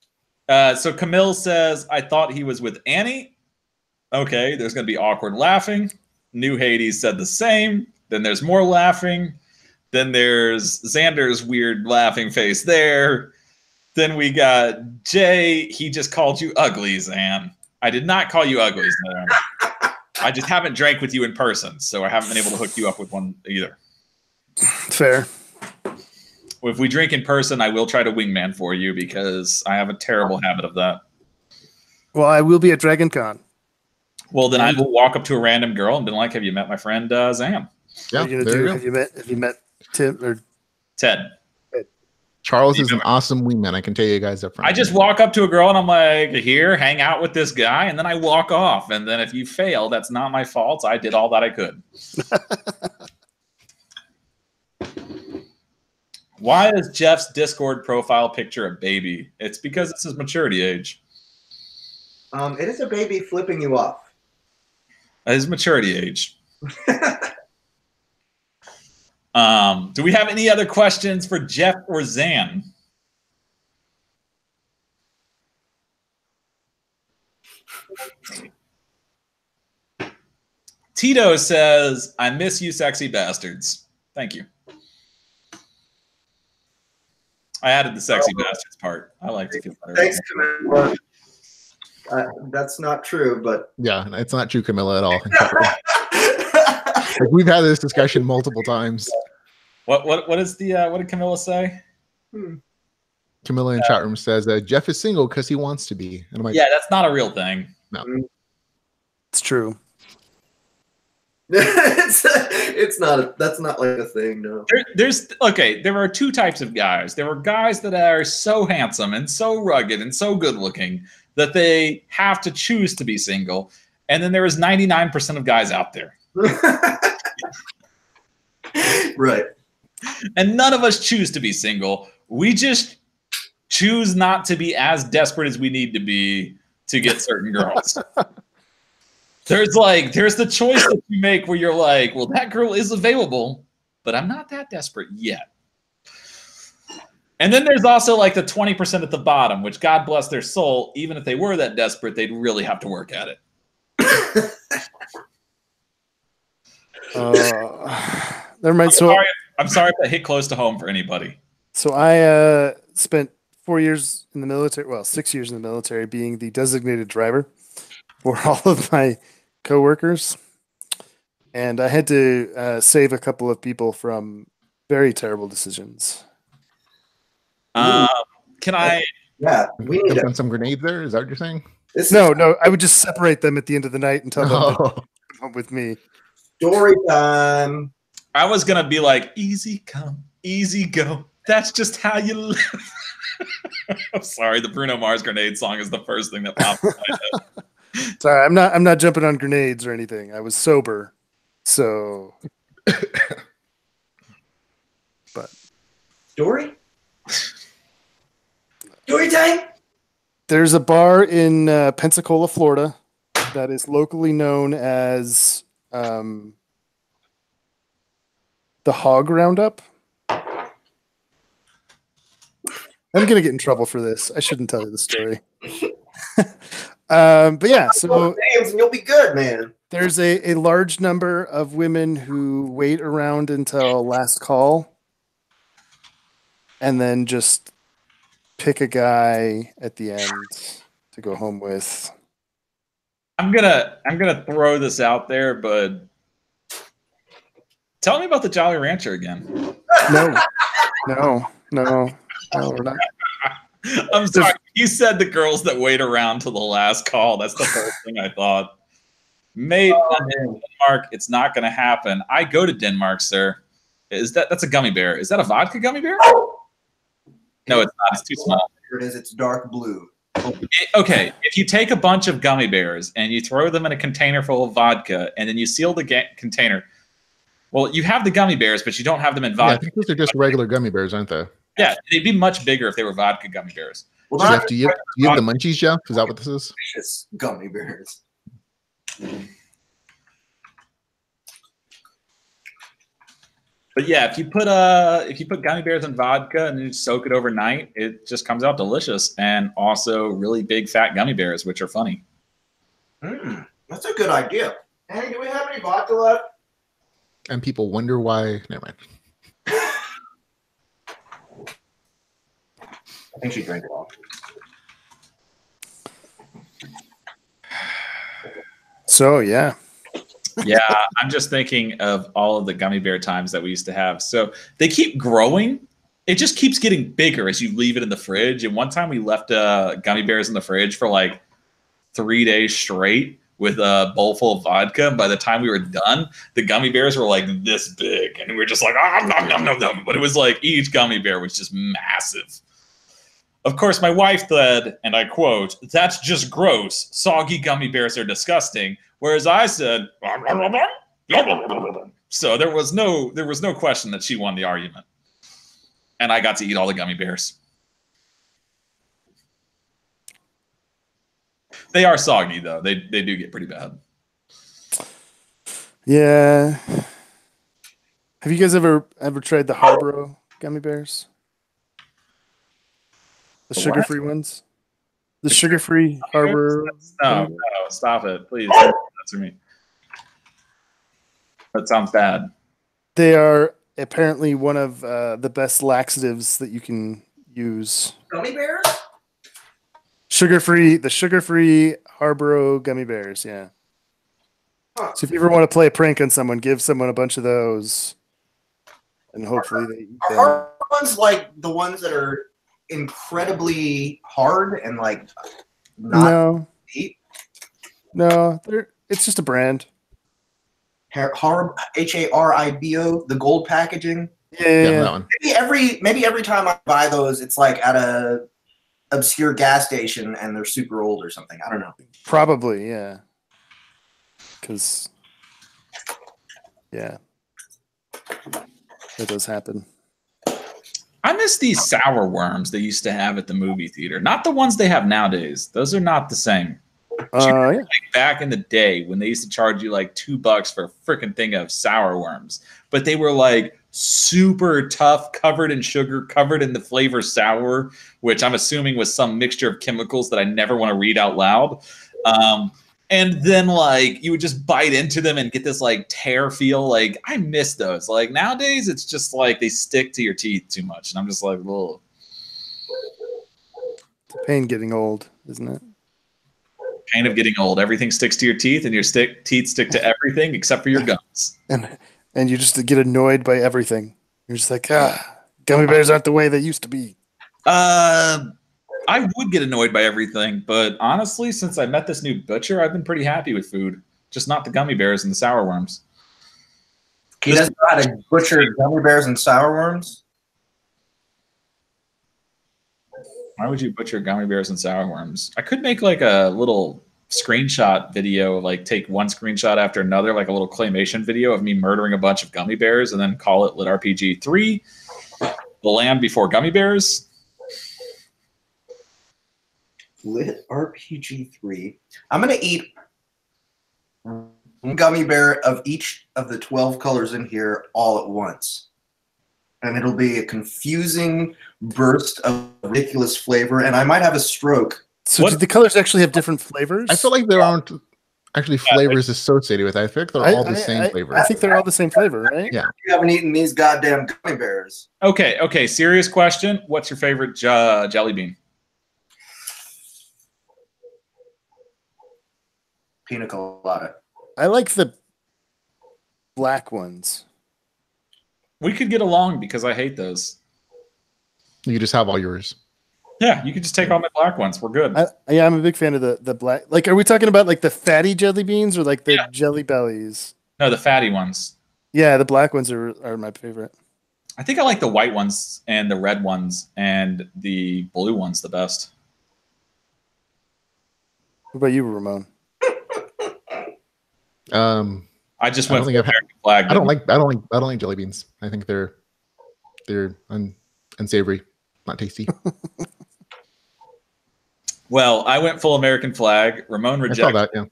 So Camille says, I thought he was with Annie. Okay, there's going to be awkward laughing. New Hades said the same. Then there's more laughing. Then there's Xander's weird laughing face there. Then we got Jay. He just called you ugly, Zan. I did not call you ugly, Zan. I just haven't drank with you in person, so I haven't been able to hook you up with one either. Fair. If we drink in person, I will try to wingman for you because I have a terrible habit of that. Well, I will be at Dragon Con. Well, then I will walk up to a random girl and be like, "Have you met my friend Zam?" Yeah, have you met Tim or Ted? Charles is an awesome wingman. I can tell you guys up front. I just walk up to a girl and I'm like, "Here, hang out with this guy," and then I walk off. And then if you fail, that's not my fault. I did all that I could. Why is Jeff's Discord profile picture a baby? It's because it's his maturity age. It is a baby flipping you off. His maturity age. Do we have any other questions for Jeff or Zan? Tito says, I miss you, sexy bastards. Thank you. I added the sexy bastards part. I like to feel better. Thanks, Camilla. That's not true, but yeah, it's not true, Camilla, at all. Like, we've had this discussion multiple times. What did Camilla say? Camilla in chat room says Jeff is single because he wants to be. And I'm like, Yeah, that's not a real thing. No. It's true. It's not. That's not like a thing. No. There are two types of guys. There are guys that are so handsome and so rugged and so good looking that they have to choose to be single, and then there is 99% of guys out there. Right. And none of us choose to be single. We just choose not to be as desperate as we need to be to get certain girls. There's the choice that you make where you're like, well, that girl is available, but I'm not that desperate yet. And then there's also like the 20% at the bottom, which God bless their soul, even if they were that desperate, they'd really have to work at it. Never mind. I'm sorry if that hit close to home for anybody. So I spent 4 years in the military, well, 6 years in the military, being the designated driver for all of my coworkers, and I had to save a couple of people from very terrible decisions. Can I? Yeah, we need to some grenades there. Is that what you're saying? No, I would just separate them at the end of the night and tell them to come home with me. Story time. I was gonna be like, easy come, easy go. That's just how you live. I'm sorry, the Bruno Mars grenade song is the first thing that popped in my head. Sorry, I'm not jumping on grenades or anything. I was sober, so. But story time. There's a bar in Pensacola, Florida, that is locally known as the Hog Roundup. I'm gonna get in trouble for this. I shouldn't tell you the story. But yeah, so names and you'll be good, man. There's a large number of women who wait around until last call and then just pick a guy at the end to go home with. I'm gonna throw this out there, but tell me about the Jolly Rancher again. No, we're not. I'm sorry. You said the girls that wait around till the last call. That's the first thing I thought. Mate, Denmark, it's not going to happen. I go to Denmark, sir. That's a gummy bear? Is that a vodka gummy bear? No, it's not. It's too small. Here it is. It's dark blue. Okay, if you take a bunch of gummy bears and you throw them in a container full of vodka and then you seal the container, well, you have the gummy bears, but you don't have them in vodka. Yeah, I think those are just regular gummy bears, aren't they? Yeah, they'd be much bigger if they were vodka gummy bears. Well, Jeff, do you have the munchies, Jeff? Is that what this is? It's gummy bears. But yeah, if you put gummy bears in vodka and you soak it overnight, it just comes out delicious, and also really big fat gummy bears, which are funny. That's a good idea. Hey, do we have any vodka left? And people wonder why. Never mind. I think she drank it all. So, yeah. Yeah, I'm just thinking of all of the gummy bear times that we used to have. So they keep growing. It just keeps getting bigger as you leave it in the fridge. And one time we left gummy bears in the fridge for like 3 days straight with a bowl full of vodka. And by the time we were done, the gummy bears were like this big. And we were just like, nom, nom, nom, nom. But it was like each gummy bear was just massive. Of course, my wife said, and I quote, "That's just gross. Soggy gummy bears are disgusting." Whereas I said, so there was no question that she won the argument. And I got to eat all the gummy bears. They are soggy though. They do get pretty bad. Yeah. Have you guys ever tried the Harborough gummy bears? The sugar-free ones? The sugar-free Harbor. No, stop it, please. Don't answer me. That sounds bad. They are apparently one of the best laxatives that you can use. Gummy bears? The sugar-free Harborough gummy bears, yeah. Huh. So if you ever want to play a prank on someone, give someone a bunch of those, and hopefully they eat Are them. hard ones like the ones that are incredibly hard and like not eat? No, it's just a brand. HARIBO, the gold packaging. Yeah, that one. Maybe every time I buy those, it's like at a obscure gas station and they're super old or something. I don't know. Probably, yeah. Because, yeah, that does happen. I miss these sour worms they used to have at the movie theater. Not the ones they have nowadays. Those are not the same. Yeah. Like back in the day when they used to charge you like $2 for a freaking thing of sour worms, but they were like super tough, covered in sugar, covered in the flavor sour, which I'm assuming was some mixture of chemicals that I never want to read out loud. And then like you would just bite into them and get this like tear feel. Like I miss those. Like nowadays it's just like they stick to your teeth too much, and I'm just like, whoa. Pain getting old, isn't it? Pain of getting old. Everything sticks to your teeth, and your teeth stick to everything except for your gums. And you just get annoyed by everything. You're just like, gummy bears aren't the way they used to be. I would get annoyed by everything, but honestly, since I met this new butcher, I've been pretty happy with food. Just not the gummy bears and the sour worms. He doesn't know how to butcher gummy bears and sour worms? Why would you butcher gummy bears and sour worms? I could make like a little screenshot video, like take one screenshot after another, like a little claymation video of me murdering a bunch of gummy bears and then call it Lit RPG 3, The Land Before Gummy Bears. Lit RPG 3. I'm going to eat one gummy bear of each of the 12 colors in here all at once. And it'll be a confusing burst of ridiculous flavor, and I might have a stroke. So do the colors actually have different flavors? I feel like there aren't actually flavors associated with it. I feel like they're all the same flavor. I think they're all the same flavor, right? Yeah. You haven't eaten these goddamn gummy bears. Okay, serious question. What's your favorite jelly bean? Pina colada. I like the black ones. We could get along because I hate those. You just have all yours. Yeah, you could just take all my black ones. We're good. I'm a big fan of the black. Like, are we talking about like the fatty jelly beans or like the jelly bellies? No, the fatty ones. Yeah, the black ones are my favorite. I think I like the white ones and the red ones and the blue ones the best. What about you, Ramon? I just went for American flag. I don't like jelly beans. I think they're unsavory, not tasty. Well, I went full American flag. Ramon rejected. I saw that, yeah.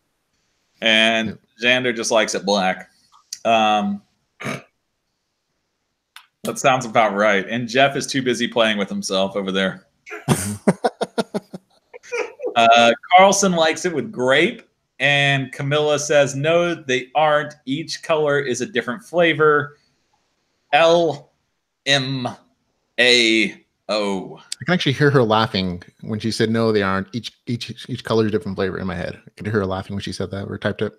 And Xander just likes it black. That sounds about right. And Jeff is too busy playing with himself over there. Carlson likes it with grape. And Camilla says, no, they aren't. Each color is a different flavor. LMAO. I can actually hear her laughing when she said, no, they aren't. Each color is a different flavor in my head. I could hear her laughing when she said that or typed it.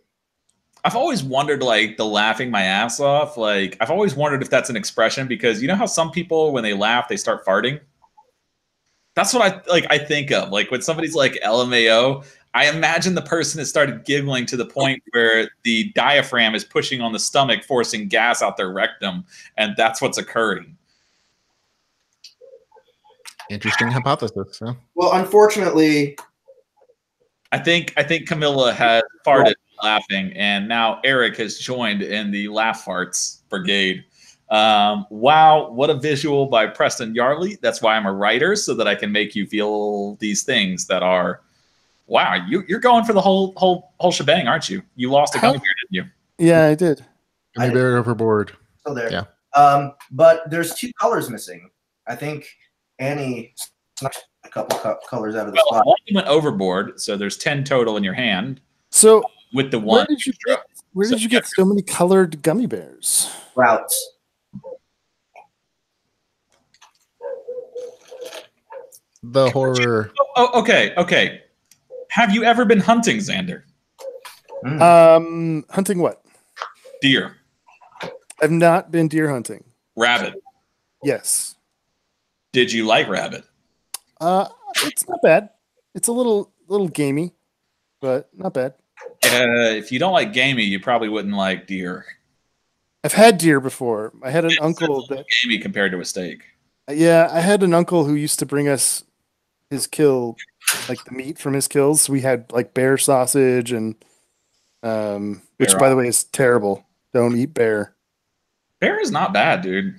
I've always wondered, like, the laughing my ass off. Like, I've always wondered if that's an expression because you know how some people, when they laugh, they start farting? That's what I think of. Like, when somebody's like LMAO, I imagine the person has started giggling to the point where the diaphragm is pushing on the stomach, forcing gas out their rectum, and that's what's occurring. Interesting hypothesis. Huh? Well, unfortunately, I think Camilla has farted laughing, and now Eric has joined in the laugh farts brigade. Wow, what a visual by Preston Yarley. That's why I'm a writer, so that I can make you feel these things that are. Wow, you're going for the whole shebang, aren't you? You lost a gummy bear, didn't you? Yeah, I did. Gummy bear overboard. Still there. Yeah. But there's 2 colors missing. I think Annie snuck a couple colors out of the spot. One went overboard, so there's 10 total in your hand. So with the one, where did you get so many colored gummy bears? Routes. The horror. Oh, okay. Have you ever been hunting, Xander? Hunting what? Deer. I've not been deer hunting. Rabbit. Yes. Did you like rabbit? It's not bad. It's a little gamey, but not bad. If you don't like gamey, you probably wouldn't like deer. I've had deer before. I had an uncle that gamey compared to a steak. Yeah, I had an uncle who used to bring us his kill, like the meat from his kills. We had like bear sausage and which by the way is terrible. Don't eat bear. Bear is not bad, dude.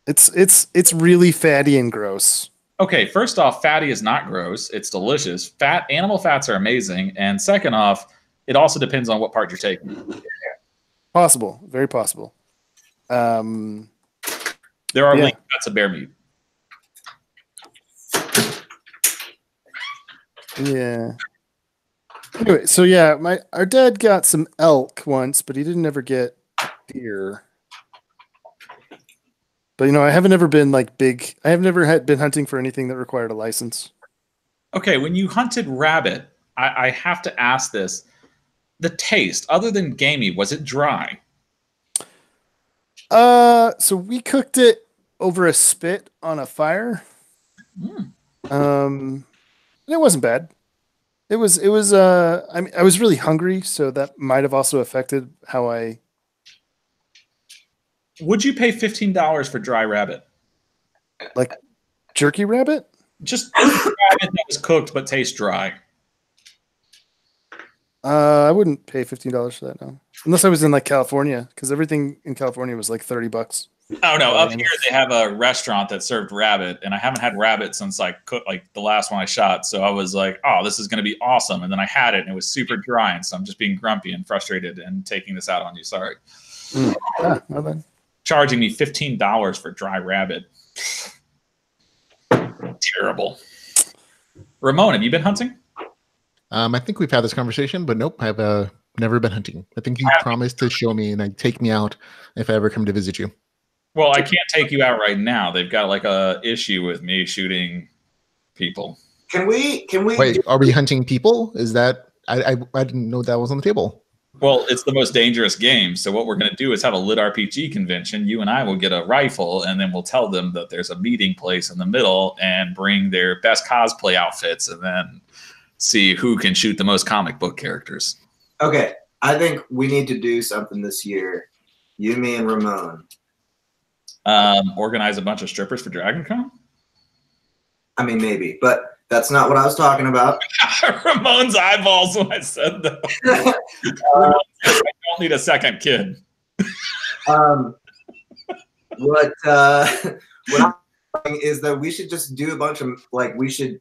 It's really fatty and gross. Okay, first off, fatty is not gross. It's delicious. Animal fats are amazing. And second off, it also depends on what part you're taking. Possible. Very possible. There are lean fats of bear meat. Yeah. Anyway, so yeah, our dad got some elk once, but he didn't ever get deer. But I haven't ever been like big. I have never been hunting for anything that required a license. Okay, when you hunted rabbit, I have to ask this: the taste, other than gamey, was it dry? So we cooked it over a spit on a fire. And it wasn't bad. It was. I mean, I was really hungry, so that might have also affected how I. Would you pay $15 for dry rabbit? Like jerky rabbit? Just rabbit that was cooked but tastes dry. I wouldn't pay $15 for that now, unless I was in like California, because everything in California was like $30. Oh no! Up here they have a restaurant that served rabbit, and I haven't had rabbit since I cooked like the last one I shot. So I was like, "Oh, this is going to be awesome!" And then I had it, and it was super dry, and so I'm just being grumpy and frustrated and taking this out on you. Sorry. Well then. Charging me $15 for dry rabbit. Terrible. Ramon, have you been hunting? I think we've had this conversation, but nope, I've never been hunting. I think you promised to show me and take me out if I ever come to visit you. Well, I can't take you out right now. They've got like a issue with me shooting people. Can we wait? Are we hunting people? Is that I didn't know that was on the table. Well, it's the most dangerous game. So what we're going to do is have a lit RPG convention. You and I will get a rifle, and then we'll tell them that there's a meeting place in the middle and bring their best cosplay outfits, and then see who can shoot the most comic book characters. Okay, I think we need to do something this year. You, me, and Ramon. Organize a bunch of strippers for DragonCon? I mean, maybe, but that's not what I was talking about. Ramon's eyeballs when I said that. I don't need a second kid. What I'm saying is that we should just do a bunch of we should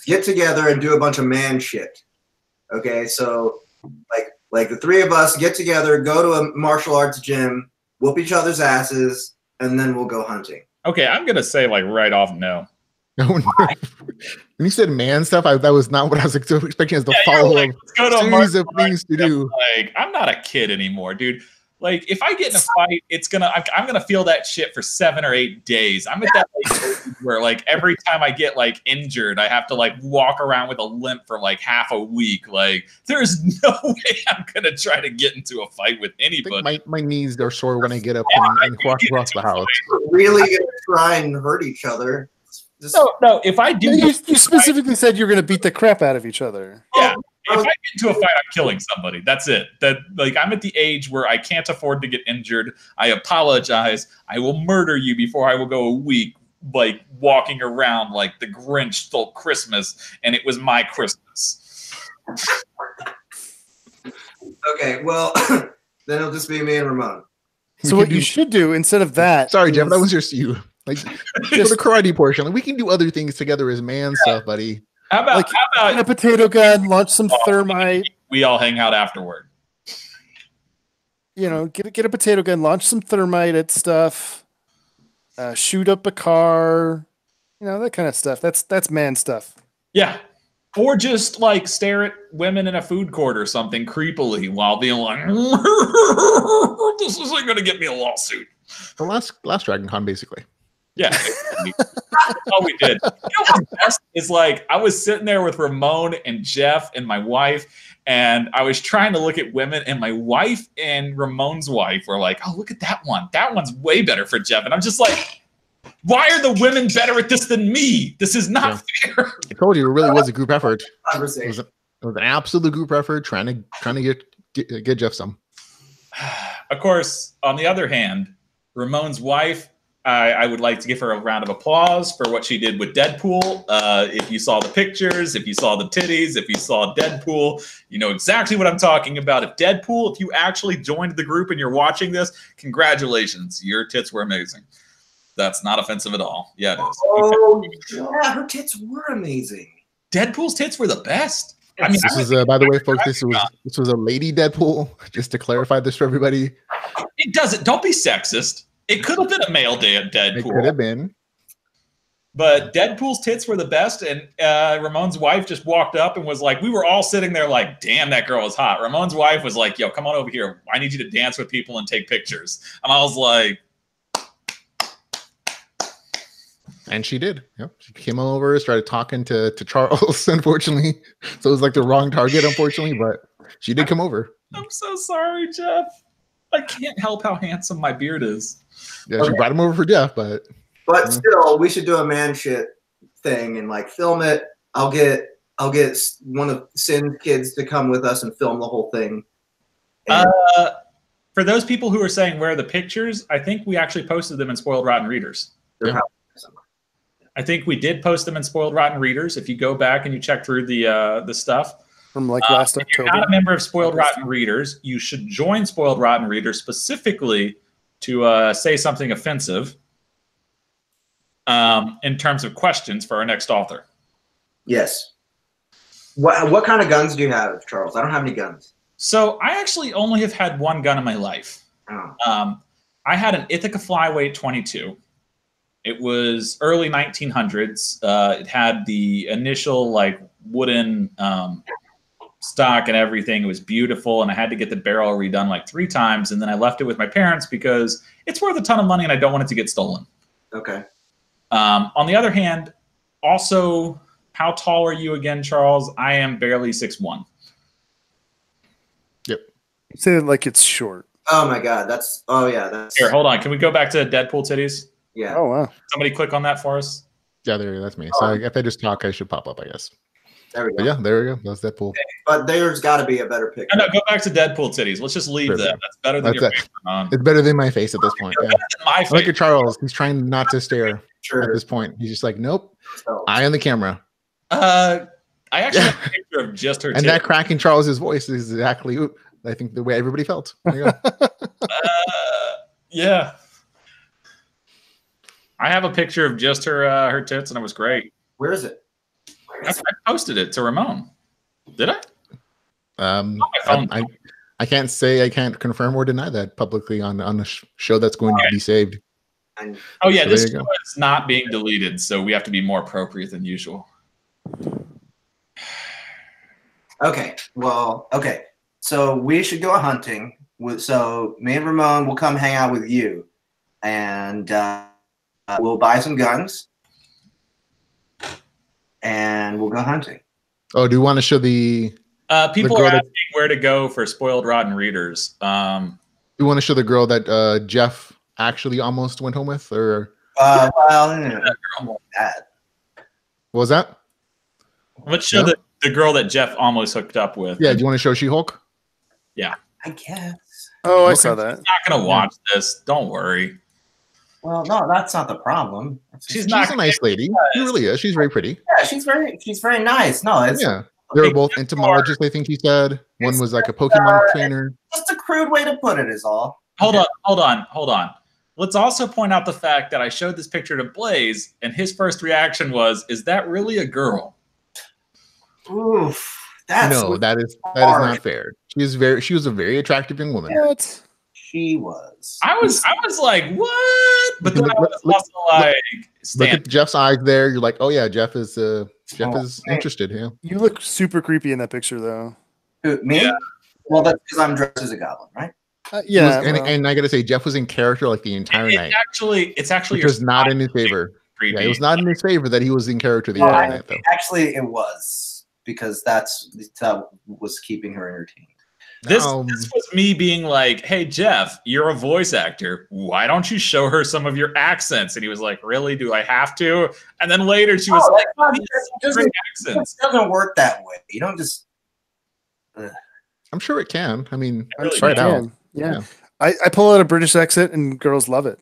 get together and do a bunch of man shit. Okay, so like the three of us get together, go to a martial arts gym, whoop each other's asses, and then we'll go hunting. Okay, I'm gonna say like right off no. When you said man stuff, that was not what I was expecting as the follow-up series of things to do. Like, I'm not a kid anymore, dude. Like, if I get in a fight, I'm gonna feel that shit for 7 or 8 days. I'm at that age where like every time I get like injured, I have to like walk around with a limp for like half a week. Like, there's no way I'm gonna try to get into a fight with anybody. I think my knees are sore when I get up and walk across the house. We're really gonna try and hurt each other. No. If I do, you specifically said you're going to beat the crap out of each other. Yeah. If I get into a fight, I'm killing somebody. That's it. I'm at the age where I can't afford to get injured. I apologize. I will murder you before I will go a week, like walking around like the Grinch stole Christmas, and it was my Christmas. Okay, well, then it'll just be me and Ramon. So what you should do instead of that? Sorry, Jeff, that was just you. Like for the karate portion, like we can do other things together as man stuff, buddy. How about get a potato gun, launch some thermite? We all hang out afterward. Get a potato gun, launch some thermite at stuff, shoot up a car, that kind of stuff. That's man stuff. Yeah, or just like stare at women in a food court or something creepily while being like, "This isn't going to get me a lawsuit." The last Dragon Con, basically. Yeah, that's all we did. What's best is like I was sitting there with Ramon and Jeff and my wife, And I was trying to look at women, and my wife and Ramon's wife were like, "Oh, look at that one. That one's way better for Jeff." And I'm just like, why are the women better at this than me? This is not fair. I told you, it really was a group effort. It Conversation. was an absolute group effort trying to get Jeff some. Of course, on the other hand, Ramon's wife, I would like to give her a round of applause for what she did with Deadpool. If you saw the pictures, if you saw the titties, if you saw Deadpool, you know exactly what I'm talking about. If you actually joined the group and you're watching this, congratulations. Your tits were amazing. That's not offensive at all. Yeah, it is. Oh, yeah, her tits were amazing. Deadpool's tits were the best. I mean, this is by the way, folks. This was a lady Deadpool. Just to clarify this for everybody. It doesn't. Don't be sexist. It could have been a male Deadpool. It could have been. But Deadpool's tits were the best, and Ramon's wife just walked up and was like, we were all sitting there like, damn, that girl was hot. Ramon's wife was like, yo, come on over here. I need you to dance with people and take pictures. And I was like, and she did. Yep. She came over, started talking to Charles, unfortunately. So it was like the wrong target, unfortunately, but she did come over. I'm so sorry, Jeff. I can't help how handsome my beard is. Yeah, she brought him over for Jeff, but still, we should do a man shit thing and like film it. I'll get one of Sin's kids to come with us and film the whole thing. And For those people who are saying where are the pictures, I think we actually posted them in Spoiled Rotten Readers. Yeah. I think we did post them in Spoiled Rotten Readers. If you go back and you check through the stuff from like last October. If you're not a member of Spoiled Rotten Readers, you should join Spoiled Rotten Readers specifically to say something offensive in terms of questions for our next author. Yes. What kind of guns do you have, Charles? I don't have any guns. So I actually only have had one gun in my life. Oh. I had an Ithaca Flyweight 22. It was early 1900s. It had the initial like wooden stock and everything. It was beautiful, and I had to get the barrel redone like 3 times, and then I left it with my parents because it's worth a ton of money and I don't want it to get stolen. Okay. On the other hand, also, how tall are you again, Charles? I am barely 6'1". Yep. Say it like it's short. Oh my God, that's Here, hold on. Can we go back to Deadpool titties? Yeah. Oh wow. Somebody click on that for us. Yeah, that's me. So if I just talk, I should pop up, I guess. There we go. But yeah, there we go. That's Deadpool. But there's got to be a better picture. No, go back to Deadpool titties. Let's just leave that. That's better than your face, Ramon. It's better than my face at this point. Yeah. My face. Look at Charles. He's trying not to stare Sure. at this point. He's just like, nope. So, Eye on the camera. I actually have a picture of just her. And that crack in Charles's voice is exactly, I think, the way everybody felt. There you go. Yeah. I have a picture of just her tits, and it was great. where is it? I posted it to Ramon. Did I? I can't say I can't confirm or deny that publicly on a show that's going to be saved. Oh yeah, So this there you show is not being deleted, so we have to be more appropriate than usual. Okay. Well, okay. So we should go hunting. So me and Ramon will come hang out with you, and we'll buy some guns, and we'll go hunting. Oh, do you want to show the? People are asking where to go for Spoiled Rotten Readers. You want to show the girl that Jeff actually almost went home with, or? Well, What was that? Let's show the girl that Jeff almost hooked up with. Yeah, do you want to show She-Hulk? Yeah. I guess. Oh, I Okay. saw that. She's not going to watch this. Don't worry. Well, no, that's not the problem. She's She's not a nice lady. She really is. She's very pretty. Yeah, she's very nice. No, it's Yeah. They were both entomologists, I think he said. One was like a Pokemon trainer. just a crude way to put it is all. Hold on. Let's also point out the fact that I showed this picture to Blaze, and his first reaction was, "Is that really a girl?" Oof. That's No, that is not fair. She was a very attractive young woman. What? she was. I was like, "What?" But then I was also like, Look "Stan." at Jeff's eyes there. You're like, oh yeah, Jeff is interested. Yeah. You look super creepy in that picture, though. Who, me? Yeah. Well, that's because I'm dressed as a goblin, right? Yeah, And I gotta say, Jeff was in character like the entire night. It's actually Which was not in his favor. creepy. Yeah, it was not in his favor that he was in character the Well, entire night, though. Actually, it was. because that was keeping her entertained. This was me being like, hey, Jeff, you're a voice actor. Why don't you show her some of your accents? And he was like, really? Do I have to? And then later she was like, it doesn't work that way. You don't just... I'm sure it can. I mean, really try it out. Yeah. I pull out a British accent and girls love it.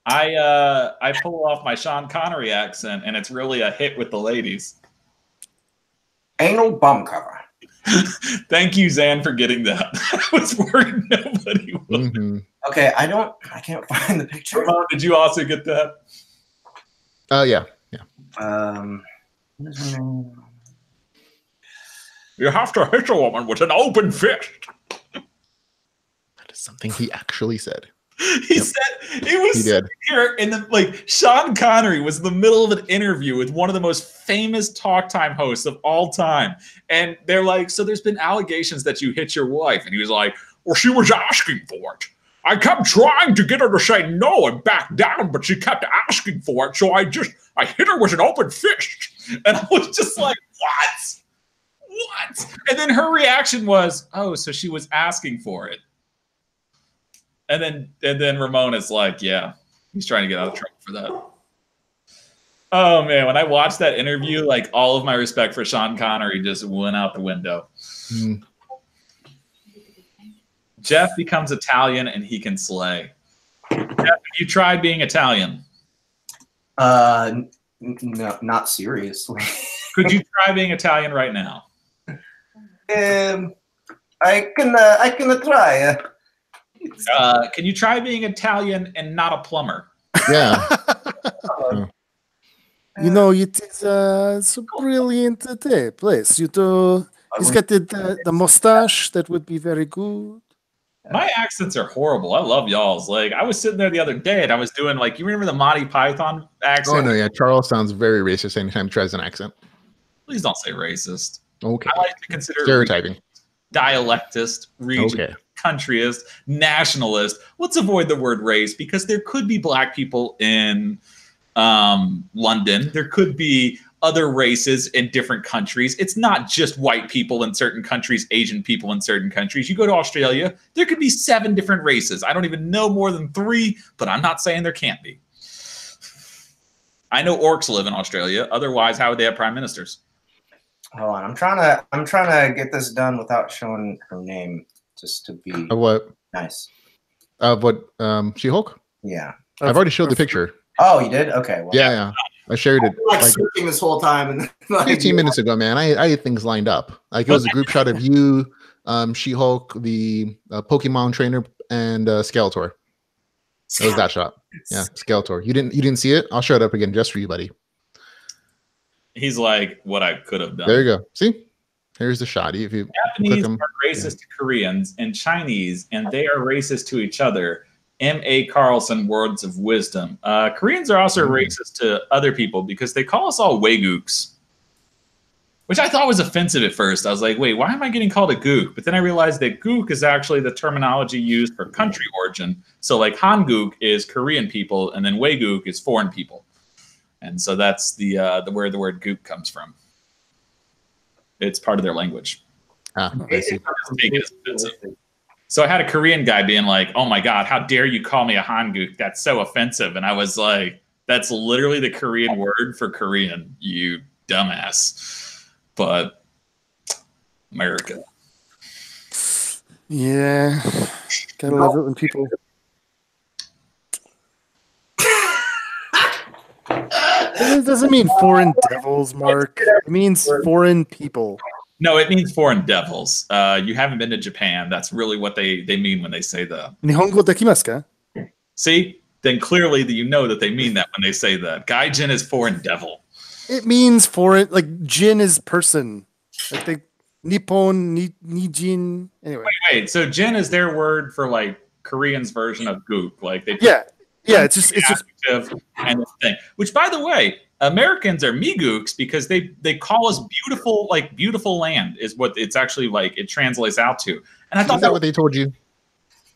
I pull off my Sean Connery accent and it's really a hit with the ladies. Anal bum cover. Thank you, Zan, for getting that. I was worried nobody would. Mm-hmm. Okay, I can't find the picture. Ramon, did you also get that? Yeah. You have to hit a woman with an open fist. That is something he actually said. He said it was here in the Sean Connery was in the middle of an interview with one of the most famous talk time hosts of all time. And they're like, so there's been allegations that you hit your wife. And he was like, well, she was asking for it. I kept trying to get her to say no and back down, but she kept asking for it. So I hit her with an open fist. And I was just like, what? And then her reaction was, oh, so she was asking for it. And then Ramon is like, yeah, he's trying to get out of trouble for that. Oh man, when I watched that interview, like all of my respect for Sean Connery just went out the window. Mm. Jeff becomes Italian and he can slay. Jeff, have you tried being Italian? No, not seriously. Could you try being Italian right now? I can try. Can you try being Italian and not a plumber? Yeah. You know, it is so brilliant place. You do. He's got the mustache. That would be very good. My accents are horrible. I love y'all's. Like, I was sitting there the other day and I was doing you remember the Monty Python accent? Oh no, yeah. Charles sounds very racist anytime he tries an accent. Please don't say racist. Okay. I like to consider stereotyping. Dialectist, region, countryist, nationalist. Let's avoid the word race because there could be black people in London. There could be other races in different countries. It's not just white people in certain countries, Asian people in certain countries. You go to Australia, there could be 7 different races. I don't even know more than 3, but I'm not saying there can't be. I know orcs live in Australia. Otherwise, how would they have prime ministers? Hold on, I'm trying to get this done without showing her name, just to be what nice. What She-Hulk? Yeah, I've already showed the picture. Oh, you did? Okay. Well, yeah. I shared it like searching this whole time, and 15 minutes ago, man. I had things lined up. Like it was a group shot of you, She-Hulk, the Pokemon trainer, and Skeletor. It was that shot. Yeah, Skeletor. You didn't see it? I'll show it up again just for you, buddy. He's like what I could have done. There you go. See? Here's the shot. If you Japanese are racist to Koreans and Chinese, and they are racist to each other. M.A. Carlson, words of wisdom. Koreans are also racist to other people because they call us all waygooks, which I thought was offensive at first. I was like, wait, why am I getting called a gook? But then I realized that gook is actually the terminology used for country origin. So like Hanguk is Korean people, and then waygook is foreign people. And so that's the where the word gook comes from. It's part of their language. I see. So I had a Korean guy being like, oh my God, how dare you call me a Hanguk? That's so offensive. And I was like, that's literally the Korean word for Korean, you dumbass. But America. Yeah. Gotta love it when people... It doesn't mean foreign devils, Mark. It means foreign people. No, it means foreign devils. You haven't been to Japan. That's really what they mean when they say that. Nihongo dekimasu ka? See? Then clearly you know that they mean that when they say that. Gaijin is foreign devil. It means foreign, like jin is person. Like they Nippon, Nijin. Anyway. Wait. So jin is their word for like Korean's version of gook. Like they it's just and the thing. Which by the way, Americans are migooks because they call us beautiful, like beautiful land is what it's actually like it translates out to. And I thought that what they told you.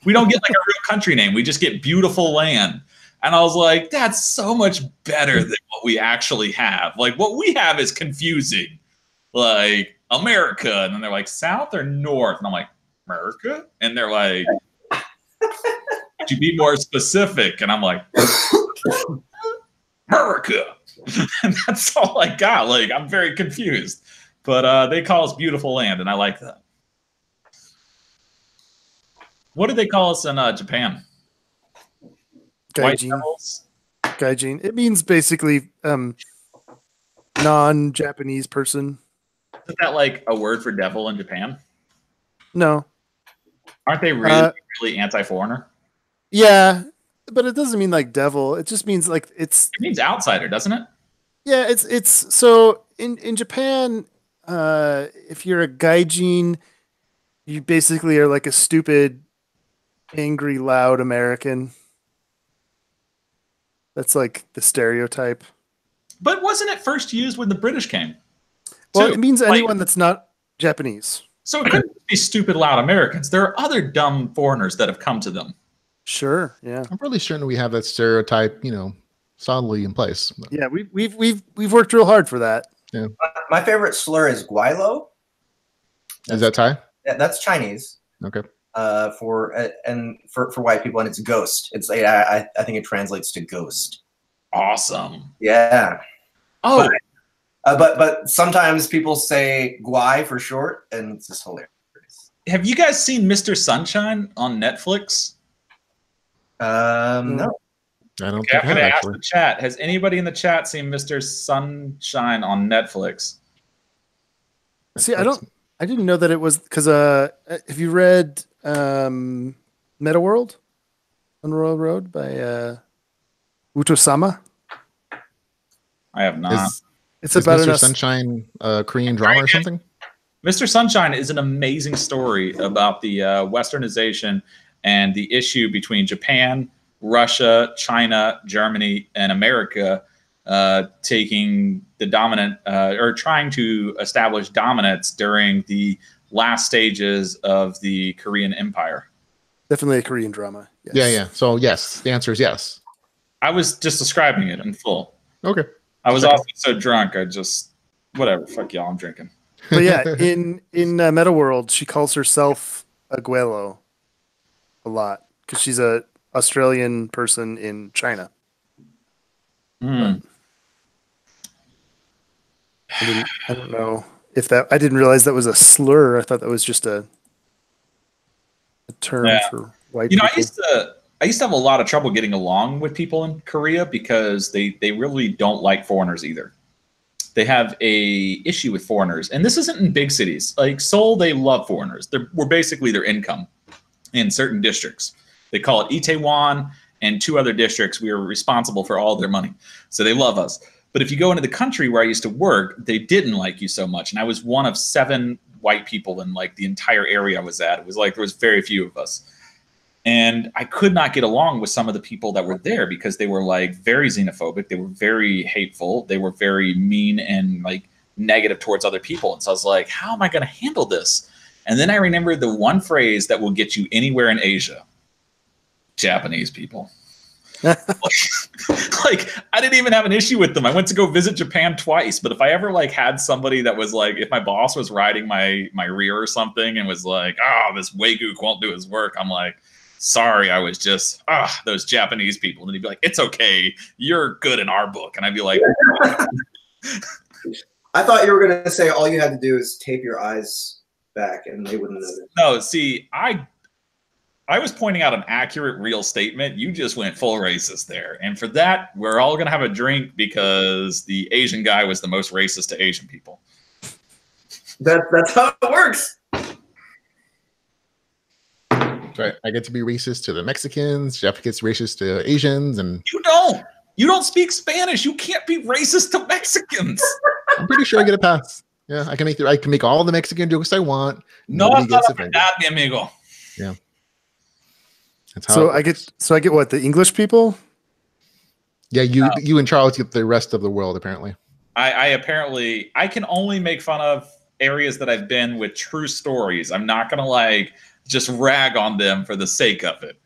We don't get like a real country name. We just get beautiful land. And I was like, that's so much better than what we actually have. Like what we have is confusing. like America, and then they're like South or North, and I'm like America, and they're like, could you be more specific? And I'm like, America, and that's all I got. Like I'm very confused, but they call us beautiful land, and I like that. What do they call us in Japan? Gaijin. Gaijin. It means basically non-Japanese person. Isn't that like a word for devil in Japan? No. Aren't they really anti-foreigner? Yeah, but it doesn't mean like devil. It just means like it means outsider, doesn't it? Yeah, it's so in Japan, if you're a gaijin, you basically are like a stupid, angry, loud American. That's like the stereotype. But wasn't it first used when the British came? Well, it means anyone that's not Japanese. So it couldn't be stupid, loud Americans. There are other dumb foreigners that have come to them. Sure, yeah. I'm really certain we have that stereotype, solidly in place. Yeah, we've worked real hard for that. Yeah. My favorite slur is guilo. Is that Thai? Yeah, that's Chinese. Okay. For white people, and it's ghost. It's like I think it translates to ghost. Awesome. Yeah. Oh. But sometimes people say guai for short, and it's just hilarious. Have you guys seen Mr. Sunshine on Netflix? No. I don't think I'm going to ask the chat. Has anybody in the chat seen Mr. Sunshine on Netflix? See, I didn't know that it was because have you read Meta World on Royal Road by Uto-sama? I have not. It's about Mr. Sunshine Korean drama or something? Mr. Sunshine is an amazing story about the westernization and the issue between Japan, Russia, China, Germany, and America taking the dominant or trying to establish dominance during the last stages of the Korean Empire. Definitely a Korean drama. Yes. Yeah. So yes, the answer is yes. I was just describing it in full. Okay. I was also so drunk. I just whatever. Fuck y'all. I'm drinking. But yeah, in Meta World, she calls herself Abuelo a lot because she's a Australian person in China. Mm. I don't know if that. I didn't realize that was a slur. I thought that was just a term for white people. I used to have a lot of trouble getting along with people in Korea because they really don't like foreigners either. They have a issue with foreigners, and this isn't in big cities like Seoul. They love foreigners. We're basically their income in certain districts. They call it Itaewon, and 2 other districts. We are responsible for all their money, so they love us. But if you go into the country where I used to work, they didn't like you so much, and I was one of 7 white people in like the entire area I was at. It was like there was very few of us. And I could not get along with some of the people that were there because they were like very xenophobic. They were very hateful. They were very mean and like negative towards other people. And so I was like, how am I going to handle this? And then I remembered the one phrase that will get you anywhere in Asia: Japanese people. Like I didn't even have an issue with them. I went to go visit Japan twice, but if I ever like had somebody that was like, if my boss was riding my rear or something and was like, oh, this Wagook won't do his work, I'm like, sorry, I was just those Japanese people. And he'd be like, it's okay, you're good in our book. And I'd be like, I thought you were going to say all you had to do is tape your eyes back and they wouldn't notice. No, see, I was pointing out an accurate, real statement. You just went full racist there. And for that, we're all going to have a drink because the Asian guy was the most racist to Asian people. That's how it works. Right. I get to be racist to the Mexicans. Jeff gets racist to Asians, and you don't speak Spanish. You can't be racist to Mexicans. I'm pretty sure I get a pass. Yeah, I can make all the Mexican jokes I want. No, gets offended. Mi amigo. Yeah. That's how I get what, the English people? Yeah, you and Charles get the rest of the world apparently. I can only make fun of areas that I've been with true stories. I'm not gonna like just rag on them for the sake of it.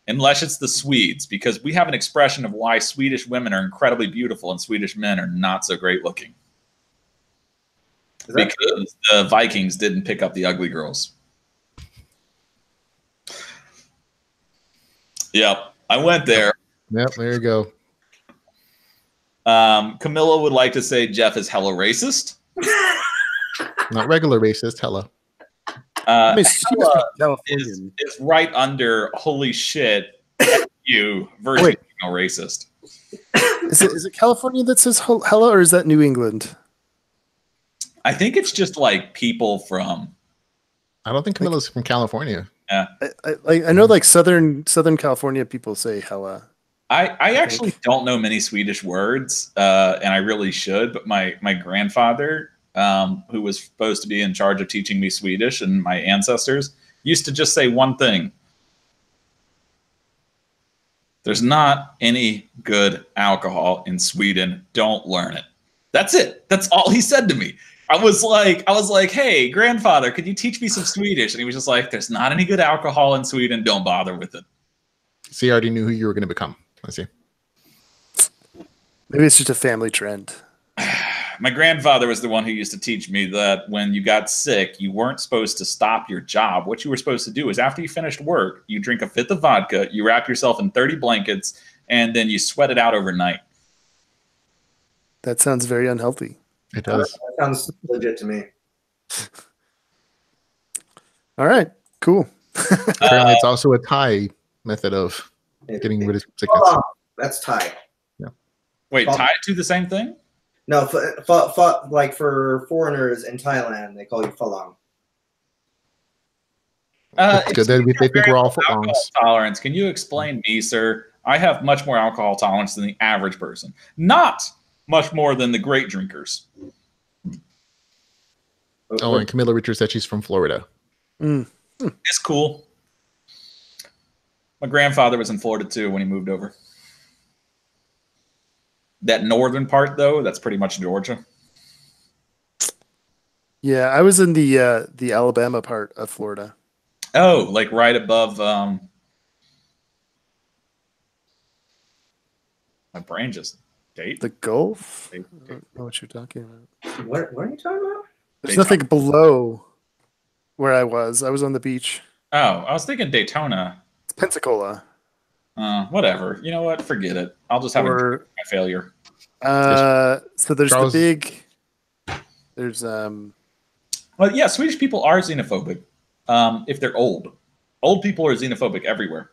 Unless it's the Swedes, because we have an expression of why Swedish women are incredibly beautiful and Swedish men are not so great looking. Because the Vikings didn't pick up the ugly girls. Yep, I went there. Yep, there you go. Camilla would like to say Jeff is hella racist. Not regular racist, hella. Hella Californian. is right under holy shit you versus Wait. racist. Is it California that says hella, or is that New England? I think it's just like people from. I don't think Camilla's from California. Yeah, I know like Southern California people say hella. I actually don't know many Swedish words, and I really should. But my grandfather, who was supposed to be in charge of teaching me Swedish, and my ancestors used to just say one thing: "There's not any good alcohol in Sweden. Don't learn it." That's it. That's all he said to me. I was like, "Hey, grandfather, could you teach me some Swedish?" And he was just like, "There's not any good alcohol in Sweden. Don't bother with it." See, I already knew who you were going to become. I see. Maybe it's just a family trend. My grandfather was the one who used to teach me that when you got sick, you weren't supposed to stop your job. What you were supposed to do is after you finished work, you drink a fifth of vodka, you wrap yourself in 30 blankets, and then you sweat it out overnight. That sounds very unhealthy. It does. That sounds legit to me. All right, cool. Apparently, it's also a Thai method of getting rid of sickness. Hold on. That's Thai. Wait, tied to the same thing? No, like for foreigners in Thailand, they call you Falang. It's good that they think we're all alcohol footlongs. tolerance. Can you explain me, sir? I have much more alcohol tolerance than the average person. Not much more than the great drinkers. Oh, and Camilla Richards said she's from Florida. It's cool. My grandfather was in Florida too when he moved over. That northern part, though, that's pretty much Georgia. Yeah, I was in the Alabama part of Florida. Oh, like right above. My brain just date. The Gulf? I don't know what you're talking about. What are you talking about? There's nothing below where I was. I was on the beach. Oh, I was thinking Daytona. It's Pensacola. Whatever. You know what? Forget it. I'll just have my failure. So there's Charles. the big. There's Well, yeah, Swedish people are xenophobic. If they're old, old people are xenophobic everywhere.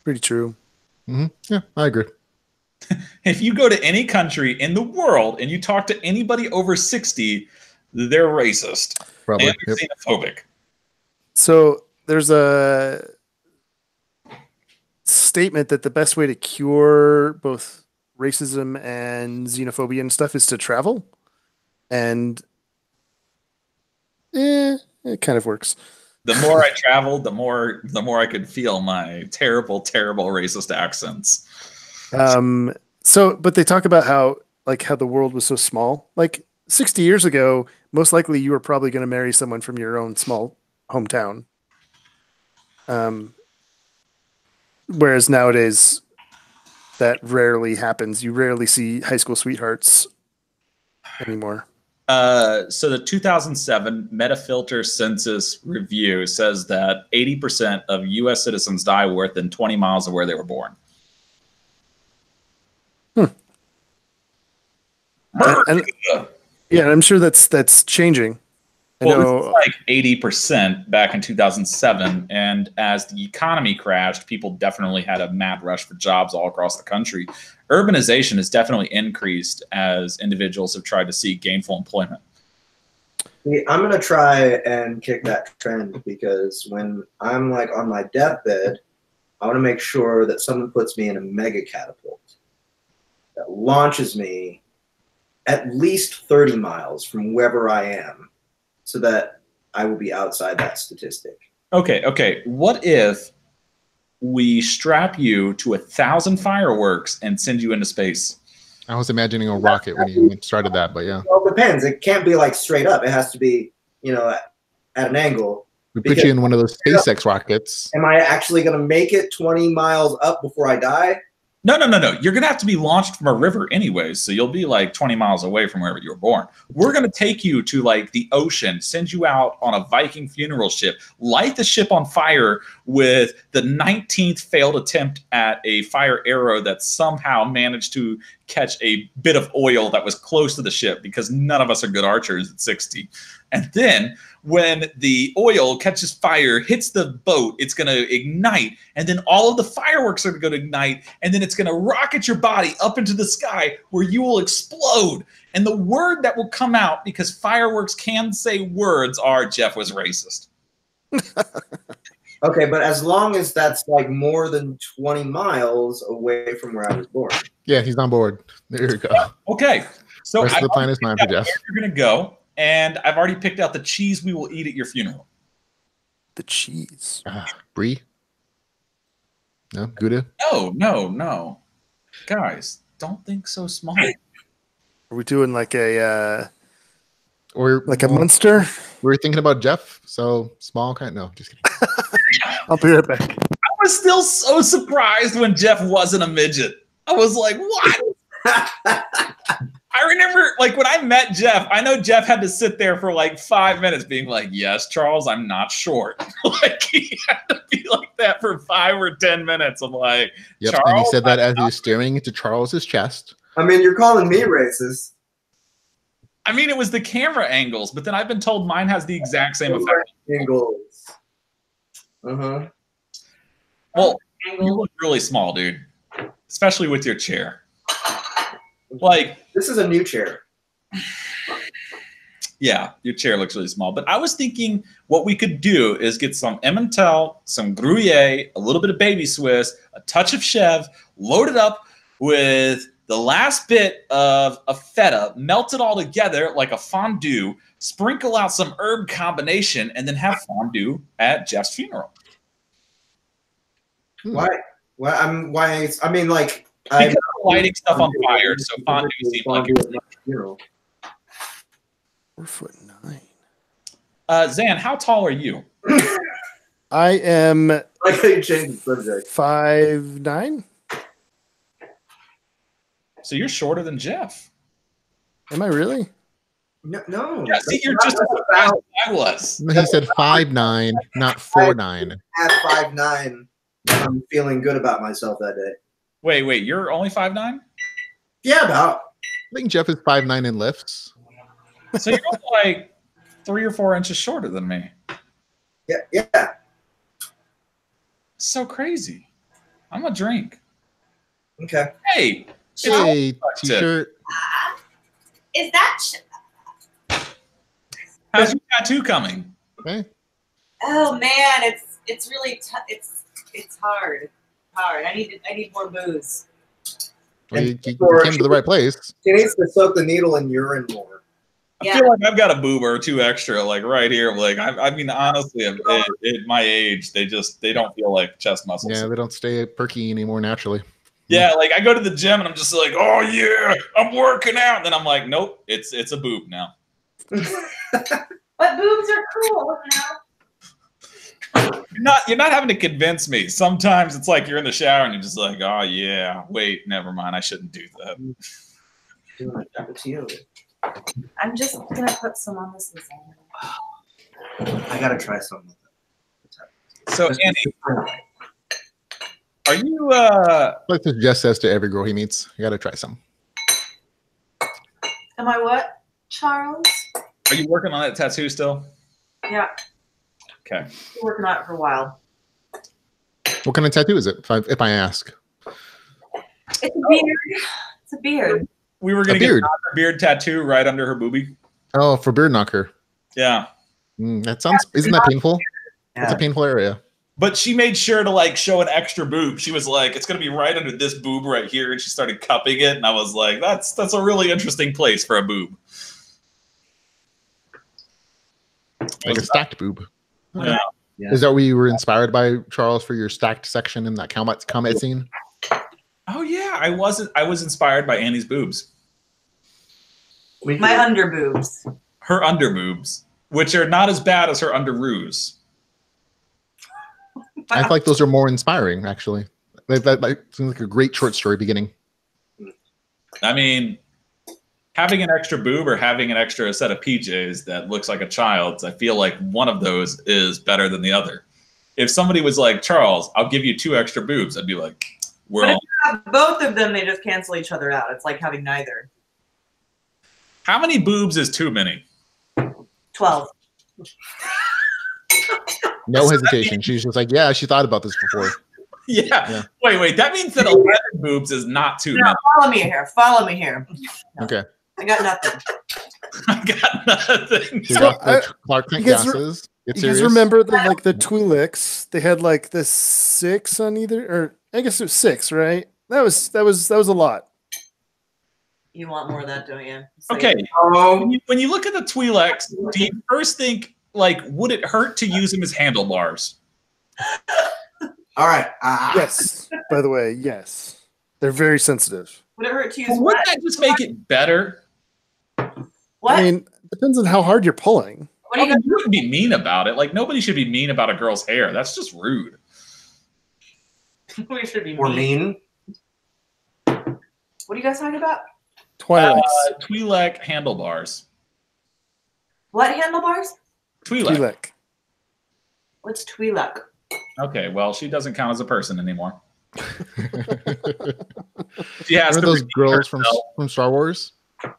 pretty true. Mm-hmm. Yeah, I agree. If you go to any country in the world and you talk to anybody over 60, they're racist. Probably. And they're xenophobic. So there's a statement that the best way to cure both racism and xenophobia and stuff is to travel. And it kind of works. The more I traveled, the more I could feel my terrible, terrible racist accents. But they talk about how the world was so small. Like 60 years ago, most likely you were probably going to marry someone from your own small hometown. Whereas nowadays, that rarely happens. You rarely see high school sweethearts anymore. So the 2007 Metafilter Census Review says that 80% of U.S. citizens die within 20 miles of where they were born. Yeah, I'm sure that's changing. Well, it was like 80% back in 2007, and as the economy crashed, people definitely had a mad rush for jobs all across the country. Urbanization has definitely increased as individuals have tried to seek gainful employment. I'm going to try and kick that trend because when I'm on my deathbed, I want to make sure that someone puts me in a mega catapult that launches me at least 30 miles from wherever I am so that I will be outside that statistic. Okay. What if we strap you to 1,000 fireworks and send you into space? I was imagining a rocket when you started that, but yeah. Well, it depends. It can't be straight up. It has to be, at an angle. We put you in one of those SpaceX rockets. Am I actually going to make it 20 miles up before I die? No. You're going to have to be launched from a river anyways, so you'll be like 20 miles away from wherever you were born. We're going to take you to like the ocean, send you out on a Viking funeral ship, light the ship on fire with the 19th failed attempt at a fire arrow that somehow managed to catch a bit of oil that was close to the ship because none of us are good archers at 60. And then when the oil catches fire, hits the boat, it's going to ignite. And then all of the fireworks are going to ignite. And then it's going to rocket your body up into the sky where you will explode. And the word that will come out, because fireworks can say words, are Jeff was racist. Okay, but as long as that's like more than 20 miles away from where I was born. Yeah, he's on board. There you go. Okay. So Rest of the plan is mine for Jeff. You're going to go. And I've already picked out the cheese we will eat at your funeral. The cheese. Brie? No? Gouda? No. Guys, don't think so small. Are we doing like a Or like a Munster? We're thinking about Jeff, so small kind. No, just kidding. I'll be right back. I was still so surprised when Jeff wasn't a midget. I was like, what? I remember, like, when I met Jeff, I know Jeff had to sit there for like 5 minutes being like, yes, Charles, I'm not short. Like, he had to be like that for 5 or 10 minutes. I'm like, yep. Charles, And he said that as he was staring into Charles's chest. I mean, you're calling me racist. I mean, it was the camera angles, but then I've been told mine has the exact same effect. Angles. Uh-huh. Well, you look really small, dude, especially with your chair. Like, this is a new chair. Yeah, your chair looks really small. But I was thinking what we could do is get some Emmental, some Gruyere, a little bit of baby Swiss, a touch of Chev, load it up with the last bit of a feta, melt it all together like a fondue, sprinkle out some herb combination, and then have fondue at Jeff's funeral. Why? Why? I mean, like, because lighting stuff on fire, so fondue seemed like it was funeral. 4'9". Zan, how tall are you? I am Like how you changed the subject. 5'9". So you're shorter than Jeff. Am I really? No. Yeah, see, you're just about I was. He said 5'9", not 4'9". At 5'9", I'm feeling good about myself that day. Wait, you're only 5'9"? Yeah, about. I think Jeff is 5'9" in lifts. So you're only like 3 or 4 inches shorter than me. Yeah. So crazy. I'm a drink. Okay. Hey, Hey, t-shirt. Is that? how's your tattoo coming? Hey. Oh man, it's really it's hard. I need more booze. Well, you came to the right place. She needs to soak the needle in urine more. I feel like I've got a boob or two extra, like right here. Like I mean, honestly, at my age, they don't feel like chest muscles. Yeah, they don't stay perky anymore naturally. Yeah, like I go to the gym and I'm just like, oh yeah, I'm working out. And then I'm like, nope, it's a boob now. But boobs are cool, You're not having to convince me. Sometimes it's like you're in the shower and you're just like, oh yeah, wait, never mind, I shouldn't do that. I'm just gonna put some on this lasagna. I gotta try some of that. So Annie, are you Like this Jess says to every girl he meets, you gotta try some. Am I what, Charles? are you working on that tattoo still? Yeah, Okay. been working on it for a while. What kind of tattoo is it, if I ask? It's a beard. It's a beard. We were gonna A get beard. a beard tattoo right under her boobie. Oh, for beard knocker. Yeah. That sounds. Isn't that painful? It's a Yeah. painful area. But she made sure to like show an extra boob. She was like, it's gonna be right under this boob right here, and she started cupping it, and I was like, that's a really interesting place for a boob. Like a stacked boob. Yeah. Is that where you were inspired by, Charles, for your stacked section in that combat scene? Oh yeah, I was inspired by Annie's boobs. My under boobs. Her under boobs, which are not as bad as her under roos. I feel like those are more inspiring, actually. That seems like a great short story beginning. I mean, having an extra boob or having an extra set of PJs that looks like a child's, I feel like one of those is better than the other. If somebody was like, Charles, I'll give you 2 extra boobs, I'd be like, but if you have both of them, they just cancel each other out. It's like having neither. How many boobs is too many? 12. No hesitation. She's just like, yeah, she thought about this before. Yeah. Wait. That means that 11 boobs is not too many. Follow me here. Follow me here. No. Okay. I got nothing. I got nothing. So Clark Kent gases. You guys remember the Twi'leks? They had like the 6 on either, or I guess it was 6, right? That was a lot. You want more of that, don't you? Okay. When you look at the Twi'leks, do you first think, like, would it hurt to use them as handlebars? All right. Yes. By the way, yes. They're very sensitive. Would it hurt to use Well, wouldn't that just make it better? What? I mean, it depends on how hard you're pulling. What do you You wouldn't be mean about it. Like, nobody should be mean about a girl's hair. That's just rude. We should be We're mean. mean. What are you guys talking about? Twi'leks. Twi'lek handlebars. What handlebars? Twi'lek. What's Twi'lek? Okay, well, she doesn't count as a person anymore. She has Remember to those redeem girls herself. from Star Wars?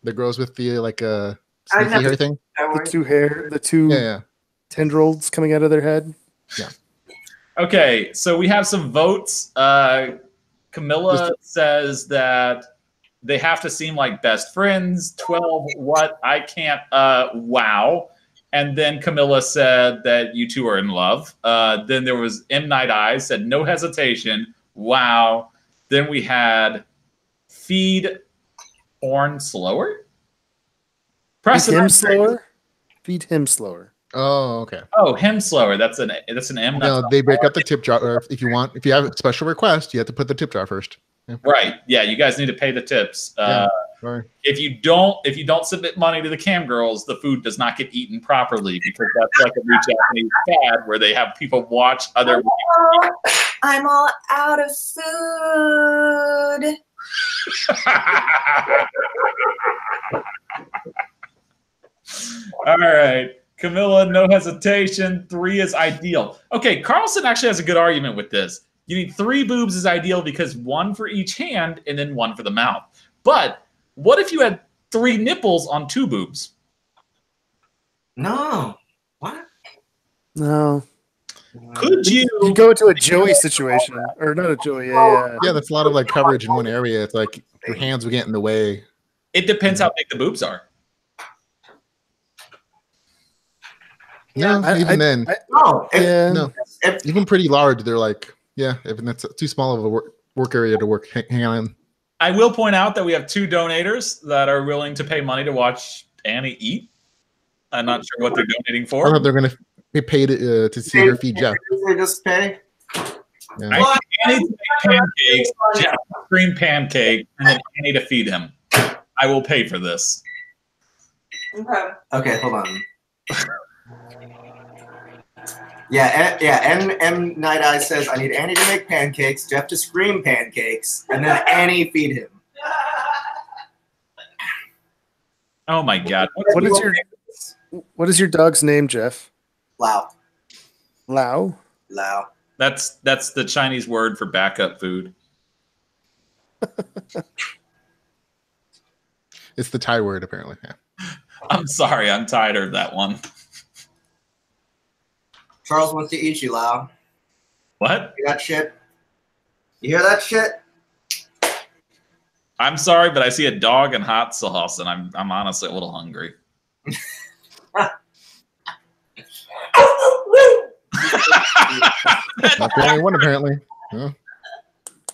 The girls with the sneaky hair thing? The two tendrils coming out of their head. Yeah. Okay, so we have some votes. Camilla says that they have to seem like best friends. 12, what? I can't, wow. And then Camilla said that you two are in love. Then there was M. Night Eyes said no hesitation. Wow. Then we had feed porn slower. Feed him slower. Feed him slower. Oh, okay. Oh, him slower. That's an M. No, they break up the tip jar. Or if you have a special request, you have to put the tip jar first. Yeah. Right. Yeah, you guys need to pay the tips. If you don't submit money to the cam girls, the food does not get eaten properly because that's like a new Japanese fad where they have people watch other. I'm all out of food. All right. Camilla, no hesitation. 3 is ideal. Okay, Carlson actually has a good argument with this. You need 3 boobs is ideal because 1 for each hand and then 1 for the mouth. But what if you had 3 nipples on 2 boobs? No. What? No. Could you go into a Joey situation, or not a Joey? Yeah, that's a lot of like coverage in one area. It's like your hands would get in the way. It depends how big the boobs are. No, then. Even pretty large, they're like, if that's too small of a work area to hang on. I will point out that we have 2 donators that are willing to pay money to watch Annie eat. I'm not sure what they're donating for. I thought they're going to be paid to see her feed Jeff. They just pay. Yeah. I need to make pancakes, Jeff cream pancake, and then Annie to feed him. I will pay for this. Okay, hold on. M. Night Eyes says, I need Annie to make pancakes, Jeff to scream pancakes, and then Annie feed him. Oh my God. What is your dog's name, Jeff? Lao. Lao? Lao. That's the Chinese word for backup food. It's the Thai word, apparently. Yeah. I'm sorry, I'm tired of that one. Charles wants to eat you, Lao. What? You hear that shit? You hear that shit? I'm sorry, but I see a dog and hot sauce, and I'm honestly a little hungry. Not the only one, apparently. Yeah.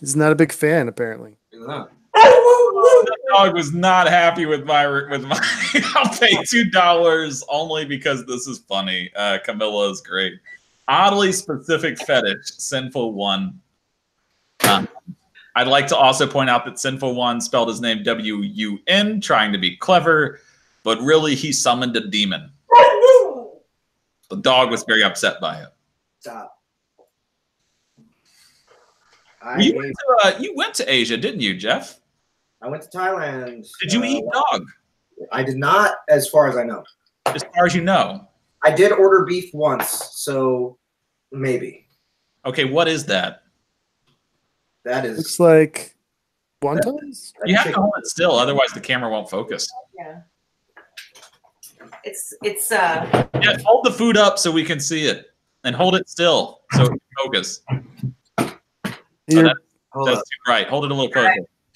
He's not a big fan, apparently. Yeah. The dog was not happy with my. I'll pay $2 only because this is funny. Camilla is great. Oddly specific fetish, Sinful One. I'd like to also point out that Sinful One spelled his name W-U-N, trying to be clever, but really he summoned a demon. The dog was very upset by it. Stop. You went to Asia, didn't you, Jeff? I went to Thailand. Did you eat dog? I did not, as far as I know. As far as you know. I did order beef once, so maybe. Okay, what is that? That is. Looks like wontons. You have to hold it still, otherwise the camera won't focus. Yeah. It's Yeah, hold the food up so we can see it, and hold it still so it can focus. That's too bright. Hold it a little closer.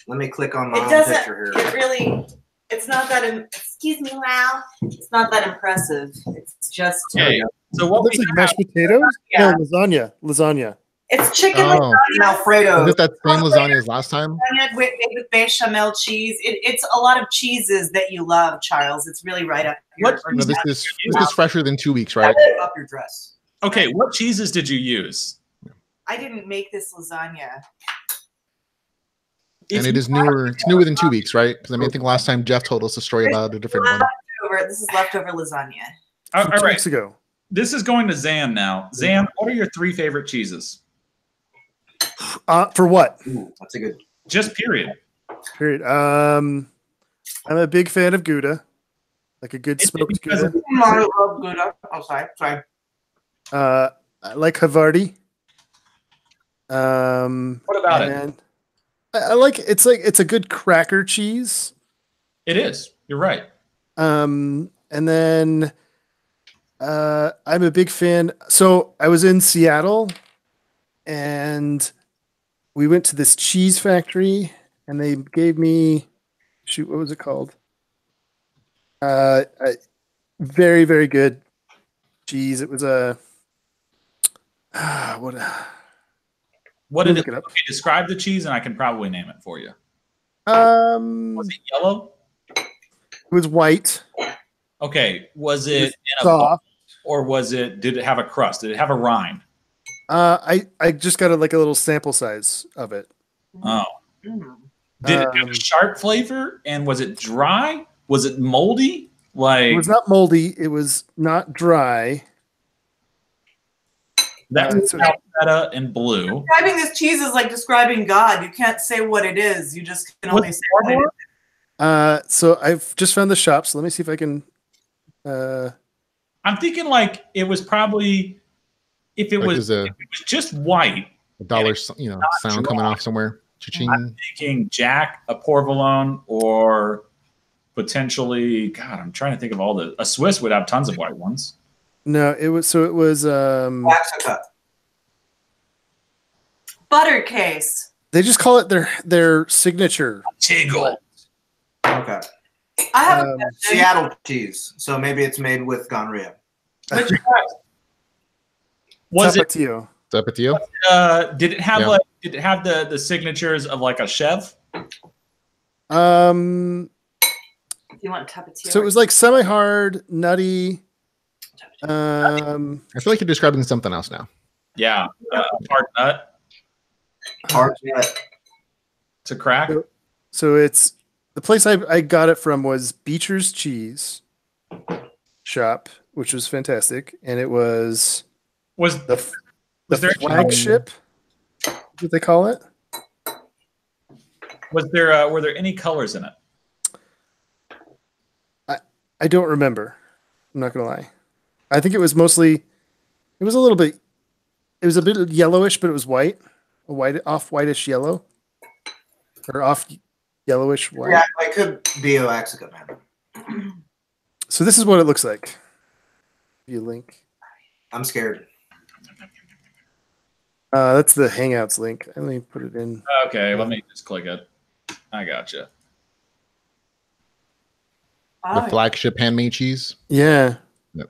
Let me click on my own picture here. It really. It's not that. Excuse me, wow. It's not that impressive. It's just. Okay. So what looks we like mashed potatoes? Yeah. No, lasagna. It's chicken Oh. lasagna. Alfredo. Is it that same lasagna as last time? Made with bechamel cheese. It's a lot of cheeses that you love, Charles. It's really right up your. No, this is fresher than 2 weeks, right? Up your dress. Okay, what cheeses did you use? I didn't make this lasagna. And it is newer. It's newer than 2 weeks, right? Because I mean, I think last time Jeff told us a story about a different one. This is leftover lasagna. All right. Weeks ago. This is going to Zan now. Zan, what are your 3 favorite cheeses? For what? Ooh, that's a good. Just period. Period. I'm a big fan of Gouda, like a good smoked Gouda. I love Gouda. Oh, sorry. I like Havarti. What about it? I like it's a good cracker cheese. It is. You're right. And then I'm a big fan. So I was in Seattle, and we went to this cheese factory, and they gave me what was it called? Very, very good cheese. It was a What did it? Look it up. Okay, describe the cheese, and I can probably name it for you. Was it yellow? It was white. Okay. Was it in a Soft. bowl, or did it have a crust? Did it have a rind? I just got a little sample size of it. Oh. Did it have a sharp flavor? And was it dry? Was it moldy? It was not moldy. It was not dry. That's Alfetta and blue. Describing this cheese is like describing God. You can't say what it is. You just can only say what it is. So I've just found the shop. So let me see if I can. I'm thinking like it was probably if it was just white. A dollar, sound coming off somewhere. Cha-ching. I'm thinking Jack, a Porvolone, or potentially, God, I'm trying to think of a Swiss would have tons of white ones. No, it was Waxacut. Butter case. They just call it their signature. Tiggle. Okay. I have a Seattle cheese, so maybe it's made with gonorrhea. Was it? Tapatio. Did it have Did it have the signatures of like a chef? If you want tapatio. So it was like semi-hard, nutty. I feel like you're describing something else now. Yeah, hard nut. Hard nut. To crack. So it's the place I got it from was Beecher's Cheese Shop, which was fantastic, and it was the flagship. What they call it? Was there were there any colors in it? I don't remember. I'm not gonna lie. I think it was mostly. It was a little bit. It was a bit yellowish, but it was white, off whitish yellow, or off yellowish white. Yeah, it could be a Waxacut, man. So this is what it looks like. You link. I'm scared. That's the Hangouts link. Let me put it in. Okay, let me just click it. I gotcha. The flagship handmade cheese. Yeah. Yep.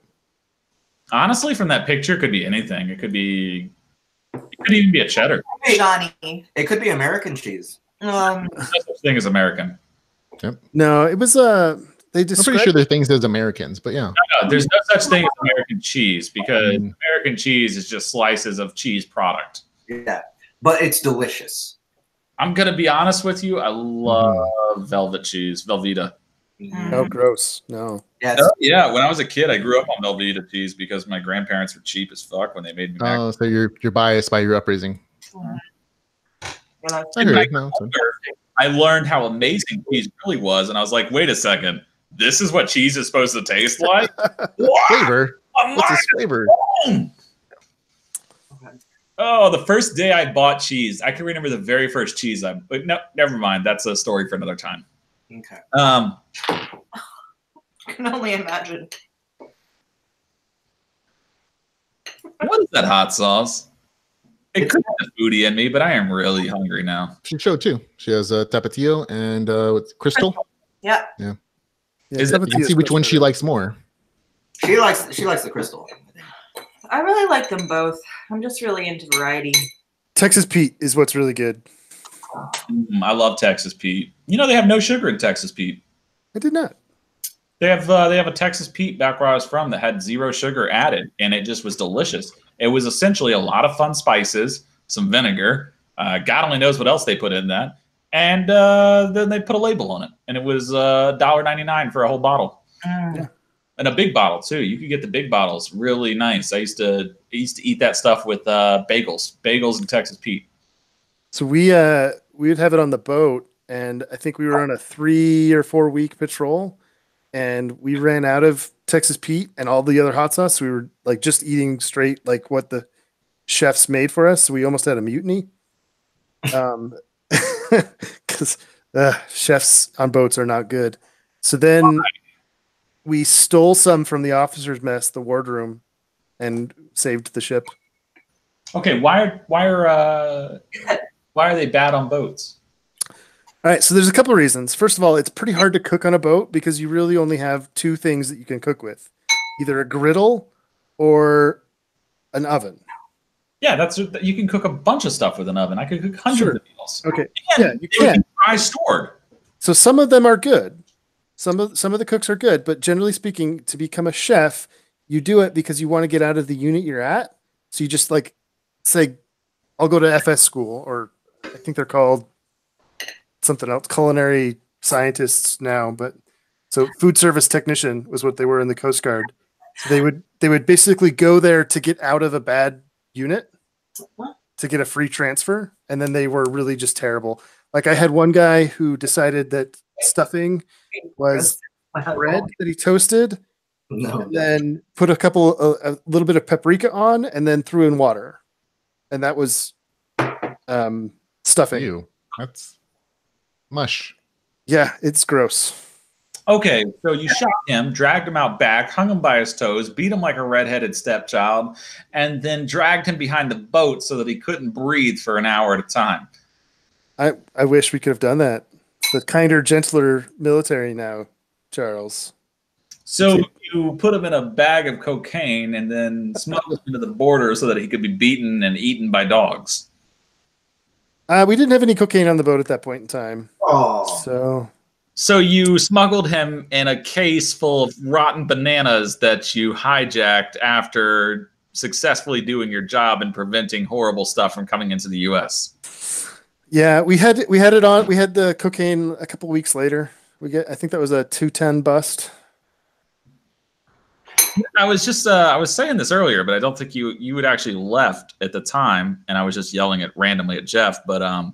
Honestly, from that picture, it could be anything. It could even be a cheddar. It could be American cheese. No such thing as American. Yep. No, it was they I'm pretty sure there are things as Americans, but yeah. No, there's no such thing as American cheese because American cheese is just slices of cheese product. Yeah, but it's delicious. I'm gonna be honest with you. I love velvet cheese, Velveeta. Oh, gross. No. Yeah, when I was a kid, I grew up on Velveeta cheese because my grandparents were cheap as fuck when they made me. Oh, so you're biased by your upbringing. You know? I hear you. No, it's fine. I learned how amazing cheese really was, and I was like, wait a second, this is what cheese is supposed to taste like? Flavor? What's this flavor? Oh, the first day I bought cheese, I can remember the very first cheese but no, never mind. That's a story for another time. Okay. I can only imagine. What is that hot sauce? It could have foodie in me, but I am really hungry now. She showed too. She has Tapatio and Crystal. Yeah. Yeah. Is You can see which one she likes more. She likes the crystal. I really like them both. I'm just really into variety. Texas Pete is what's really good. I love Texas Pete. You know they have no sugar in Texas Pete. I did not. They have a Texas Pete back where I was from that had 0 sugar added, and it just was delicious. It was essentially a lot of fun spices, some vinegar. God only knows what else they put in that, and then they put a label on it, and it was $1.99 for a whole bottle. Mm. And a big bottle too. You could get the big bottles, really nice. I used to eat that stuff with bagels and Texas Pete. So we would have it on the boat, and I think we were on a 3 or 4 week patrol, and we ran out of Texas Pete and all the other hot sauce. We were like just eating straight like what the chefs made for us. So we almost had a mutiny. Because chefs on boats are not good. So then we stole some from the officers' mess, the wardroom, and saved the ship. Okay, why are they bad on boats? All right, so there's a couple of reasons. First of all, it's pretty hard to cook on a boat because you really only have 2 things that you can cook with, either a griddle or an oven. Yeah, you can cook a bunch of stuff with an oven. I could cook hundreds of meals. Okay, And yeah, you can. Dry stored. So some of them are good. Some of the cooks are good, but generally speaking, to become a chef, you do it because you want to get out of the unit you're at. So you just like say, I'll go to FS school, or I think they're called something else, culinary scientists now, but so food service technician was what they were in the Coast Guard. So they would basically go there to get out of a bad unit to get a free transfer, and then they were really just terrible. Like I had one guy who decided that stuffing was bread that he toasted, and then put a little bit of paprika on, and then threw in water, and that was stuffing. Ew, that's mush. Yeah, it's gross. Okay, so you shot him, dragged him out back, hung him by his toes, beat him like a redheaded stepchild, and then dragged him behind the boat so that he couldn't breathe for an hour at a time. I wish we could have done that. The kinder, gentler military now, Charles. So you put him in a bag of cocaine and then smuggled him to the border so that he could be beaten and eaten by dogs. We didn't have any cocaine on the boat at that point in time. Oh. So you smuggled him in a case full of rotten bananas that you hijacked after successfully doing your job and preventing horrible stuff from coming into the U.S. Yeah, we had it on. We had the cocaine a couple weeks later. I think that was a 210 bust. I was saying this earlier, but I don't think you had actually left at the time, and I was just yelling it randomly at Jeff. But I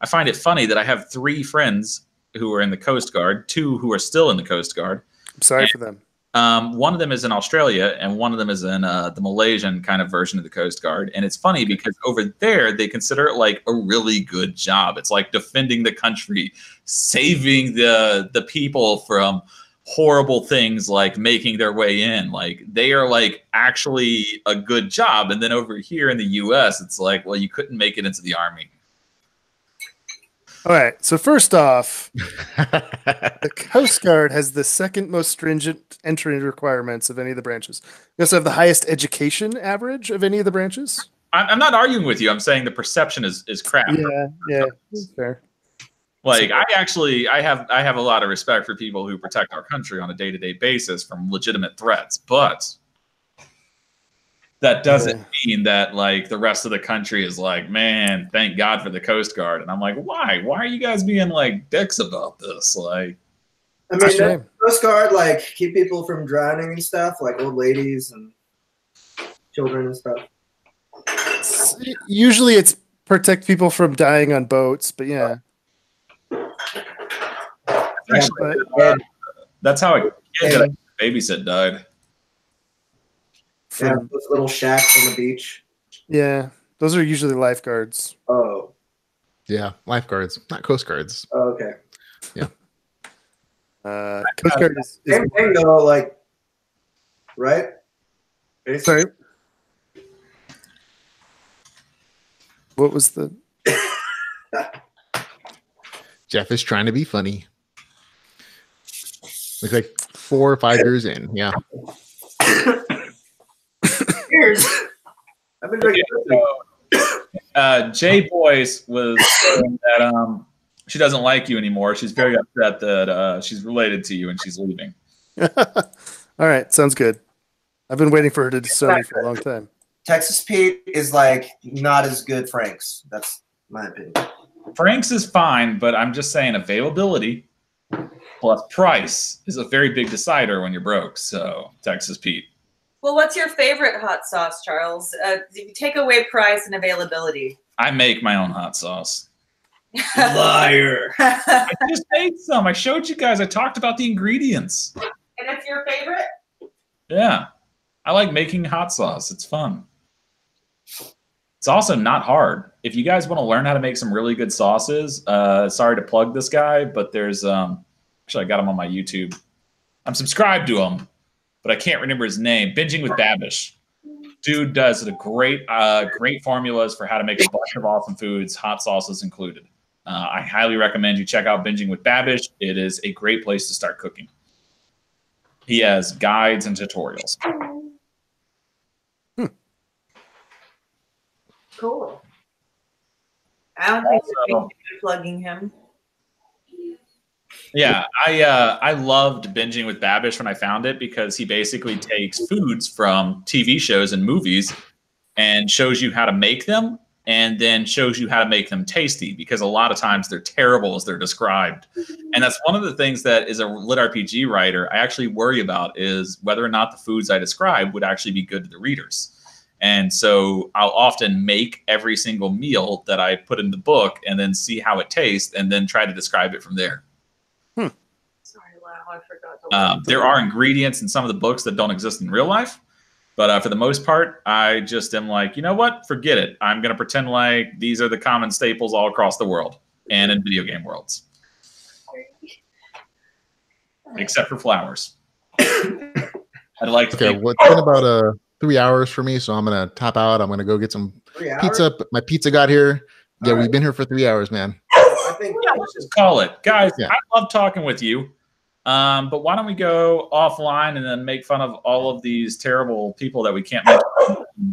find it funny that I have 3 friends who are in the Coast Guard, 2 who are still in the Coast Guard. I'm sorry for them. One of them is in Australia, and one of them is in the Malaysian kind of version of the Coast Guard. And it's funny because over there, they consider it like a really good job. It's like defending the country, saving the people from horrible things like making their way in. Like they are like actually a good job. And then over here in the US, it's like, well, you couldn't make it into the Army. All right. So first off, the Coast Guard has the second most stringent entry requirements of any of the branches. We also have the highest education average of any of the branches. I'm not arguing with you. I'm saying the perception is crap. Yeah, that's fair. Like I have a lot of respect for people who protect our country on a day-to-day basis from legitimate threats, but that doesn't mean that like the rest of the country is like, man, thank God for the Coast Guard. And I'm like, why? Why are you guys being like dicks about this? Like, I mean, the Coast Guard like keep people from drowning and stuff, like old ladies and children and stuff. Usually it's protect people from dying on boats, but yeah. Actually, that's how a kid that I babysit died. Yeah, those little shacks on the beach. Yeah, those are usually lifeguards. Oh. Yeah, lifeguards, not coast guards. Oh, okay. Yeah. Coast Guard is Same thing though, like, right? Sorry. What was the? Jeff is trying to be funny. Looks like 4 or 5 years in. Yeah. Years. I've been drinking. Jay Boyce was saying that she doesn't like you anymore. She's very upset that she's related to you and she's leaving. All right, sounds good. I've been waiting for her to disown me for a long time. Texas Pete is like not as good Frank's. That's my opinion. Frank's is fine, but I'm just saying availability plus price is a very big decider when you're broke. So Texas Pete. Well, what's your favorite hot sauce, Charles? If you take away price and availability. I make my own hot sauce. Liar. I just made some. I showed you guys. I talked about the ingredients. And it's your favorite? Yeah. I like making hot sauce. It's fun. It's also not hard. If you guys want to learn how to make some really good sauces, sorry to plug this guy, but there's actually I got him on my YouTube. I'm subscribed to him, but I can't remember his name. Binging with Babish. Dude does great formulas for how to make a bunch of awesome foods, hot sauces included. I highly recommend you check out Binging with Babish. It is a great place to start cooking. He has guides and tutorials. Cool. I don't think you're plugging him. Yeah, I loved Binging with Babish when I found it because he basically takes foods from TV shows and movies and shows you how to make them and then shows you how to make them tasty because a lot of times they're terrible as they're described. And that's one of the things that as a lit RPG writer, I actually worry about is whether or not the foods I describe would actually be good to the readers. And so I'll often make every single meal that I put in the book and then see how it tastes and then try to describe it from there. Sorry, Lau, I forgot to there are ingredients in some of the books that don't exist in real life. But for the most part, I just am like, you know what? Forget it. I'm going to pretend like these are the common staples all across the world and in video game worlds. Except for flowers. I'd like to Okay, well, it's been about 3 hours for me, so I'm going to top out. I'm going to go get some pizza. My pizza got here. Yeah, we've been here for 3 hours, man. I think let's just call it. Guys, I love talking with you. But why don't we go offline and then make fun of all of these terrible people that we can't make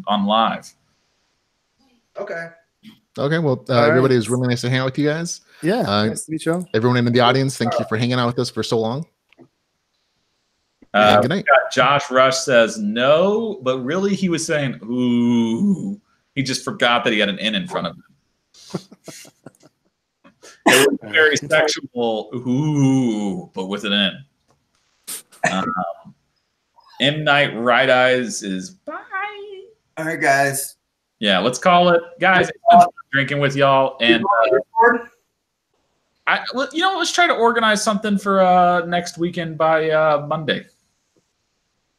on live? Okay. Okay, well, everybody, is really nice to hang out with you guys. Yeah, nice to meet you all. Everyone in the audience, thank you for hanging out with us for so long. Good night. Josh Rush says no, but really he was saying ooh. He just forgot that he had an N in front of him. It was very sexual, ooh, but with an N. M. Night Right Eyes is bye. All right, guys. Yeah, let's call it. Guys, it's been fun drinking with y'all. And let's try to organize something for next weekend by Monday.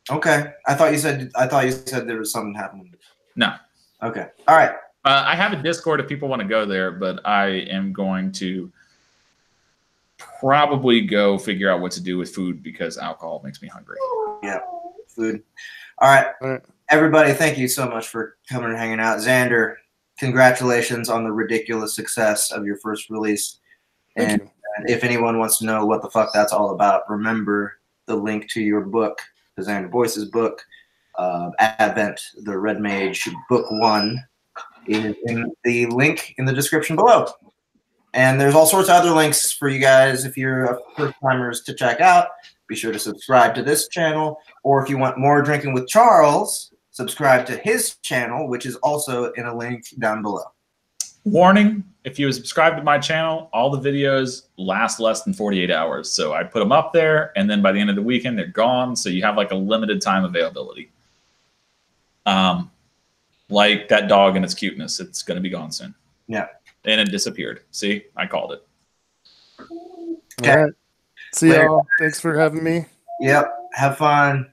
Okay. I thought you said there was something happening. No. Okay. All right. I have a Discord if people want to go there, but I am going to probably go figure out what to do with food because alcohol makes me hungry. Yeah, food. All right. Everybody, thank you so much for coming and hanging out. Xander, congratulations on the ridiculous success of your first release. And if anyone wants to know what the fuck that's all about, remember the link to your book, the Xander Boyce's book, Advent, the Red Mage, Book 1, is in the link in the description below. And there's all sorts of other links for you guys if you're first-timers to check out. Be sure to subscribe to this channel. Or if you want more Drinking with Charles, subscribe to his channel, which is also in a link down below. Warning, if you subscribe to my channel, all the videos last less than 48 hours. So I put them up there, and then by the end of the weekend, they're gone. So you have like a limited time availability. Like that dog and its cuteness. It's going to be gone soon. Yeah. And it disappeared. See, I called it. All right. See y'all. Thanks for having me. Yep. Have fun.